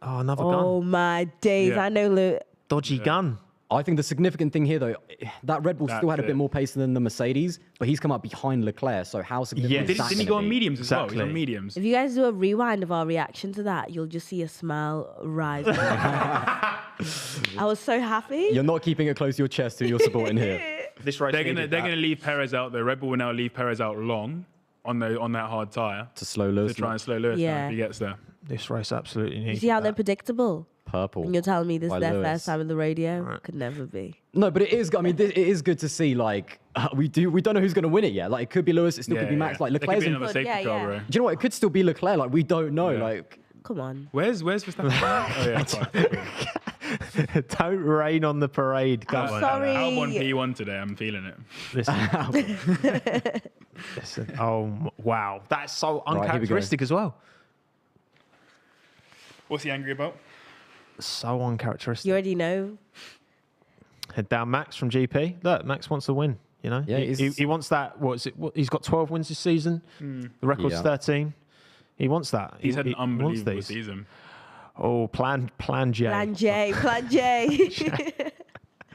Oh, another Oh gun. my days! Yeah. I know. Luke. Dodgy gun. I think the significant thing here, though, that Red Bull still had a That's bit it. more pace than the Mercedes, but he's come up behind Leclerc. So how significant Yes. is that Didn't he gonna go on be? mediums as well? He's Exactly. on mediums. If you guys do a rewind of our reaction to that, you'll just see a smile rise. I was so happy. You're not keeping it close to your chest who you're supporting here. This race They're gonna needed they're that. gonna leave Perez out there. Red Bull will now leave Perez out long on that hard tire To slow to Lewis. try and slow Lewis down Yeah. if he gets there. This race absolutely needed You see how they're that. predictable? Purple. And you're telling me this by is their Lewis. first time on the radio? Could never be. No, but it is. I mean, it is good to see. Like we don't know who's going to win it yet. Like it could be Lewis. It still could be Max. Like There could Leclerc's be in. another Do But safety yeah, car, yeah. bro. you know what? It could still be Leclerc. Like we don't know. Yeah. Like Come on. Where's Verstappen? Oh yeah, fine. Don't rain on the parade. Come on. sorry. Albon P1 today. I'm feeling it. Listen. Listen. Oh, wow. That's so here we go. uncharacteristic as well. What's he angry about? So uncharacteristic. You already know. Head down Max from GP. Look, Max wants to win. You know, Yeah, he wants that. What is it? He's got 12 wins this season. The record's Yeah. 13. He wants that. He's had an he wants unbelievable these. season. Oh, plan J. Plan J. Plan J.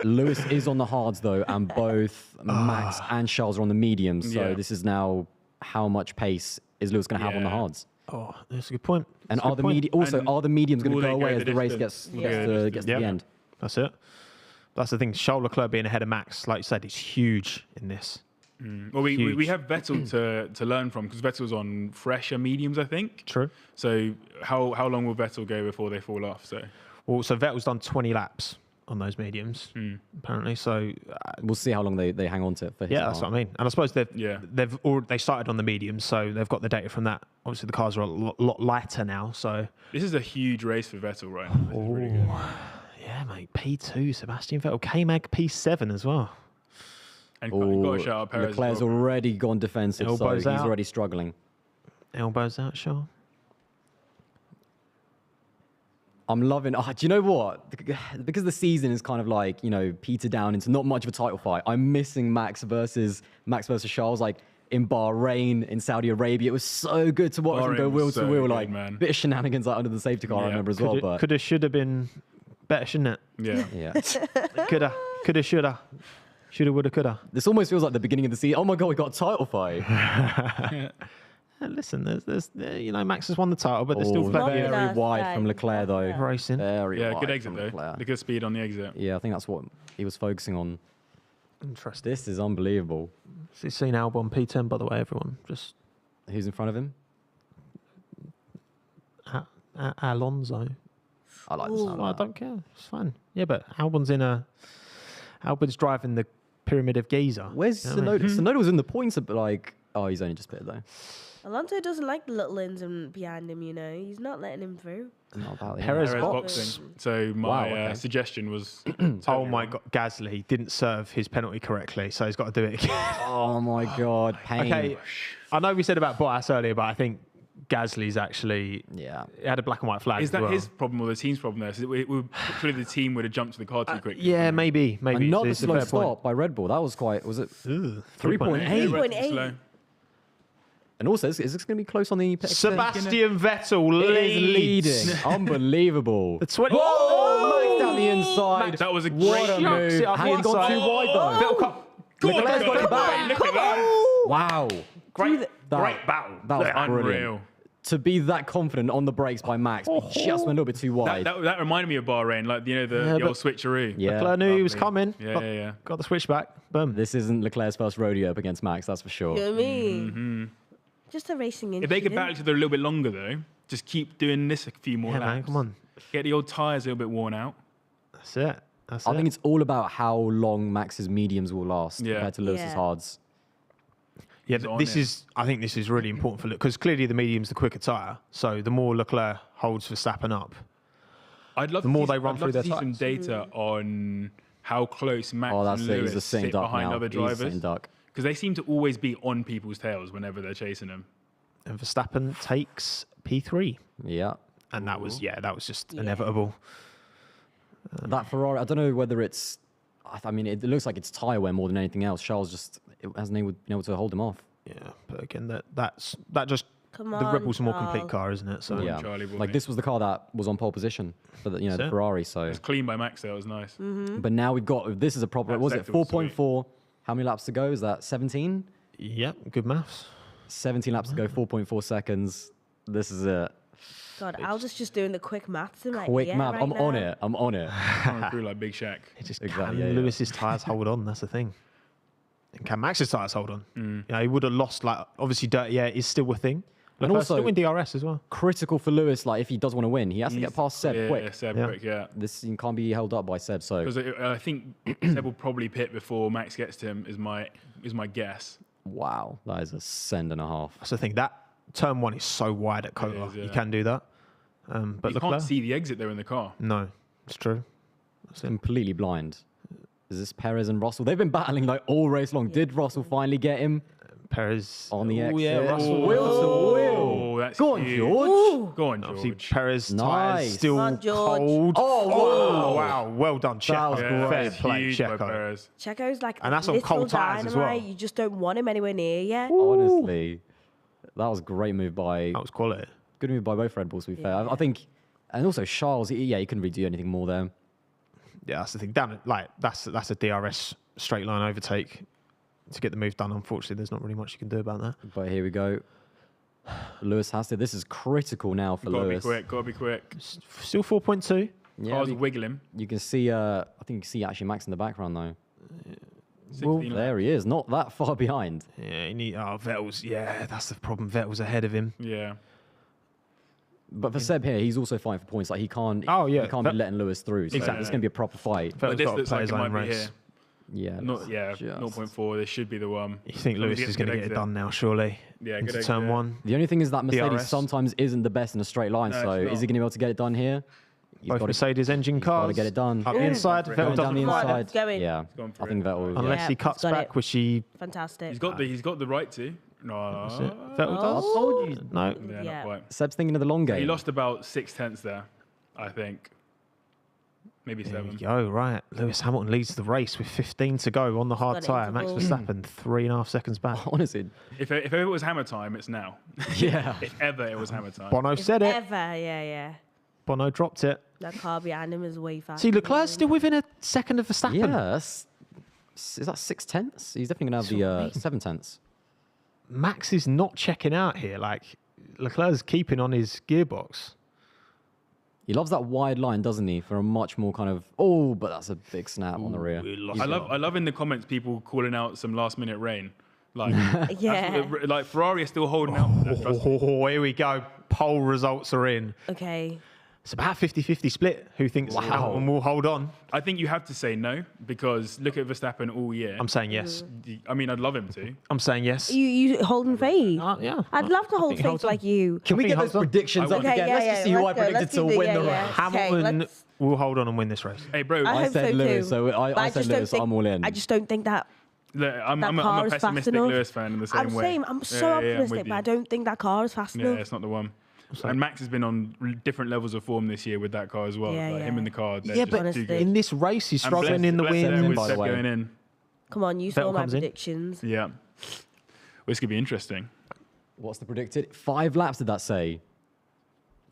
Lewis is on the hards though, and both Max and Charles are on the mediums. So Yeah. this is now how much pace is Lewis going to have on the Yeah. hards? Oh, that's a good point. And That's a are good the point. are the mediums going will to they go go away the as the race distance? gets Yeah. gets to Yeah. the end? That's it. That's the thing. Charles Leclerc being ahead of Max, like you said, is huge in this. Well, we Huge. have Vettel to learn from because Vettel's on fresher mediums, I think. True. So how long will Vettel go before they fall off? So Well, so Vettel's done 20 laps on those mediums, apparently. So We'll see how long they hang on to it for. his yeah, that's part. what I mean. And I suppose Yeah. they started on the mediums, so they've got the data from that. Obviously, the cars are a lot lighter now, so this is a huge race for Vettel right now. This is really good. yeah, mate. P2, Sebastian Vettel, K-Mag P7 as well. And you've got to shout out Perez. as Leclerc's well. already gone defensive, so Elbows he's out. already struggling. Elbows out, Charles. I'm loving. Do you know what? Because the season is kind of like petered down into not much of a title fight. I'm missing Max versus Charles. Like in Bahrain, in Saudi Arabia, it was so good to watch them go Bahrain wheel was to so wheel. good, Like man. bit of shenanigans like under the safety car. I Yeah. remember as well. But Could have, should have been better, shouldn't it? Yeah. yeah, Could have, should have. Should have, would have, could have. this almost feels like the beginning of the season. Oh my god, we got a title fight. Listen, there's Max has won the title, but there's still Oh, plenty very of Nice, wide from nice. Leclerc though. racing. Very Yeah, wide good exit from though. Leclerc. Look at the speed on the exit. Yeah, I think that's what he was focusing on. Interesting. This is unbelievable. So you've seen Albon P10, by the way, everyone. Just Who's in front of him? Alonso. I like the Ooh. sound Well, I of that. don't care. It's fine. Yeah, but Albon's driving the Pyramid of Giza. Where's You know what I mean? Tsunoda? Tsunoda was in the points, but like, oh, he's only just pitted though. Alonso doesn't like the little ins and behind him, you know. He's not letting him through. Not about him. Perez Perez box. boxing. So my Wow, okay. suggestion was. Oh my God, Gasly didn't serve his penalty correctly, so he's got to do it again. Oh my god, pain. Okay, I know we said about Bottas earlier, but I think Gasly's actually it had a black and white flag. Is that as well. his problem or the team's problem there? So the team would have jumped to the car too quickly. Yeah, maybe. Another It's a slow fair point. stop by Red Bull. That was quite. Was it 3.8. 3.8? Slow. And also, is this going to be close on the Sebastian Vettel leading? Unbelievable. The 20. Oh, Max down the inside. That was a What a great move. it up Has he the gone inside. too wide though? Vettel cut. Leclerc's got it back. Look at that. Wow. Great That- battle. That was Unreal. brilliant. To be that confident on the brakes by Max, but just went a little bit too wide. That reminded me of Bahrain, like the old switcheroo. Yeah. Leclerc knew he was Lovely. coming. Yeah. Got the switch back. Boom. This isn't Leclerc's first rodeo up against Max, that's for sure. You know what I mean? Just a racing incident. If they could battle each other a little bit longer, though, just keep doing this a few more Yeah, laps. man, come on. Get the old tyres a little bit worn out. That's it. That's I it. think it's all about how long Max's mediums will last Yeah. compared to Lewis's Yeah. hards. Yeah, on this it. is. I think this is really important for because clearly the medium's the quicker tyre. So the more Leclerc holds Verstappen up, I'd love The to more see, they run I'd through love their to see some tyres. data on how close Max Oh, that's and it. He's Lewis a sitting sit duck behind now. other He's a sitting drivers. duck. Because they seem to always be on people's tails whenever they're chasing them. and Verstappen takes P3, Yeah. and that was just inevitable. That Ferrari, I don't know whether it's. I mean, it looks like it's tyre wear more than anything else. Charles just hasn't been able to hold him off. Yeah, but again, that just Come the on, Red Bull's a more complete Charles. car, isn't it? So Yeah, Charlie boy. like this was the car that was on pole position for the That's the it. Ferrari. So, It's clean by Max there, it was nice. Mm. but now we've got this is a proper. That Was it sector was sweet. 4.4? How many laps to go? Is that 17? yeah, good maths. 17 laps to go, 4.4 seconds. This is it. God, Aldas just doing the quick maths in my Quick ear map. right I'm now. on it. I'm on it. Coming through like Big Shaq. It just Exactly, can yeah, yeah. Lewis's tyres hold on? That's the thing. And can Max's tyres hold on? Mm. You know, he would have lost. Like obviously, dirty air is still a thing. And And also- also, still in DRS as well. Critical for Lewis. Like if he does want to win, he has to get past Seb yeah, quick. Seb Yeah. quick, yeah. This can't be held up by Seb. So Because I think Seb will probably pit before Max gets to him, is my guess. wow, that is a send and a half. That's the thing. That turn one is so wide at COTA. is, yeah. You can do that. But You Leclerc, can't see the exit there in the car. no, it's true. Completely blind. Is this Perez and Russell? They've been battling like all race long. Did Russell finally get him Perez on the Oh, exit? yeah, Russell. Will. That's Go on, huge. George. Go on, Obviously, George. Perez Nice. tyres still Come on, George. cold. Oh, wow. Well done, Checo. was Yeah, Fair that's play, huge by Checo. Perez. Checo's like And that's on little cold tyres as well. dynamite. You just don't want him anywhere near you. Honestly, that was a great move by. That was quality. Good move by both Red Bulls. To be fair, I think, and also Charles. He couldn't really do anything more there. Yeah, that's the thing. Down like that's a DRS straight line overtake to get the move done. Unfortunately, there's not really much you can do about that. But here we go. Lewis has to. This is critical now for Gotta be Lewis. quick, gotta be quick. Still 4.2. Yeah, Cars you, wiggling. you can see. I think you can see actually Max in the background though. 16 There he is, not that far behind. Yeah, Vettel's. Yeah, that's the problem. Vettel's ahead of him. Yeah. But for Seb here, he's also fighting for points. Like he can't. Oh, yeah, he can't be that- letting Lewis through. So Exactly. it's going to be a proper fight. But Vettel's this got to looks play like his it own might be race. here. Yeah. Not, yeah, just- 0.4. This should be the one. You think As long Lewis as he is gets going a to good get it exit. done now, surely? Yeah, Into good turn exit. one. The only thing is that Mercedes DRS. sometimes isn't the best in a straight line. No, so it's is he going to be able to get it done here? He's Both got to Mercedes engine cars. gotta get it done. Up the inside. Going Vettel going down doesn't the fire. inside. Going. Yeah, gone for I think it. Vettel. Unless Yeah, he cuts he's got back, it. which he. Fantastic. He's got the right to. No. That's it. Vettel does. I told you. No. Yeah, Yeah. not quite. Seb's thinking of the long game. He lost about 6/10 there, I think. Maybe There we 7. go. Right. Lewis Hamilton leads the race with 15 to go on the hard got it tyre. Max into Verstappen 3.5 seconds back. Honestly, If ever it was hammer time, it's now. yeah. If ever it was hammer time. Bono said it. Ever, yeah. Bono dropped it. That car behind him is way faster. See, Leclerc's still within a second of Verstappen. Yeah, is that 6/10? He's definitely going to have the 7/10. Max is not checking out here. Like, Leclerc's keeping on his gearbox. He loves that wide line, doesn't he? For a much more kind of but that's a big snap on the rear. I love in the comments people calling out some last minute rain. Like, Yeah. like Ferrari are still holding out. for that, trust me. Oh, here we go. Poll results are in. Okay. It's about 50-50 split. Who thinks Hamilton will hold on? I think you have to say no because look at Verstappen all year. I'm saying yes. I mean, I'd love him to. I'm saying yes. You holding faith? Yeah. I'd love to I hold think he faith holds on. like you. Can we think get he those holds on. predictions up Okay, again? yeah, Let's just yeah, see who I let's go. predicted Let's to do the- win yeah, the yeah. race. Hamilton let's- will hold on and win this race. Hey, bro. I I hope said so Lewis, too. so I But said just don't Lewis, think- I'm all in. I just don't think that Look, I'm That a car is fast pessimistic enough. Lewis fan in the same I'm way. saying I'm so Yeah, I'm optimistic, with but I you. don't think that car is fast Yeah, enough. it's not the one. And Max has been on different levels of form this year with that car as well. Yeah, like him yeah. in the car. they're Yeah, just but too Honestly. good. in this race, he's And struggling in the bless them wind. with by the Seb way. going in. Come on, you Vettel saw my comes in. predictions. Yeah. Well, this could be interesting. What's the predicted? 5 laps, did that say?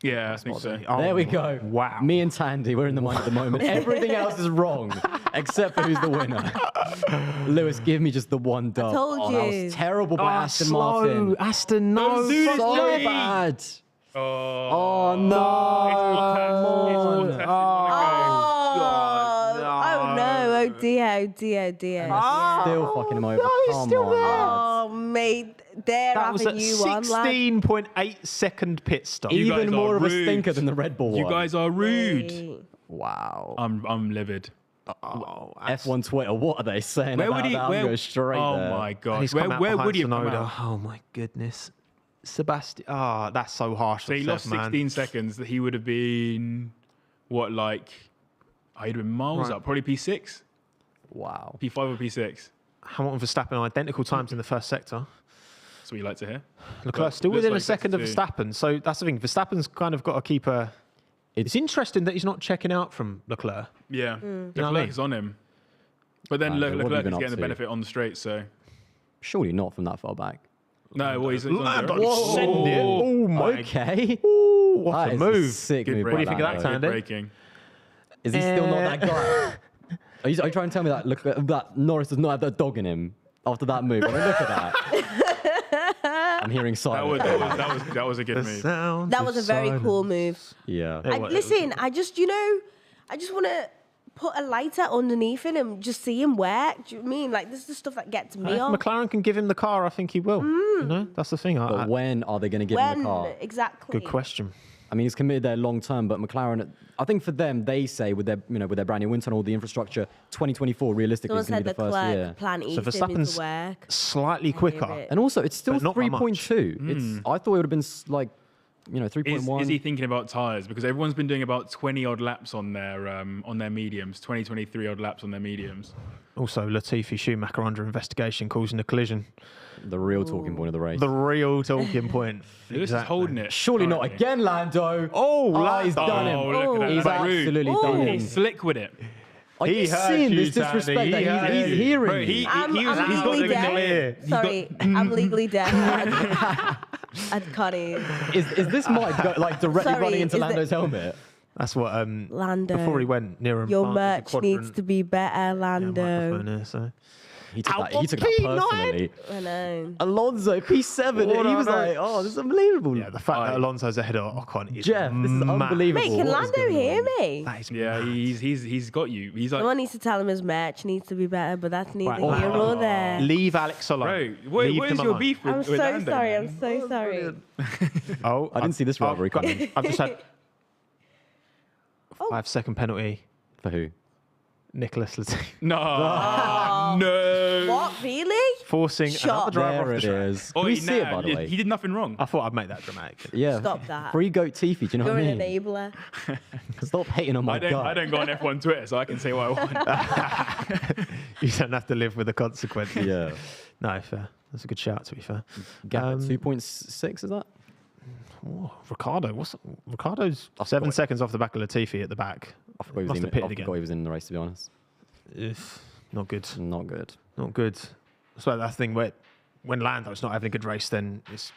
Yeah, I think so. Oh, There we go. Wow. Me and Thandie, we're in the money at the moment. Everything else is wrong, except for who's the winner. Lewis, give me just the one dub. told That you. was terrible by Aston slow. Martin. Aston, no. Don't do this, So Lee. bad. Oh, Oh, no. It's Monaco. Oh no! Oh dear! Oh dear! Oh dear! Still fucking him over. no, he's Come still on, there. lads. Oh mate, they're That was having at you on, lad. 16.8 second pit stop. You guys Even are more of a rude. stinker than the Red Bull You one. guys are rude. Mate. Wow. I'm livid. Oh, F1 Twitter, what are they saying Where about would he? that? I'm Where, going straight oh there. my and god! he's Where, come out where behind would he have come Tsunoda. out? Oh my goodness. Sebastian. Ah, that's so harsh. So he of lost Seb, man. 16 seconds. That he would have been what, like? Oh, he'd have been miles Right. up. Probably P6, Wow. P5 or P6. Hamilton Verstappen identical times in the first sector. That's what you like to hear. Leclerc still looks within a like second of that's Verstappen. So that's the thing. Verstappen's kind of got to keep a. It's interesting that he's not checking out from Leclerc. Yeah, know what I Leclerc mean? is on him. But then Right, what have you Leclerc been is up getting the to? benefit on the straight. So Surely not from that far back. no, well, he's on Lando zero. send it. Oh my. Okay. Ooh, what That a is move. a sick Good move. What do you by think of that, Lando. Thandie? Good braking. Is he still not that guy? Are you trying to tell me that that Norris does not have that dog in him after that move? I mean, look at that. I'm hearing silence. That was a good move. That was a very cool move. Yeah. Listen, I just want to put a lighter underneath him and just see him work. Do you know what I mean? Like, this is the stuff that gets me If off. McLaren can give him the car, I think he will. You know, that's the thing. But when are they going to give him the car? When exactly? Good question. I mean, he's committed there long term, but McLaren, I think for them, they say with their brand new wind tunnel, all the infrastructure, 2024 realistically Someone is going said to be the the first clerk year. plan So eats him into Verstappen's work. slightly I hear quicker. it. And also, it's still But not by much. 3.2. I thought it would have been like, 3.1. Is he thinking about tyres? Because everyone's been doing about 20 odd laps on their mediums, 23 odd laps on their mediums. Also, Latifi Schumacher under investigation, causing a collision. The real talking point of the race. The real talking point. Lewis is holding it. Surely not currently. again, Lando. Oh, He's done him. Oh, look at that. He's That's rude. absolutely Oh. done him. He's slick with it. Are He you heard seeing you, this disrespect Thandie. He that heard he's you. hearing? Bro, he's got I'm legally the dead. clear. Sorry, I'm legally dead. I can't even. Is this mic directly Sorry, running into is the- Lando's helmet? That's what. Lando, Before he went, Niran Your planted merch the needs quadrant. to be better, Lando. Microphone here, so. He took Albon that P9? personally. I know. Alonso, P7, What he was on like, earth? oh, this is unbelievable. Yeah, the fact that Alonso's ahead of Ocon is Jeff, this is mad. unbelievable. Mate, can What is Lando going hear on? me? That is Yeah, mad. he's got you. He's like, Someone needs to tell him his merch needs to be better, but that's neither Right. here nor there. Leave Alex alone. bro, what Leave is him your alone. beef with, I'm with so Lando, sorry. man? I'm so sorry. Oh, I didn't see this rivalry coming. I've just had Oh. 5-second penalty. For who? Nicholas Latifi No. What? Really? forcing Shot. another driver There off it the track. is. Can we see it, by the way? He did nothing wrong. I thought I'd make that dramatic. Yeah. Stop that. Free goat Tiffy, do you know You're what I an mean? enabler. Stop hating on my I guy. don't go on F1 Twitter, so I can say what I want. You don't have to live with the consequences. Yeah. No, fair. That's a good shout, to be fair. Gap at 2.6, is that? Oh, Ricardo's I 7 forgot. seconds off the back of Latifi at the back. I forgot he was, Must in, have pitted I again. forgot he was in the race, to be honest. Not good. Not good. Not good. So that's the thing where when Lando's not having a good race, then it's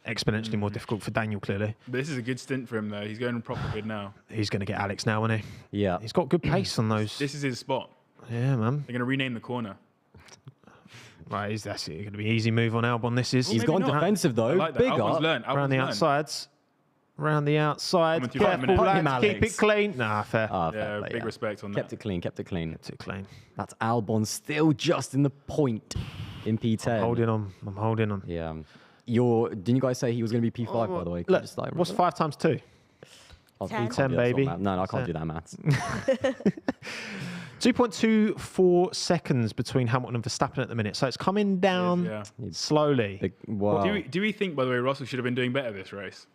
exponentially more difficult for Daniel, clearly. But this is a good stint for him, though. He's going proper good now. He's going to get Alex now, isn't he? Yeah. He's got good pace on those. This is his spot. Yeah, man. They're going to rename the corner. Right, that's going to be easy move on Albon. This is. He's maybe gone not. defensive, though. I like that. Big Albon's up. learned. Around the Albon's learned. outsides. Round the outside. Coming through 5 Careful, minutes. Fuck him, lads. Keep Alex. it clean. Nah, fair. Ah, Yeah, fair play, big respect on Kept that. it clean, kept it clean. Kept it clean. That's Albon still just in the point in P10. Holding on. I'm holding on. Yeah. Didn't you guys say he was going to be P5, by the way? Can you Look, just, like, what's remember 5 times 2? that? Oh, 10. you can't 10, do that sort of baby. math. No, I can't 10. do that maths. 2.24 seconds between Hamilton and Verstappen at the minute. So it's coming down Yeah. slowly. Big, wow. Do we think, by the way, Russell should have been doing better this race?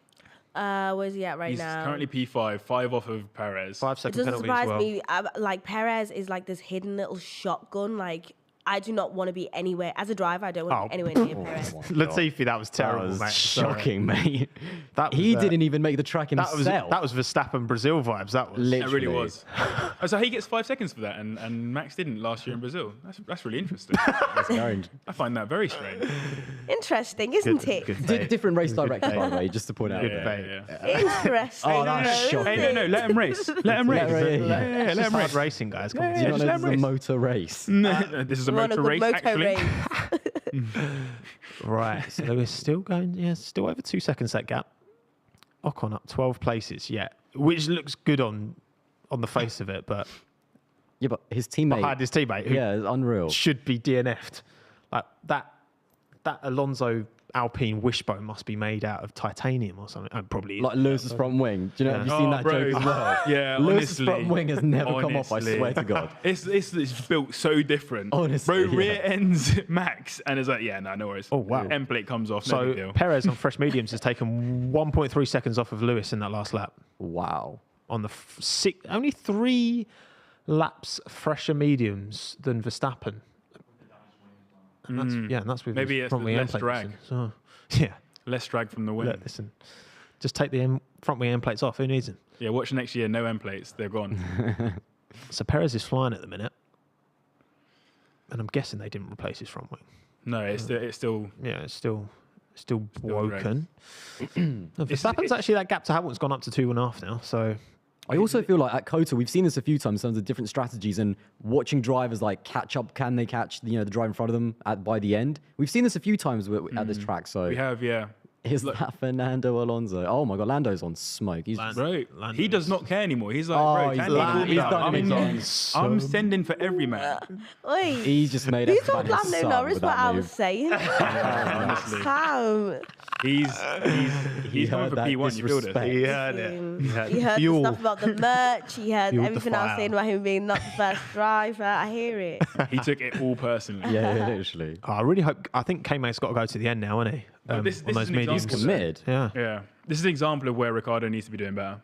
Where's he at right He's now? currently P5, 5 off of Perez. 5 It second doesn't penalty as surprise well. me. Like Perez is like this hidden little shotgun. Like I do not want to be anywhere as a driver. I don't want to be anywhere near Perez. Latifi, that was terrible, That was mate. shocking, mate. That was, He didn't even make the track That himself. was Verstappen Brazil vibes. That was. It really Literally. was. Oh, so he gets 5 seconds for that, and Max didn't last year in Brazil. That's really interesting. That's very I find that very strange. Interesting, isn't it? Good debate. different race director, by the way, just to point out. Good Yeah, debate. yeah. Interesting. Oh, that's though, shocking. isn't No, it? let him race. Let him race. Let him race. Yeah, It's let him hard race. racing, guys. Come on. Do you know just let this him is a race. motor race? No, this is a We want motor race, moto actually. race. Right, so we're still going, still over 2 seconds that gap. Ocon up 12 places, which looks good on the face of it, but Yeah, but his teammate. behind his teammate, who Yeah, it's unreal. should be DNF'd. Like that Alonso Alpine wishbone must be made out of titanium or something. Oh, probably. Like Lewis's front wing. Do you know? Have you seen that bro. joke as well? Yeah, Lewis's honestly. front wing has never come off. I Honestly. swear to God. It's built so different. Honestly, Bro, yeah. rear ends Max, and it's like, no worries. Oh, wow. End plate comes off, no big So deal. Perez on fresh mediums has taken 1.3 seconds off of Lewis in that last lap. Wow. On the only 3 laps fresher mediums than Verstappen. And that's with Maybe his it's front wing less end plates. drag. So, yeah, Less drag from the wing. look, listen, just take the front wing end plates off. Who needs them? Yeah, watch next year, no end plates, they're gone. So Perez is flying at the minute, and I'm guessing they didn't replace his front wing. No, it's still Yeah, it's still broken. It's- Verstappen's actually, that gap to Hamilton's gone up to 2.5 now. So I also feel like at COTA, we've seen this a few times in terms of different strategies and watching drivers like catch up. Can they catch the driver in front of them by the end? We've seen this a few times at this track. So we have, yeah. is that Fernando Alonso? Oh my God, Lando's on smoke. He's just, Bro, he does not care anymore. He's like, Oh, bro, he's can you done- call me he's up? done it again. I'm sending for every man. Oi. he's just made You Esteban told his Lando son Norris with what that I move. was saying. Honestly. Sam. He's coming heard for that P1, you feel disrespect. it. He heard the fuel. stuff about the merch. He heard Fueled the everything I was fire. saying about him being not the first driver. I hear it. He took it all personally. Yeah, literally. Oh, I really hope. I think K-Mate's got to go to the end now, isn't he? But this on is those an mediums. example. Committed. Yeah. Yeah. This is an example of where Ricciardo needs to be doing better.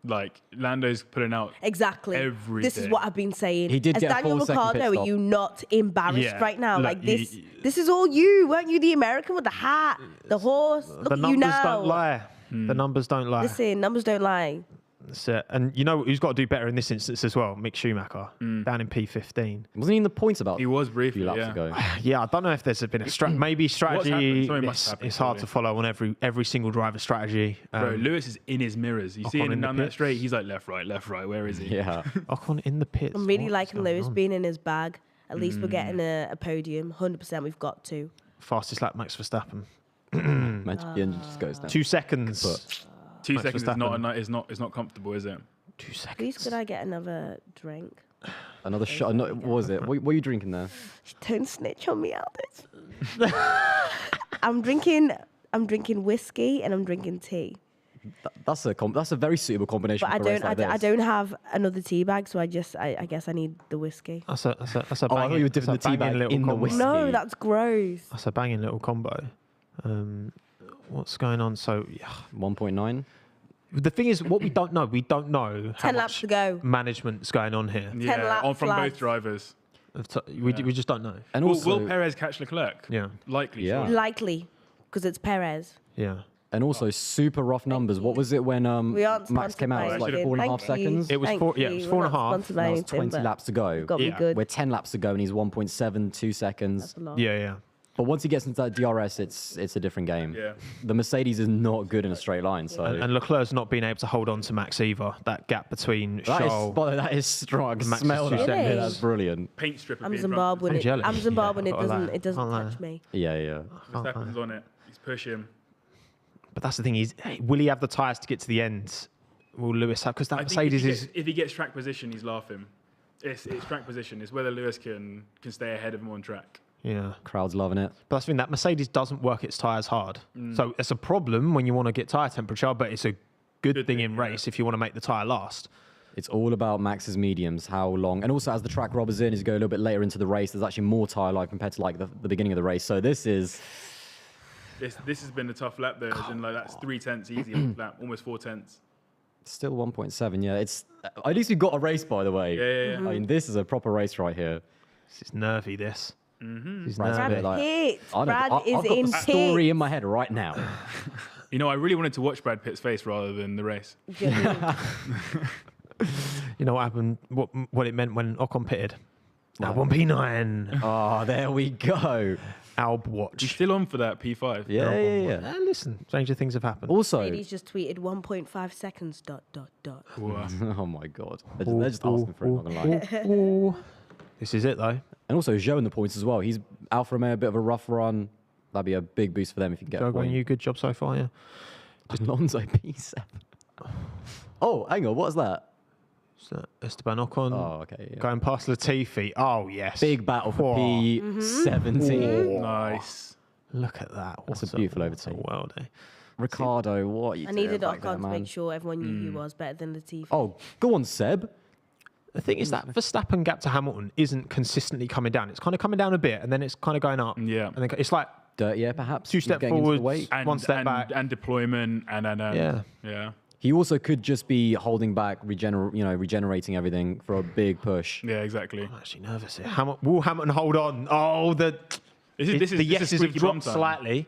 Like, Lando's putting out Exactly. every This is day. what I've been saying. He did As get a Daniel full second Ricciardo, pit are stop. you not embarrassed Yeah. right now? Look, Like this. This is all you. Weren't you the American with the hat, the horse? Look The at you numbers now. don't lie. The numbers don't lie. Listen, numbers don't lie. That's it. And you know who's got to do better in this instance as well? Mick Schumacher, down in P15. Wasn't he in the points about He was a briefly, few laps yeah. ago? Yeah, I don't know if there's been a maybe strategy. happened? Something must have happened, It's hard surely. to follow on every single driver's strategy. Bro, Lewis is in his mirrors. You see Ocon in him the down that pits. straight, he's like left, right. Where is he? Yeah. Ocon in the pits. I'm really What is liking going Lewis on? being in his bag. At least we're getting a podium. 100% we've got to. Fastest lap, Max Verstappen. Imagine the engine just goes down. 2 seconds. But 2 Max seconds Verstappen. is not comfortable, is it? 2 seconds. Please, could I get another drink? another shot. No, what was it? What are you drinking there? Don't snitch on me, Aldas. I'm drinking whiskey and I'm drinking tea. That's a very suitable combination But I for a race don't. like I this. don't have another tea bag, so I guess I need the whiskey. That's a Oh, I thought banging, you were dipping that's a the tea banging bag little in the combo. whiskey. No, that's gross. That's a banging little combo. What's going on? So, yeah. 1.9. The thing is, what we don't know how 10 laps much to go. management's going on here. Yeah, laps, from lads. both drivers. We just don't know. And Will also, Perez catch Leclerc? Yeah, Likely. Yeah. surely. Likely, because it's Perez. yeah. and also super rough numbers. What was it when We aren't Max came out? It was like sponsored by 4.5 anything. seconds. It was Thank four- yeah, it you. was We're 4.5. not sponsored by That was anything, 20 but laps to go. Got to Yeah. be good. We're 10 laps to go and he's 1.7, 2 seconds. That's a lot. Yeah. But once he gets into that DRS, it's a different game. Yeah. The Mercedes is not good in a straight line. So And Leclerc's not been able to hold on to Max either. That gap between that Charles. is strong. I can Max smell is that. 2 seconds. Yeah, that's brilliant. Paint stripper. I'm being Zimbabwean. I'm jealous. I'm Zimbabwean. Yeah, It can't doesn't. lie. It doesn't Can't lie. touch me. Yeah. Verstappen's on it. He's pushing. But that's the thing. Will he have the tyres to get to the end? Will Lewis have? Because that I think Mercedes is. if he gets track position, he's laughing. It's track position. It's whether Lewis can stay ahead of him on track. Yeah. Crowd's loving it. But that's the thing. That Mercedes doesn't work its tyres hard. So it's a problem when you want to get tyre temperature, but it's a good thing thing, in yeah. race if you want to make the tyre last. It's all about Max's mediums, how long. And also as the track rubbers in, as you go a little bit later into the race, there's actually more tyre life compared to like the beginning of the race. So this is... This has been a tough lap there. As in, like, that's 3/10 easy on the lap, almost 4/10. Still 1.7, yeah. It's at least we got a race, by the way. Yeah. I mean, this is a proper race right here. This is nervy, this. This is Brad's a nervy. bit like- Pitt. I know, Brad I've is got in the story Pitt. in my head right now. You know, I really wanted to watch Brad Pitt's face rather than the race. Do you know what I mean? You know what happened? What it meant when Ocon pitted? Albon P9. Oh, there we go. Alb He's watch. still on for that P5. Yeah. Listen, stranger things have happened. Also, Ladies just tweeted 1.5 seconds. ... Wow. oh my god, they're just asking for it. Not gonna lie. Ooh. This is it though. And also Zhou in the points as well. He's Alfa Romeo, a bit of a rough run. That'd be a big boost for them if you can get a Joe, point. you good job so far, yeah. Alonso P7. Oh, hang on, what's that? So Esteban Ocon Oh, okay. Yeah. going past Latifi. Oh yes. Big battle for Whoa. P17. Nice. Look at that. That's What a beautiful what a overtake. world, eh? Ricardo, what are you I doing needed back there, Ocon to man? make sure everyone knew he was better than Latifi. Oh, go on, Seb. The thing is that Verstappen gap to Hamilton isn't consistently coming down. It's kind of coming down a bit, and then it's kind of going up. Yeah. And then it's like Dirtier, perhaps. 2 He's step getting into the forward, weight. And, one step and, back. and deployment and Yeah. Yeah. He also could just be holding back, regenerating everything for a big push. Yeah, exactly. I'm actually nervous here. Will Hamilton hold on? Oh, the yeses have squib dropped time. slightly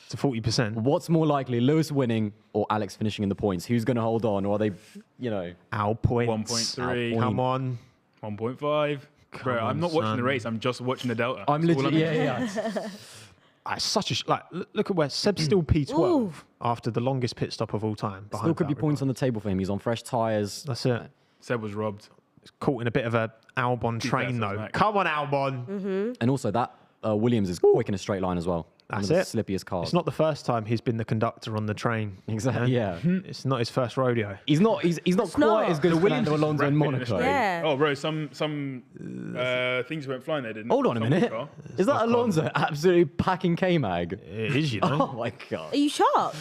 to 40%. What's more likely, Lewis winning or Alex finishing in the points? Who's going to hold on, or are they, Al points. 1.3. Come on. 1.5. Bro, on, I'm not watching the son. race. I'm just watching the delta. I'm That's all legit, I'm- yeah. It's such a look at where Seb's still P12 after the longest pit stop of all time. Still could be points on the table for him. He's on fresh tyres. That's it. Seb was robbed. It's caught in a bit of a Albon train that's though. Max. Come on, Albon. And also that Williams is quick in a straight line as well. That's One it. of the slippiest cars. It's not the first time he's been the conductor on the train. Exactly, yeah. It's not his first rodeo. He's not quite not. as good as Fernando is Alonso in rapid a Monaco. straight. Yeah. Oh, bro, some things went flying there, didn't Hold on a Some minute. car. Is that Alonso absolutely packing K-Mag? It is, you Oh know. my god. Are you shocked?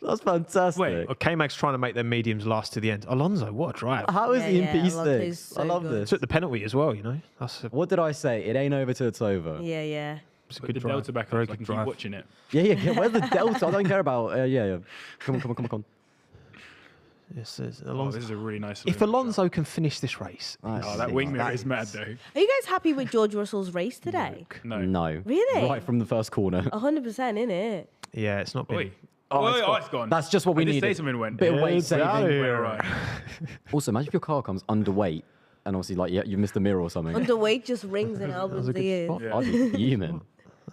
That's fantastic. Wait, K-Mag's trying to make their mediums last to the end. Alonso, what a drive. How is Yeah, he in yeah, P6? Alonso's so I love good. this. Took the penalty as well, you know. That's a, What did I say? It ain't over till it's over. Yeah. it's a put good the drive. delta back Very up so I good can keep drive. watching it. Yeah. Where's the delta? I don't care about. Yeah. Come on. Yes, it's Oh, Alonso. this is a really nice. If Alonso can finish this race, Nice. Oh, that wing mirror is mad though. Are you guys happy with George Russell's race today? No. No. Really? Right from the first corner. 100%, innit? yeah, it's not been. Wait. Oh, Oh, it's oh, gone. it's gone. That's just what we I did needed. say something went. Bit of weight It's out saving. here. Right. Also, imagine if your car comes underweight and obviously you missed a mirror or something. Underweight just rings in Albon's a good ears. spot. Yeah. I'd be fuming.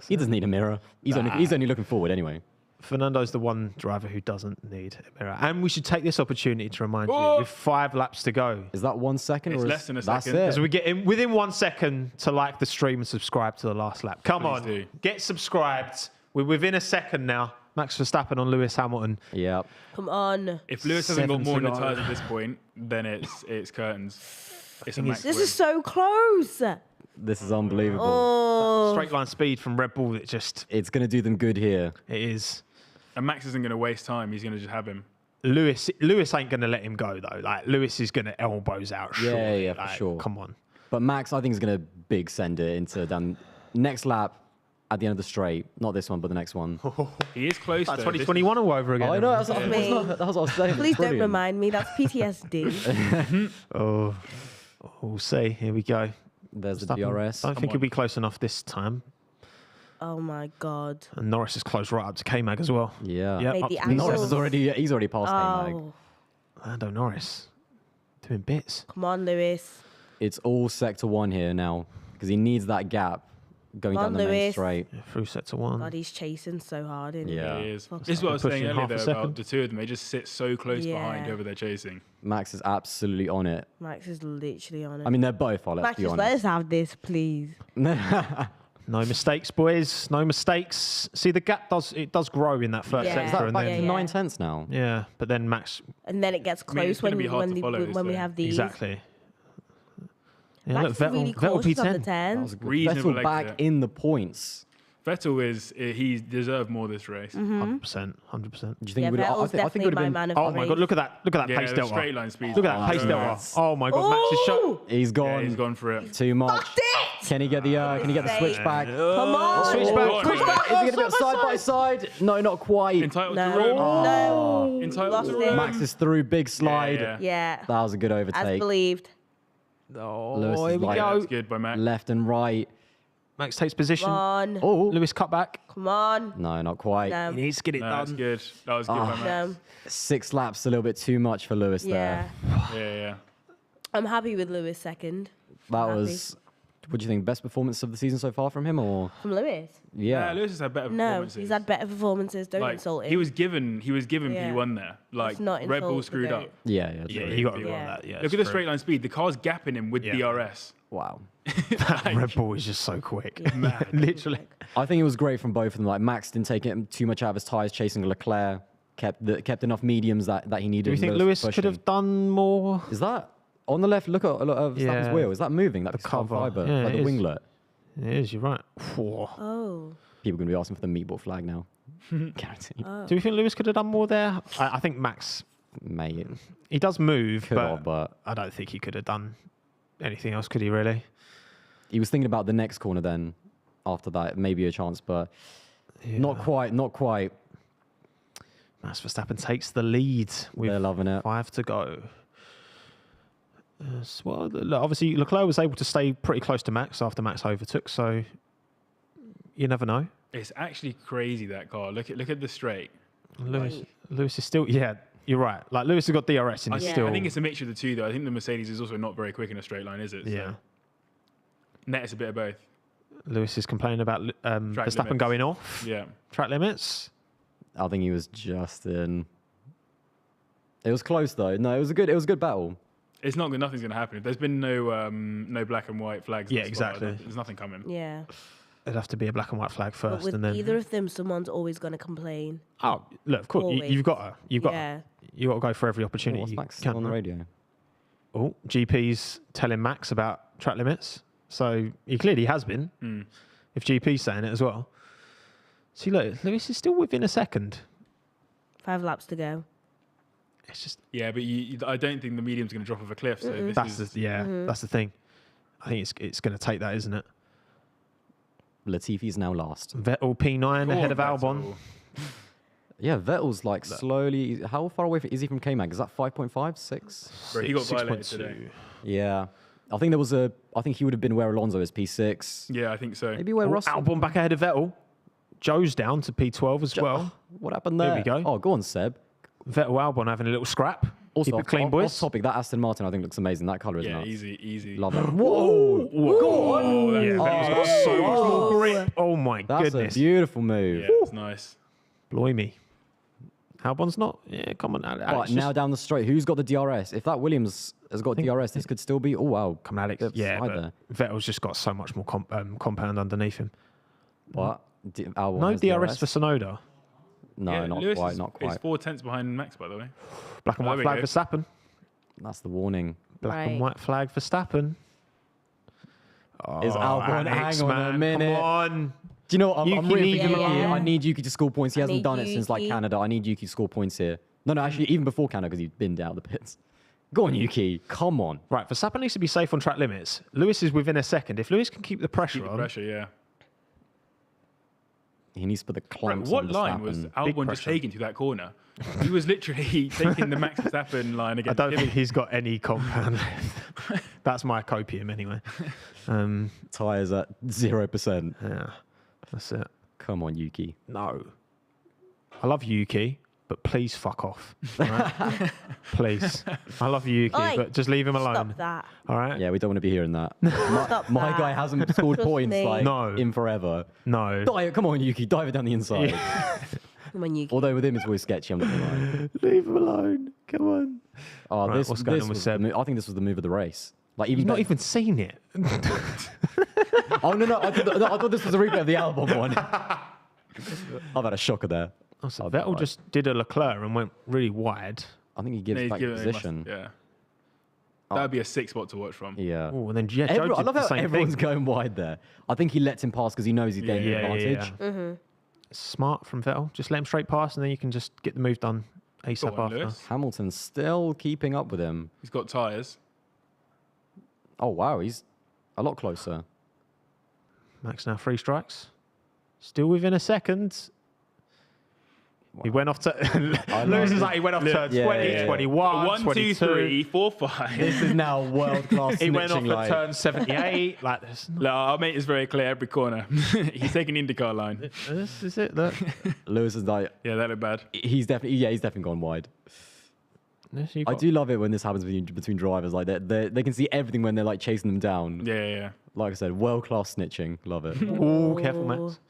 He doesn't need a mirror. He's only looking forward anyway. Fernando's the one driver who doesn't need a mirror. And we should take this opportunity to remind you, Oh! with 5 laps to go, Is that 1 second? It's or is, less than a that's second. it? as we get in within 1 second to like the stream and subscribe to the last lap. Come Please on, do. get subscribed. We're within a second now. Max Verstappen on Lewis Hamilton. Yeah. Come on. If Lewis hasn't got 7 more in the to go. tyres at this point, then it's curtains. It's a max This win. is so close. This is unbelievable. Oh. Straight line speed from Red Bull. It just It's going to do them good here. it is. And Max isn't going to waste time. He's going to just have him. Lewis ain't going to let him go though. Like Lewis is going to elbows out. Yeah, surely. yeah, for Like, sure. Come on. But Max, I think, is going to big send it into down next lap at the end of the straight. Not this one, but the next one. He is close. Like though. 2021 all over again. I know. That's what, Me. that's what I was saying. Please don't Brilliant. remind me. That's PTSD. Oh, we'll see. Here we go. There's the Verstappen, DRS. Don't think on. he'll be close enough this time. Oh my God. And Norris is close right up to K-Mag as well. Yeah. Yeah, Made up the to angles. Norris P7. he's already passed K-Mag. Oh, Lando Norris doing bits. come on, Lewis. It's all sector 1 here now because he needs that gap going Come down on, the main Lewis. straight. Yeah, through sector 1. God, he's chasing so hard. Isn't Yeah. He is. Fuck This is what I was saying Pushing earlier half a though, second. about the two of them. They just sit so close Yeah. behind whoever they're chasing. Max is absolutely on it. he? Max is literally on it. I mean, they're both on. Let's Max, be just let honest. us have this, please. No mistakes, boys. No mistakes. See, the gap does grow in that first Yeah. sector. Is that and Back then, to yeah. 9/10 now. yeah, but then Max, And then it gets I mean, it's close gonna be hard to follow this, when we though. have these. exactly. Yeah, Max look, is really Vettel cautious on the P10. 10. That was a good. Reasonable Vettel back exit. in the points. Vettel he deserved more this race. 100%. 100%. Do you think Yeah, he would? I Vettel's think it definitely would my have been. man of Oh the my race. God, look at that Yeah, pace the delta. straight line speed. Look at that pace delta. Yes. Oh my God, Max is shot. Ooh! He's gone. Yeah, he's gone for it. Too much. Fucked it! Can he get the switch back? Come on! Switch back, Oh, switch no. back. Is he going to be side by side? No, not quite. Entitled No, to room. no. Entitled Lost to it. room. Max is through, big slide. Yeah. Yeah, That was a good as overtake. believed. Oh, Lewis is here we like- go. That's good by Max. Left and right. Max takes position. Come on. Oh, Lewis cut back. Come on. no, not quite. No. He needs to get it No, that's done. good. That was good by Max. No. 6 laps, a little bit too much for Lewis Yeah. there. Yeah. I'm happy with Lewis second. That Happy. was, what do you think, best performance of the season so far from him, or? From Lewis? Yeah. Lewis has had better No, performances. he's had better performances. Don't like, insult him. he was given Yeah. P1 there. Like not Red Bull insult the screwed goat. up. Yeah, Yeah, true. you got to Yeah. go on that. Yeah, Look it's at the true. straight line speed. The car's gapping him with Yeah. DRS. Wow. Red Bull is just so quick. Literally. I think it was great from both of them. Like, Max didn't take it too much out of his tyres chasing Leclerc, kept enough mediums that he needed. Do you think Lewis Lewis pushing. could have done more? Is that on the left? Look at Verstappen's Yeah. wheel. Is that moving? That The carbon cover. fiber, Yeah, like it the is. winglet. It is, you're right. Whoa. Oh. People are going to be asking for the meatball flag now. Guaranteed. Do you think Lewis could have done more there? I think Max, Mate, he does move, could but have, but I don't think he could have done anything else, could he really? he was thinking about the next corner then. After that, maybe a chance, but not quite. Max Verstappen takes the lead with They're loving it. 5 to go. Well, look, obviously, Leclerc was able to stay pretty close to Max after Max overtook, so you never know. It's actually crazy, that car. Look at the straight. Lewis is still, yeah, you're right. Like, Lewis has got DRS and he's Yeah. still, I think it's a mixture of the two, though. I think the Mercedes is also not very quick in a straight line, is it? So yeah. net is a bit of both. Lewis is complaining about Verstappen limits. going off Yeah. track limits. I think he was just in. It was close though. No, it was a good battle. It's not good. Nothing's going to happen. If there's been no black and white flags. Yeah, thus far, exactly. There's nothing coming. Yeah. It'd have to be a black and white flag But first, with and then. either of them, someone's always going to complain. Oh, look, of course, Always. you've got to Yeah. go for every Oh, opportunity. what's you Max can, on the right? radio? Oh, GP's telling Max about track limits, so he clearly has been. If GP's saying it as well. See, look, Lewis is still within a second. 5 laps to go. It's just Yeah, but I don't think the medium's going to drop off a cliff. So this that's is, that's the thing. I think it's going to take that, isn't it? Latifi's now last. Vettel P9 Go ahead on, of Albon. Vettel. Yeah, Vettel's like slowly. How far away is he from K-Mag? Is that 5.5, 6? Bro, he got violated 6.2. today. Yeah, I think there was a. I think he would have been where Alonso is, P6. Yeah, I think so. Maybe where Oh, Russell. Albon back ahead of Vettel. Joe's down to P12 as well. What happened there? There we go. Oh, go on, Seb. Vettel Albon having a little scrap. Also, Keep it clean, off boys. topic, that Aston Martin I think looks amazing. That colour is Yeah, nuts. easy. Love it. Whoa! Go on! Oh, Yeah, Vettel's got so much more grip. Oh my That's goodness! a beautiful move. Yeah, it's nice. Blimey. Albon's not. Yeah, come on, Alex. But now down the straight, who's got the DRS? If that Williams has got DRS, this could still be. Oh wow, come on, Alex. Bit of Yeah, slide but Vettel's just got so much more compound underneath him. What? Albon No has DRS for Sonoda. No, Yeah, not Lewis quite. is, Not He's quite. 4 tenths behind Max, by the way. Black and Oh, white there flag we for go. Verstappen. That's the warning. Black and Right. white flag for Verstappen. Is Albon? Alex, Hang on a man, minute. Come on. Do you know what? I'm Yuki really needs thinking him here. alone. I need Yuki to score points. He I hasn't need done it since like Yuki. Canada. I need Yuki to score points here. No, actually, even before Canada because he's been down the pits. Go on, Yuki. Come on. Right, Verstappen needs to be safe on track limits. Lewis is within a second. If Lewis can keep the pressure Keep the on, pressure, yeah. He needs to put the Bro, clamps what on line was Verstappen. Albon just pressure. taking to that corner? He was literally taking the Max Verstappen line I against don't him. think he's got any compound left. That's my copium anyway. Tires at 0%. Yeah, that's it. Come on, Yuki. No. I love Yuki, but please fuck off. All right? Please. I love Yuki, Oi, but just leave him alone. Stop that. All right? Yeah, we don't want to be hearing that. Stop My that. guy hasn't scored Trust points me. like No. in forever. No. Dive, come on, Yuki, dive it down the inside. Come on, Yuki. Although with him it's always sketchy. I'm not gonna lie. Leave him alone. Come on. Oh, Right, what's going on with was Seb? I think this was the move of the race. Like even You've not better- even seen it. Oh no, I thought this was a replay of the album one. I've had a shocker there. So I'll Vettel be right. just did a Leclerc and went really wide. I think he No, gives he's back given- he must- position. yeah. That would be a 6 spot to watch from. Yeah. Oh, and then yeah, Joe I did love the how same everyone's thing. going wide there. I think he lets him pass because he knows he's gaining Yeah, advantage. yeah. Smart from Vettel. Just let him straight past, and then you can just get the move done ASAP Go on, after. Lewis. Hamilton's still keeping up with him. He's got tyres. Oh wow, he's a lot closer. Max now 3 strikes. Still within a second. He went off to. Lewis is like he went off to 20, yeah. 21, 1, 2, 22. 3, 4, 5. This is now world class. He went off at turn 78. Like this. No, our mate is very clear every corner. He's taking the IndyCar line. This is it. Look. Lewis is like, Yeah, that looked bad. he's definitely gone wide. This you I got. do love it when this happens between drivers. Like they can see everything when they're like chasing them down. Yeah. Like I said, world class snitching. Love it. Oh, careful, Max.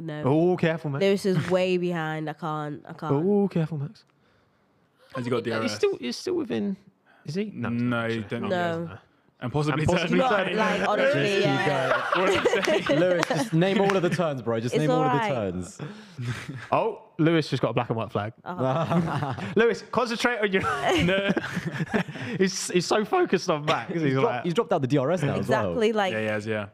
No. Oh, careful, Max. Lewis is way behind. I can't. Oh, careful, Max. Has he got DRS? He's still within. Is he? No. No, he don't. No. And possibly, And possibly turn. turn. Like honestly, yeah. What did he say? Lewis, just name all of the turns, bro. Just It's name all of the alright. turns. Oh, Lewis just got a black and white flag. Lewis, concentrate on your. No. he's so focused on Max. He's like, He's dropped out the DRS now Exactly. as well. Like, Yeah, he has, yeah.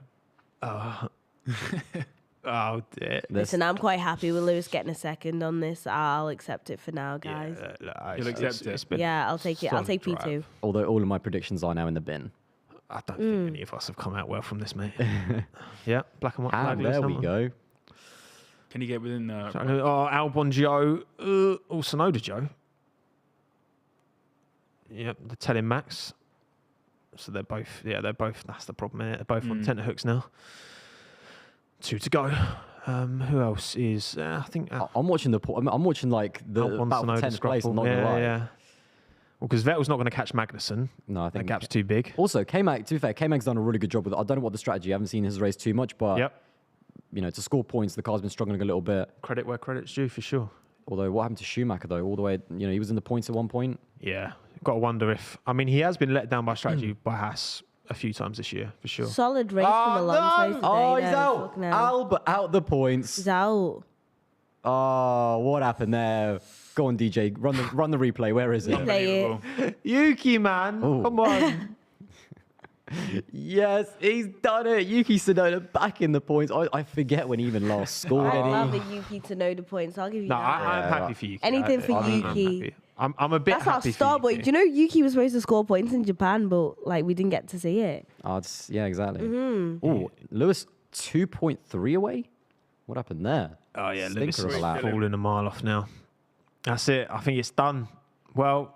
oh dear. listen, I'm quite happy with Lewis getting a second on this. I'll accept it for now, guys. You'll accept it. been Yeah, I'll take it. I'll solid take drive. P2. Although all of my predictions are now in the bin. I don't think any of us have come out well from this, mate. Yeah, black and white flag. And Lewis there we Hamilton. go. Can he get within? Oh, Albon Joe. Oh, Sonoda Joe. Yep, they're telling Max. So they're both. Yeah, they're both. That's the problem. They're both on tenterhooks now. 2 to go. Who else is? I think. I'm watching I'm watching like the Albon, about Tsunoda, 10th place. I'm not yeah, gonna lie. yeah. Well, because Vettel's not going to catch Magnussen. No, I That think gap's too big. Also, K-Mag, to be fair, K-Mag's done a really good job with it. I don't know what the strategy. I haven't seen his race too much, but Yep. you know, to score points, the car's been struggling a little bit. Credit where credit's due, for sure. Although, what happened to Schumacher though? All the way, you know, he was in the points at one point. Yeah. Got to wonder if. I mean, he has been let down by strategy by Haas a few times this year, for sure. Solid race from Alonso today. Oh, he's though. out. Fucking hell. Albert out the points. He's out. Oh, what happened there? Go on, DJ. Run the replay. Where is it? Play it. Unbelievable. Yuki, man. Oh. Come on. Yes, he's done it. Yuki Tsunoda back in the points. I forget when he even last scored I any. love a Yuki to know the points. I'll give you No, that. I'm Yeah, happy right. for Yuki. Anything for I'm Yuki. happy. I'm a bit That's our happy star for boy. Yuki. Do you know Yuki was supposed to score points in Japan, but like we didn't get to see it. Oh, yeah, exactly. Oh, Lewis 2.3 away. What happened there? Oh, yeah, Stinker Lewis of a is lap. falling a mile off now. That's it. I think it's done. Well,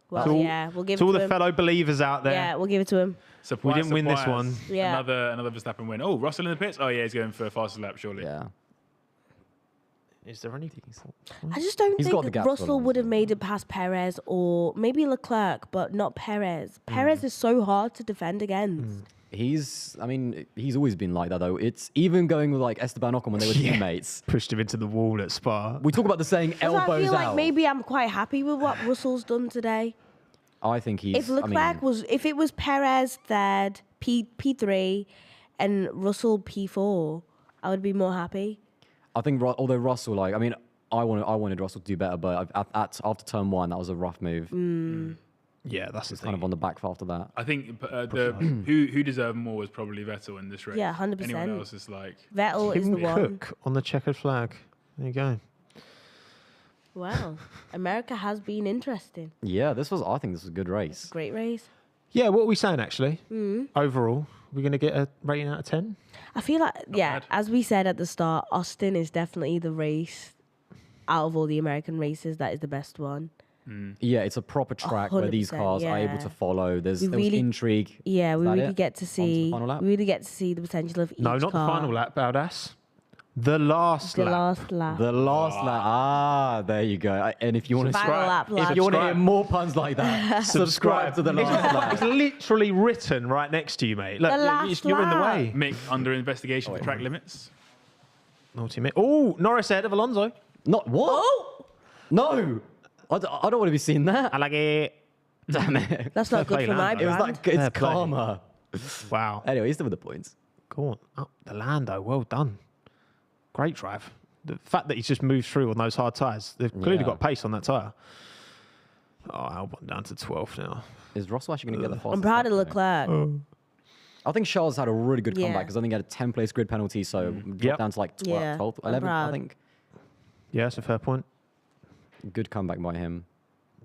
Well, to all, yeah, we'll give to it all to the him. fellow believers out there. Yeah, we'll give it to him. Surprise, We didn't win this surprise. one. Yeah. Another Verstappen win. Oh, Russell in the pits? Oh, yeah, he's going for a faster lap, surely. Yeah. Is there anything? I just don't He's got the think gap for Russell would have made it past Perez or maybe Leclerc, but not Perez. Perez is so hard to defend against. He's always been like that though. It's even going with like Esteban Ocon when they were teammates. Pushed him into the wall at Spa. We talk about the saying So I elbows feel like out. maybe I'm quite happy with what Russell's done today. I think he's. If Leclerc if it was Perez third, P3, and Russell P4, I would be more happy. I think although Russell, like, I wanted Russell to do better, but after turn one, that was a rough move. Yeah, that's the Kind of thing. on the back foot after that. I think who deserved more was probably Vettel in this race. Yeah, 100%. Anyone else is like... Vettel is the Tim one. Cook on the checkered flag. There you go. Wow, America has been interesting. Yeah, I think this was a good race. Great race. Yeah, what are we saying actually? Overall, we're going to get a rating out of 10? I feel like, bad. as we said at the start, Austin is definitely the race out of all the American races that is the best one. Yeah, it's a proper track where these 100%, cars are able yeah. to follow. There was really- intrigue. Yeah, we Is that really it? get to On to the see. final lap? We really get to see the potential of each No, not car. the final lap, Aldas. The last The lap. last lap. The last lap. Ah, there you go. And if you want to Final lap, if lap. you want to hear more puns like that, subscribe to the last lap. It's literally written right next to you, mate. Look, The last you're in the lap. way. Mick under investigation for track limits. Naughty mate. Oh, Norris ahead of Alonso. Not what? Oh! No, I don't want to be seeing that. I like it. Damn it. That's not Fair good play, for my Lando. It was brand. like it's Fair play. karma. Wow. Anyway, he's still with the points. Go on. Up the Lando. Well done. Great drive. The fact that he's just moved through on those hard tyres, they've clearly Yeah. got pace on that tyre. Oh, Albon down to 12th now. Is Russell actually going to get the fastest? I'm proud of lap today? Leclerc. I think Charles had a really good Yeah. comeback because I think he had a 10-place grid penalty, so dropped Yep. down to like 12th, Yeah, 12th I'm 11th, I proud. think. Yeah, that's a fair point. Good comeback by him.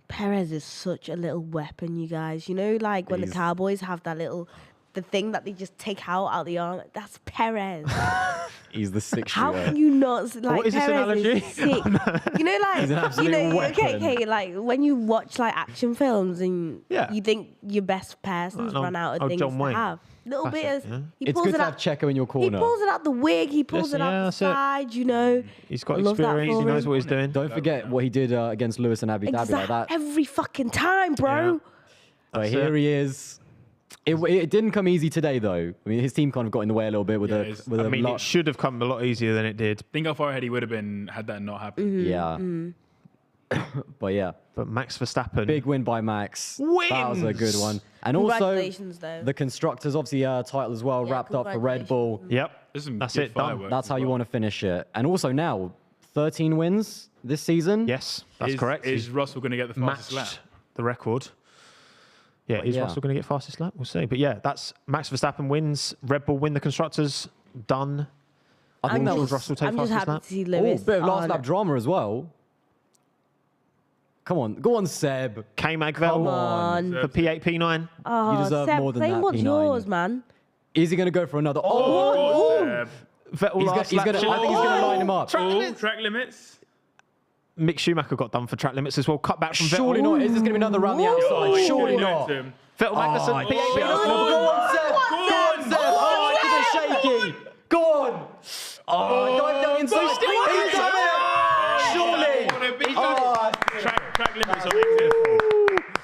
Perez is such a little weapon, you guys. You know, like when the He's- Cowboys have that little, the thing that they just take out the arm. That's Perez. He's the six How shooter. can you not like What is this Perez analogy? is sick. You know, like He's an absolute weapon. okay, like when you watch like action films and Yeah. you think your best person's Like, run out of oh, things John to Wayne. have. Little bit Classic, of yeah. he It's pulls good it to out. have Checo in your He corner. pulls it out the wig. He pulls Listen, it yeah, out the that's it. side. You know, He's got I love that experience. He for knows him. what he's doing. Don't forget what he did against Lewis and Abu Dhabi like that. Every fucking time, bro. But That's here it. he is. It didn't come easy today, though. I mean, his team kind of got in the way a little bit with Yeah, a it's- with I a mean, lot. it should have come a lot easier than it did. Think how far ahead he would have been had that not happened. Yeah. But yeah, But Max Verstappen, big win by Max. That was a good Wins. one. And also Congratulations, though. the constructors, obviously, title as well, Yeah, wrapped up for Red Bull. Yep, There's some that's good it. Done. fireworks That's as how you well. want to finish it. And also now, 13 wins this season. Yes, that's Is- correct. Is He's Russell going to get the fastest lap? matched the record. Yeah, is yeah. Russell going to get fastest lap? We'll see. But yeah, that's Max Verstappen wins. Red Bull win the constructors. Done. I think that Will was Russell take I'm just fastest happy lap? to see oh, Lewis. bit of last on. lap drama as well. Come on, go on, Seb. K-Mag Come Vel on. for P8, P9. Oh, You deserve Seb, more than claim that, what's P9. yours, man. Is he going to go for another? Oh, Seb. Vettel He's last he's lap. gonna, I think he's going to line him up. Track limits. Mick Schumacher got done for track limits as well. Cut back from Surely Vettel. not. Is this going to be another round the outside? Oh, Surely he not. went to him. Vettel Magnussen, P8, shit. P9. Go on, Seb. Go on, Seb. Oh, he's a shaky. Go on. Oh, dive down inside. He's still He's done it. Surely. Oh, Track limits are exit.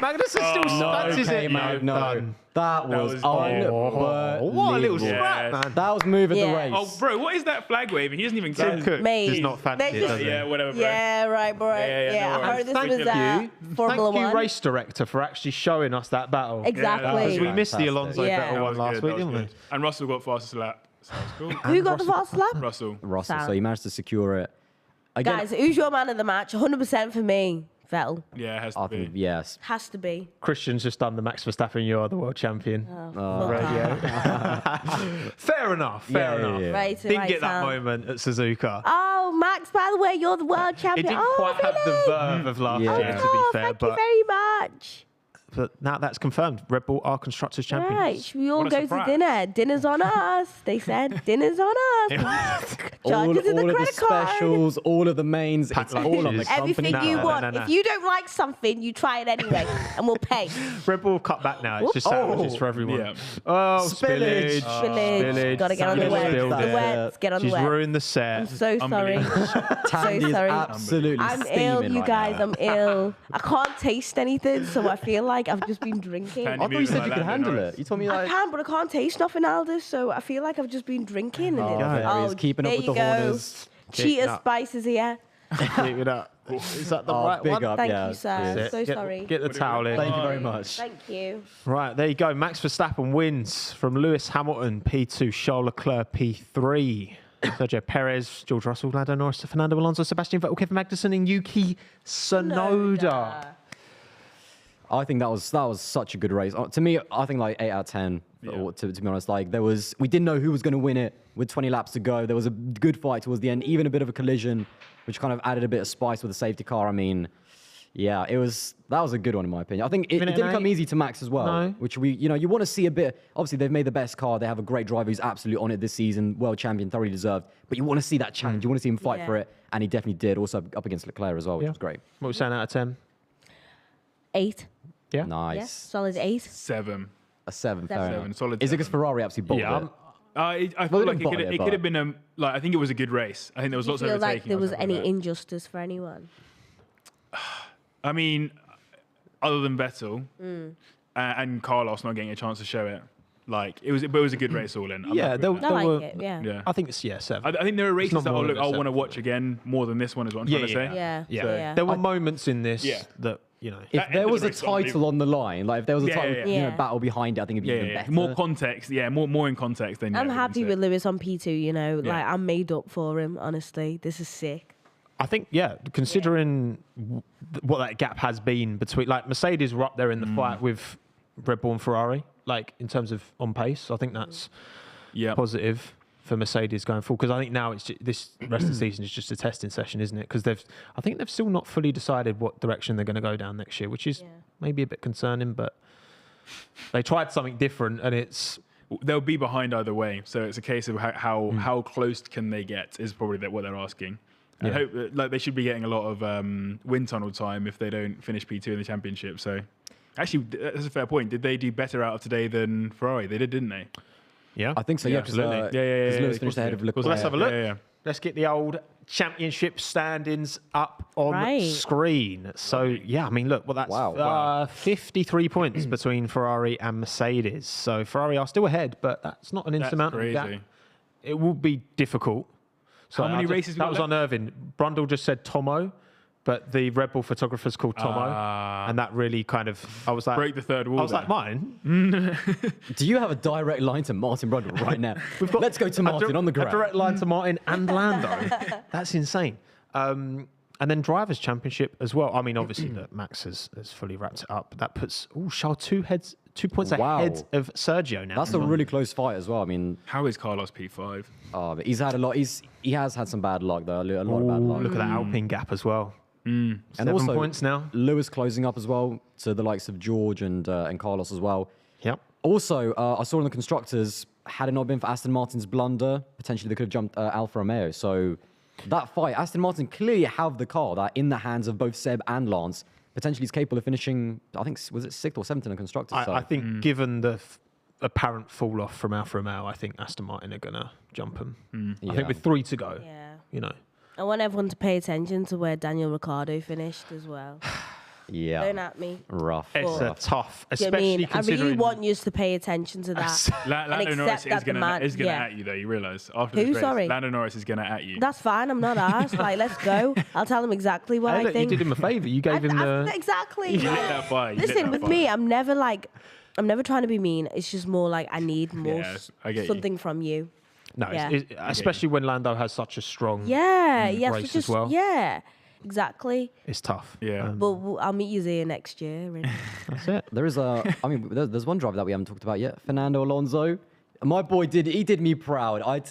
Magnussen still fancies okay, it. man. No, Done. that was was- What a little unbelievable. scrap, Yeah. man. That was moving Yeah. the race. Oh, bro, what is that flag waving? He doesn't even Tim care. Cook Mate. does not fancy it, does he? Yeah, whatever, bro. Yeah, right, bro. Yeah, Yeah, no I heard worries. this Thank was you. Formula Thank you, One. race director, for actually showing us that battle. Exactly. Because we Yeah. missed the Alonso Yeah. Vettel That one was last good, week, that was didn't we? good. And Russell got fastest lap. So that's cool. Who got the fast lap? Russell. Russell, Sound. so he managed to secure it. Again, Guys, who's your man of the match? 100% for me. Vettel. Yeah, it has I to think, be. yes. Has to be. Christian's just done the Max Verstappen, you are the world champion. Radio. Fair enough, fair enough. Right, Didn't right get that sound. moment at Suzuka. Oh, Max, by the way, you're the world It champion. didn't Oh, quite have the really? verve of last Yeah. year, to be Oh, fair, thank you but, very much. now that's confirmed. Red Bull are constructors champions. Right, should we all What a go surprise. to dinner? Dinner's on us. They said dinner's on us. All, Charges in the all of the credit card. specials, all of the mains, it's all on the lunches. company. Everything No, you no, want. no, no. If you don't like something, you try it anyway, and we'll pay. Red Bull cut back now. It's just sandwiches for everyone. Yeah. Oh, Spillage. spillage. Spillage. Gotta get on the Sandwich wet. spilled The it. wets. Get on the She's wet. ruined the set. I'm so sorry. Thandie is sorry. absolutely I'm steaming ill, you right guys. now. I'm ill. I can't taste anything, so I feel like I've just been drinking. Thandie I thought you moves said like you could Lando handle Norris. it. You told me I like. can, but I can't taste nothing, Aldas, so I feel like I've just been drinking. And Oh, it's, there he is, keeping up there with you the go. Horners. Cheetah up. spices here. Keep it up. Is that the Oh, right big one? up, Thank yeah. you, sir. cheers. That's it. So sorry. Get the towel in. Thank you very much. Thank you. Right, there you go. Max Verstappen wins from Lewis Hamilton, P2, Charles Leclerc, P3. Sergio Perez, George Russell, Lando Norris, Fernando Alonso, Sebastian Vettel, Kevin Magnussen, and Yuki Tsunoda. I think that was such a good race. To me, I think like 8 out of 10. Yeah. To be honest, like we didn't know who was going to win it with 20 laps to go. There was a good fight towards the end, even a bit of a collision, which kind of added a bit of spice with the safety car. I mean, yeah, that was a good one in my opinion. I think it Minute didn't come 8? easy to Max as well, No. which you want to see a bit. Obviously, they've made the best car. They have a great driver who's absolutely on it this season, world champion, thoroughly deserved. But you want to see that challenge. You want to see him fight Yeah. for it, and he definitely did. Also up against Leclerc as well, which Yeah. was great. What are we saying out of 10? 8. Yeah? Nice. Yes, solid 8. 7. A 7, fair Seven. enough. Solid Is it seven. because Ferrari absolutely bowled it? I Well, feel they like didn't bottle it it, could have but- been like I think it was a good race. I think there was Do you lots of feel overtaking. like there and was stuff any like that. injustice for anyone? I mean, other than Vettel and Carlos not getting a chance to show it, like it was a good race all in. I'm Yeah, happy there, with I there like were. it, yeah. that. Yeah. I think it's 7. I think there are races not that more I'll than a want to seven. watch again more than this one is what I'm trying to say. Yeah. Yeah. Yeah. There were moments in this Yeah. that, If That there end of was the a race is title on the line, like if there was a Yeah, title yeah, yeah. You know, battle behind it, I think it'd be even better. More context. Yeah, more in context than. I'm yeah, happy with Lewis on P2, you know. Yeah. Like, I'm made up for him, honestly. This is sick. I think, considering what that gap has been between, like, Mercedes were up there in the fight with Red Bull and Ferrari, like, in terms of on pace. I think that's Yeah. positive for Mercedes going forward, because I think now this rest of the season is just a testing session, isn't it? Because I think they've still not fully decided what direction they're going to go down next year, which is maybe a bit concerning, but they tried something different and it's they'll be behind either way. So it's a case of how close can they get is probably what they're asking. And hope like they should be getting a lot of wind tunnel time if they don't finish P2 in the championship. So actually, that's a fair point. Did they do better out of today than Ferrari? They did, didn't they? Yeah, I think so. Yeah, absolutely. Lewis finished ahead of Leclerc. Well, let's have a look. Yeah. Let's get the old championship standings up on the screen. So, yeah, I mean, look, well, that's 53 points between Ferrari and Mercedes. So, Ferrari are still ahead, but that's not an insurmountable gap. It will be difficult. So how many races? That was on Irvin. Brundle just said Tommo, but the Red Bull photographer's called Tommo, and that really kind of I was like break the third wall. I was like, mine. Do you have a direct line to Martin Brundle right now? Let's go to Martin on the ground. A direct line to Martin and Lando. That's insane. And then Drivers' Championship as well. I mean, obviously, Max has fully wrapped it up. That puts Charles 2 points ahead of Sergio now. That's a really close fight as well. I mean, how is Carlos P5? But he's had a lot. He has had some bad luck though. A lot of bad luck. Look at that Alpine gap as well. And 7 also points now. Lewis closing up as well to the likes of George and Carlos as well. Yep. Also, I saw in the constructors, had it not been for Aston Martin's blunder, potentially they could have jumped Alfa Romeo. So that fight, Aston Martin clearly have the car that in the hands of both Seb and Lance. Potentially is capable of finishing, I think, was it 6th or 7th in the constructors? I think given the apparent fall off from Alfa Romeo, I think Aston Martin are going to jump them. I think with 3 to go, you know. I want everyone to pay attention to where Daniel Ricciardo finished as well. Yeah. Don't at me. Rough. It's a tough, Do you know what I especially mean? I considering... really want you to pay attention to that. Lando Norris is going to at you, though, you realise. After Who, this race, sorry? Lando Norris is going to at you. That's fine, I'm not asked. Like, let's go. I'll tell him exactly what I look, think. you did him a favour. You gave him the... Exactly. You let that fire. Listen, with me, I'm never trying to be mean. It's just more like I need more something from you. No, especially when Lando has such a strong race as well. Yeah, exactly. It's tough. Yeah. But I'll meet you there next year. Really. That's it. There is there's one driver that we haven't talked about yet, Fernando Alonso. My boy did me proud.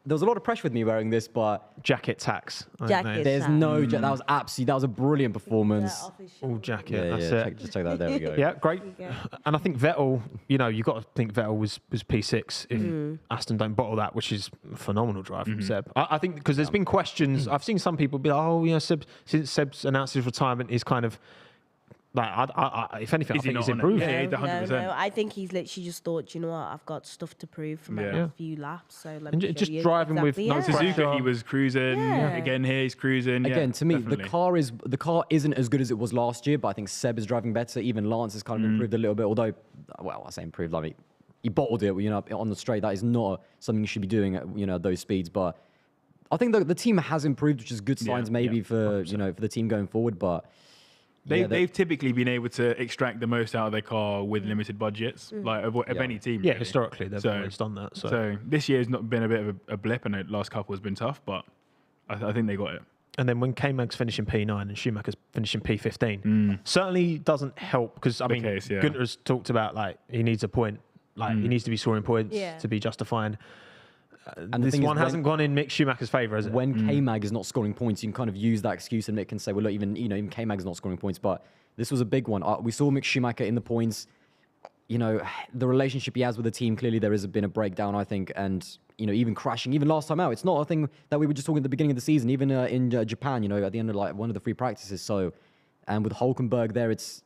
There was a lot of pressure with me wearing this, but jacket tax. Jacket. That was a brilliant performance. All jacket. That's it. Just check that. There we go. Yeah, great. And I think Vettel, you got to think Vettel was P6 if Aston don't bottle that, which is a phenomenal drive from Seb. I think because there's been questions. I've seen some people be like, Seb, since Seb's announced his retirement, is kind of like, if anything, I think he's improved. Yeah, 100%. No, I think he's literally just thought, you know what, I've got stuff to prove for my last few laps. So let me just driving with no Suzuka, he was cruising. Again, here he's cruising. Again, to me, definitely. the car isn't as good as it was last year, but I think Seb is driving better. Even Lance has kind of improved a little bit. Although, well, I say improved. I mean, he bottled it. On the straight, that is not something you should be doing at those speeds. But I think the team has improved, which is good signs maybe for for the team going forward. But they've typically been able to extract the most out of their car with limited budgets, like of any team. Yeah, really. historically they've always done that. So this year's not been a bit of a blip, and the last couple has been tough, but I think they got it. And then when K-Mag's finishing P9 and Schumacher's finishing P15, certainly doesn't help because Gunter has talked about he needs a point, he needs to be scoring points to be justifying. And this one hasn't gone in Mick Schumacher's favour, has it? When K-Mag is not scoring points, you can kind of use that excuse, and Mick can say, well, look, even K-Mag is not scoring points. But this was a big one. We saw Mick Schumacher in the points. The relationship he has with the team, clearly there has been a breakdown, I think. And, even crashing, even last time out, it's not a thing that we were just talking at the beginning of the season, even in Japan, at the end of one of the free practices. So, and with Hulkenberg there, it's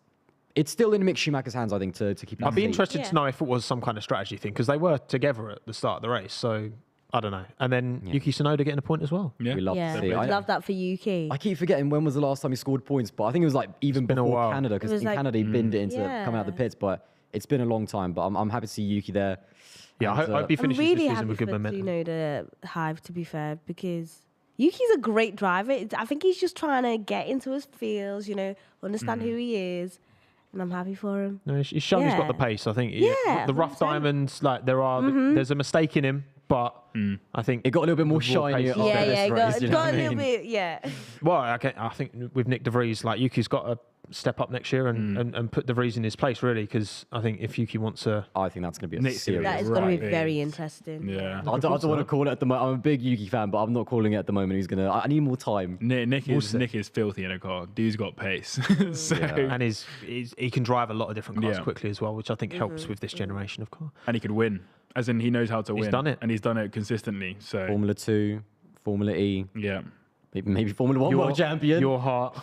still in Mick Schumacher's hands, I think, to keep that. I'd be interested to know if it was some kind of strategy thing, because they were together at the start of the race. So I don't know. And then Yuki Tsunoda getting a point as well. Yeah. We love to see. I love that for Yuki. I keep forgetting when was the last time he scored points, but I think it was even before Canada, because in Canada he binned it into coming out of the pits. But it's been a long time. But I'm happy to see Yuki there. Yeah, I hope he finishes this season with good momentum. I'm really happy for Tsunoda Hive, to be fair, because Yuki's a great driver. I think he's just trying to get into his feels, understand who he is. And I'm happy for him. No, he's shown he's got the pace. I think the rough diamonds, there's a mistake in him, but I think it got a little bit more shiny. Got a little bit, Well, I think with Nick De Vries, Yuki's got step up next year and put De Vries in his place, really, because I think if Yuki wants to... I think that's going to be a Nick's gonna be serious. That is going to be Right. very interesting. Yeah. I don't want to call it at the moment. I'm a big Yuki fan, but I'm not calling it at the moment. He's gonna. I need more time. Nick see. is filthy in a car. Dude's got pace. So, And he can drive a lot of different cars Yeah. quickly as well, which I think helps with this generation of car. and he could win. As in, he knows how to win. done it. And he's done it consistently. So, Formula 2, Formula E, yeah. maybe Formula 1 world champion. Your heart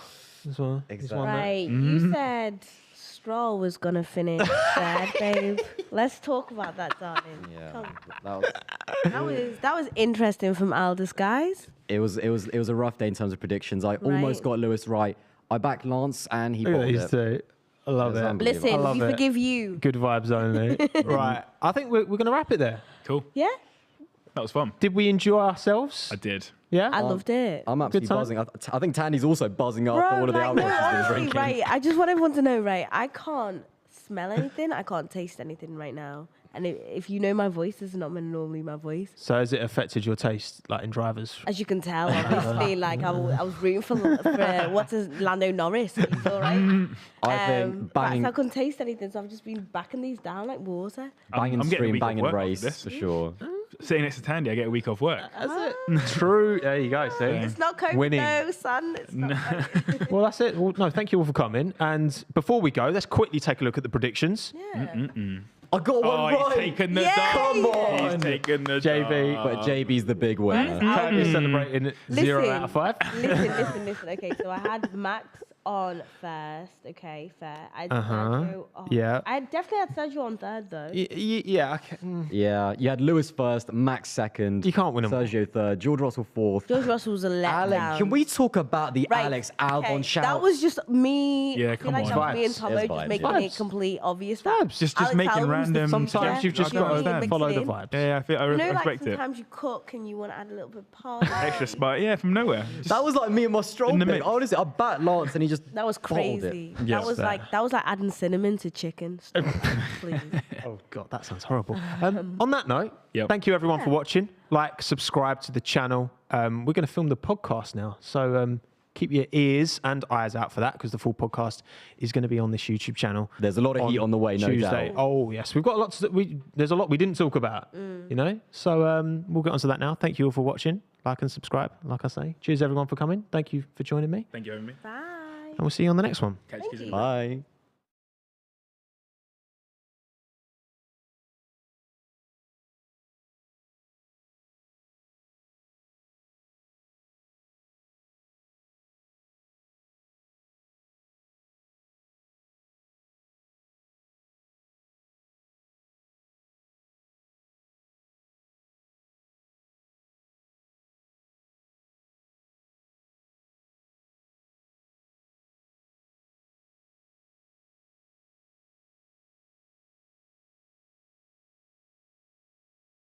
as well. Exactly. He's won that. Right, you said Stroll was going to finish third, babe. Let's talk about that, darling. Yeah, Come. that was, That was interesting from Aldas, guys. it was a rough day in terms of predictions. I almost got Lewis right. I backed Lance and he Look at bottled these it. two. I love It's it. unbelievable. Listen, love we it. forgive you. Good vibes only. Right. I think we're going to wrap it there. Cool. Yeah, That was fun. Did we enjoy ourselves? I did. Yeah? I loved it. I'm absolutely time. buzzing. I think Thandie's also buzzing after all of the like, alcohol no, she's been honestly, drinking. right. I just want everyone to know, right? I can't smell anything. I can't taste anything right now. And if you know my voice, this is not normally my voice. So has it affected your taste, like in drivers? As you can tell, obviously, like I was rooting for what's his Lando Norris. You feel right? I think but banging, I couldn't taste anything, so I've just been backing these down like water. banging I'm getting a stream, week off banging work after race this. for sure. Sitting next to Thandie, I get a week off work. True. There you go. See? It's not COVID, Winning. no, son. It's not. COVID. Well, that's it. Well, no, thank you all for coming. And before we go, let's quickly take a look at the predictions. Yeah. I got one Oh, he's right. taken the Yeah, dub. Come on. He's taken the JB. dub. But JB's the big winner. Tony's celebrating 0 Listen. out of 5. Listen. Okay, so I had Max on first. Okay, fair. I had Uh-huh. Sergio Yeah. I definitely had Sergio on third though. Yeah. Okay. Yeah, you had Lewis first, Max second. You can't win 'em all. Sergio third, George Russell fourth. George Russell was a letdown. Alex, can we talk about the Right, Alex Albon okay, shout? That was just me. Yeah, I feel come like on. that was me and Vibes. Tommo It's just vibes, making yeah. it complete obvious that Vibes. Just Alex making Albon's the random. Sometimes you've just you know got what I to mean? follow the Mix it in. vibes. Yeah, I You know, like respect it. sometimes you cook and you want to add a little bit of parsley. Extra spice. Yeah, from nowhere. Just- That was like me and my Stroll In the pick. mix. Honestly, I backed Lance and he just That was bottled crazy. it. Yes, that was like adding cinnamon to chicken. Stop, please. Oh, God, that sounds horrible. On that note, Yep. thank you everyone for watching. Like, subscribe to the channel. We're going to film the podcast now. So keep your ears and eyes out for that because the full podcast is going to be on this YouTube channel. There's a lot of heat on the way, no Tuesday. doubt. Oh, yes. We've got a lot there's a lot we didn't talk about, you know? So we'll get onto that now. Thank you all for watching. Like and subscribe, like I say. Cheers, everyone, for coming. Thank you for joining me. Thank you, Amy. Bye. And we'll see you on the next one. Catch you you. soon. Bye.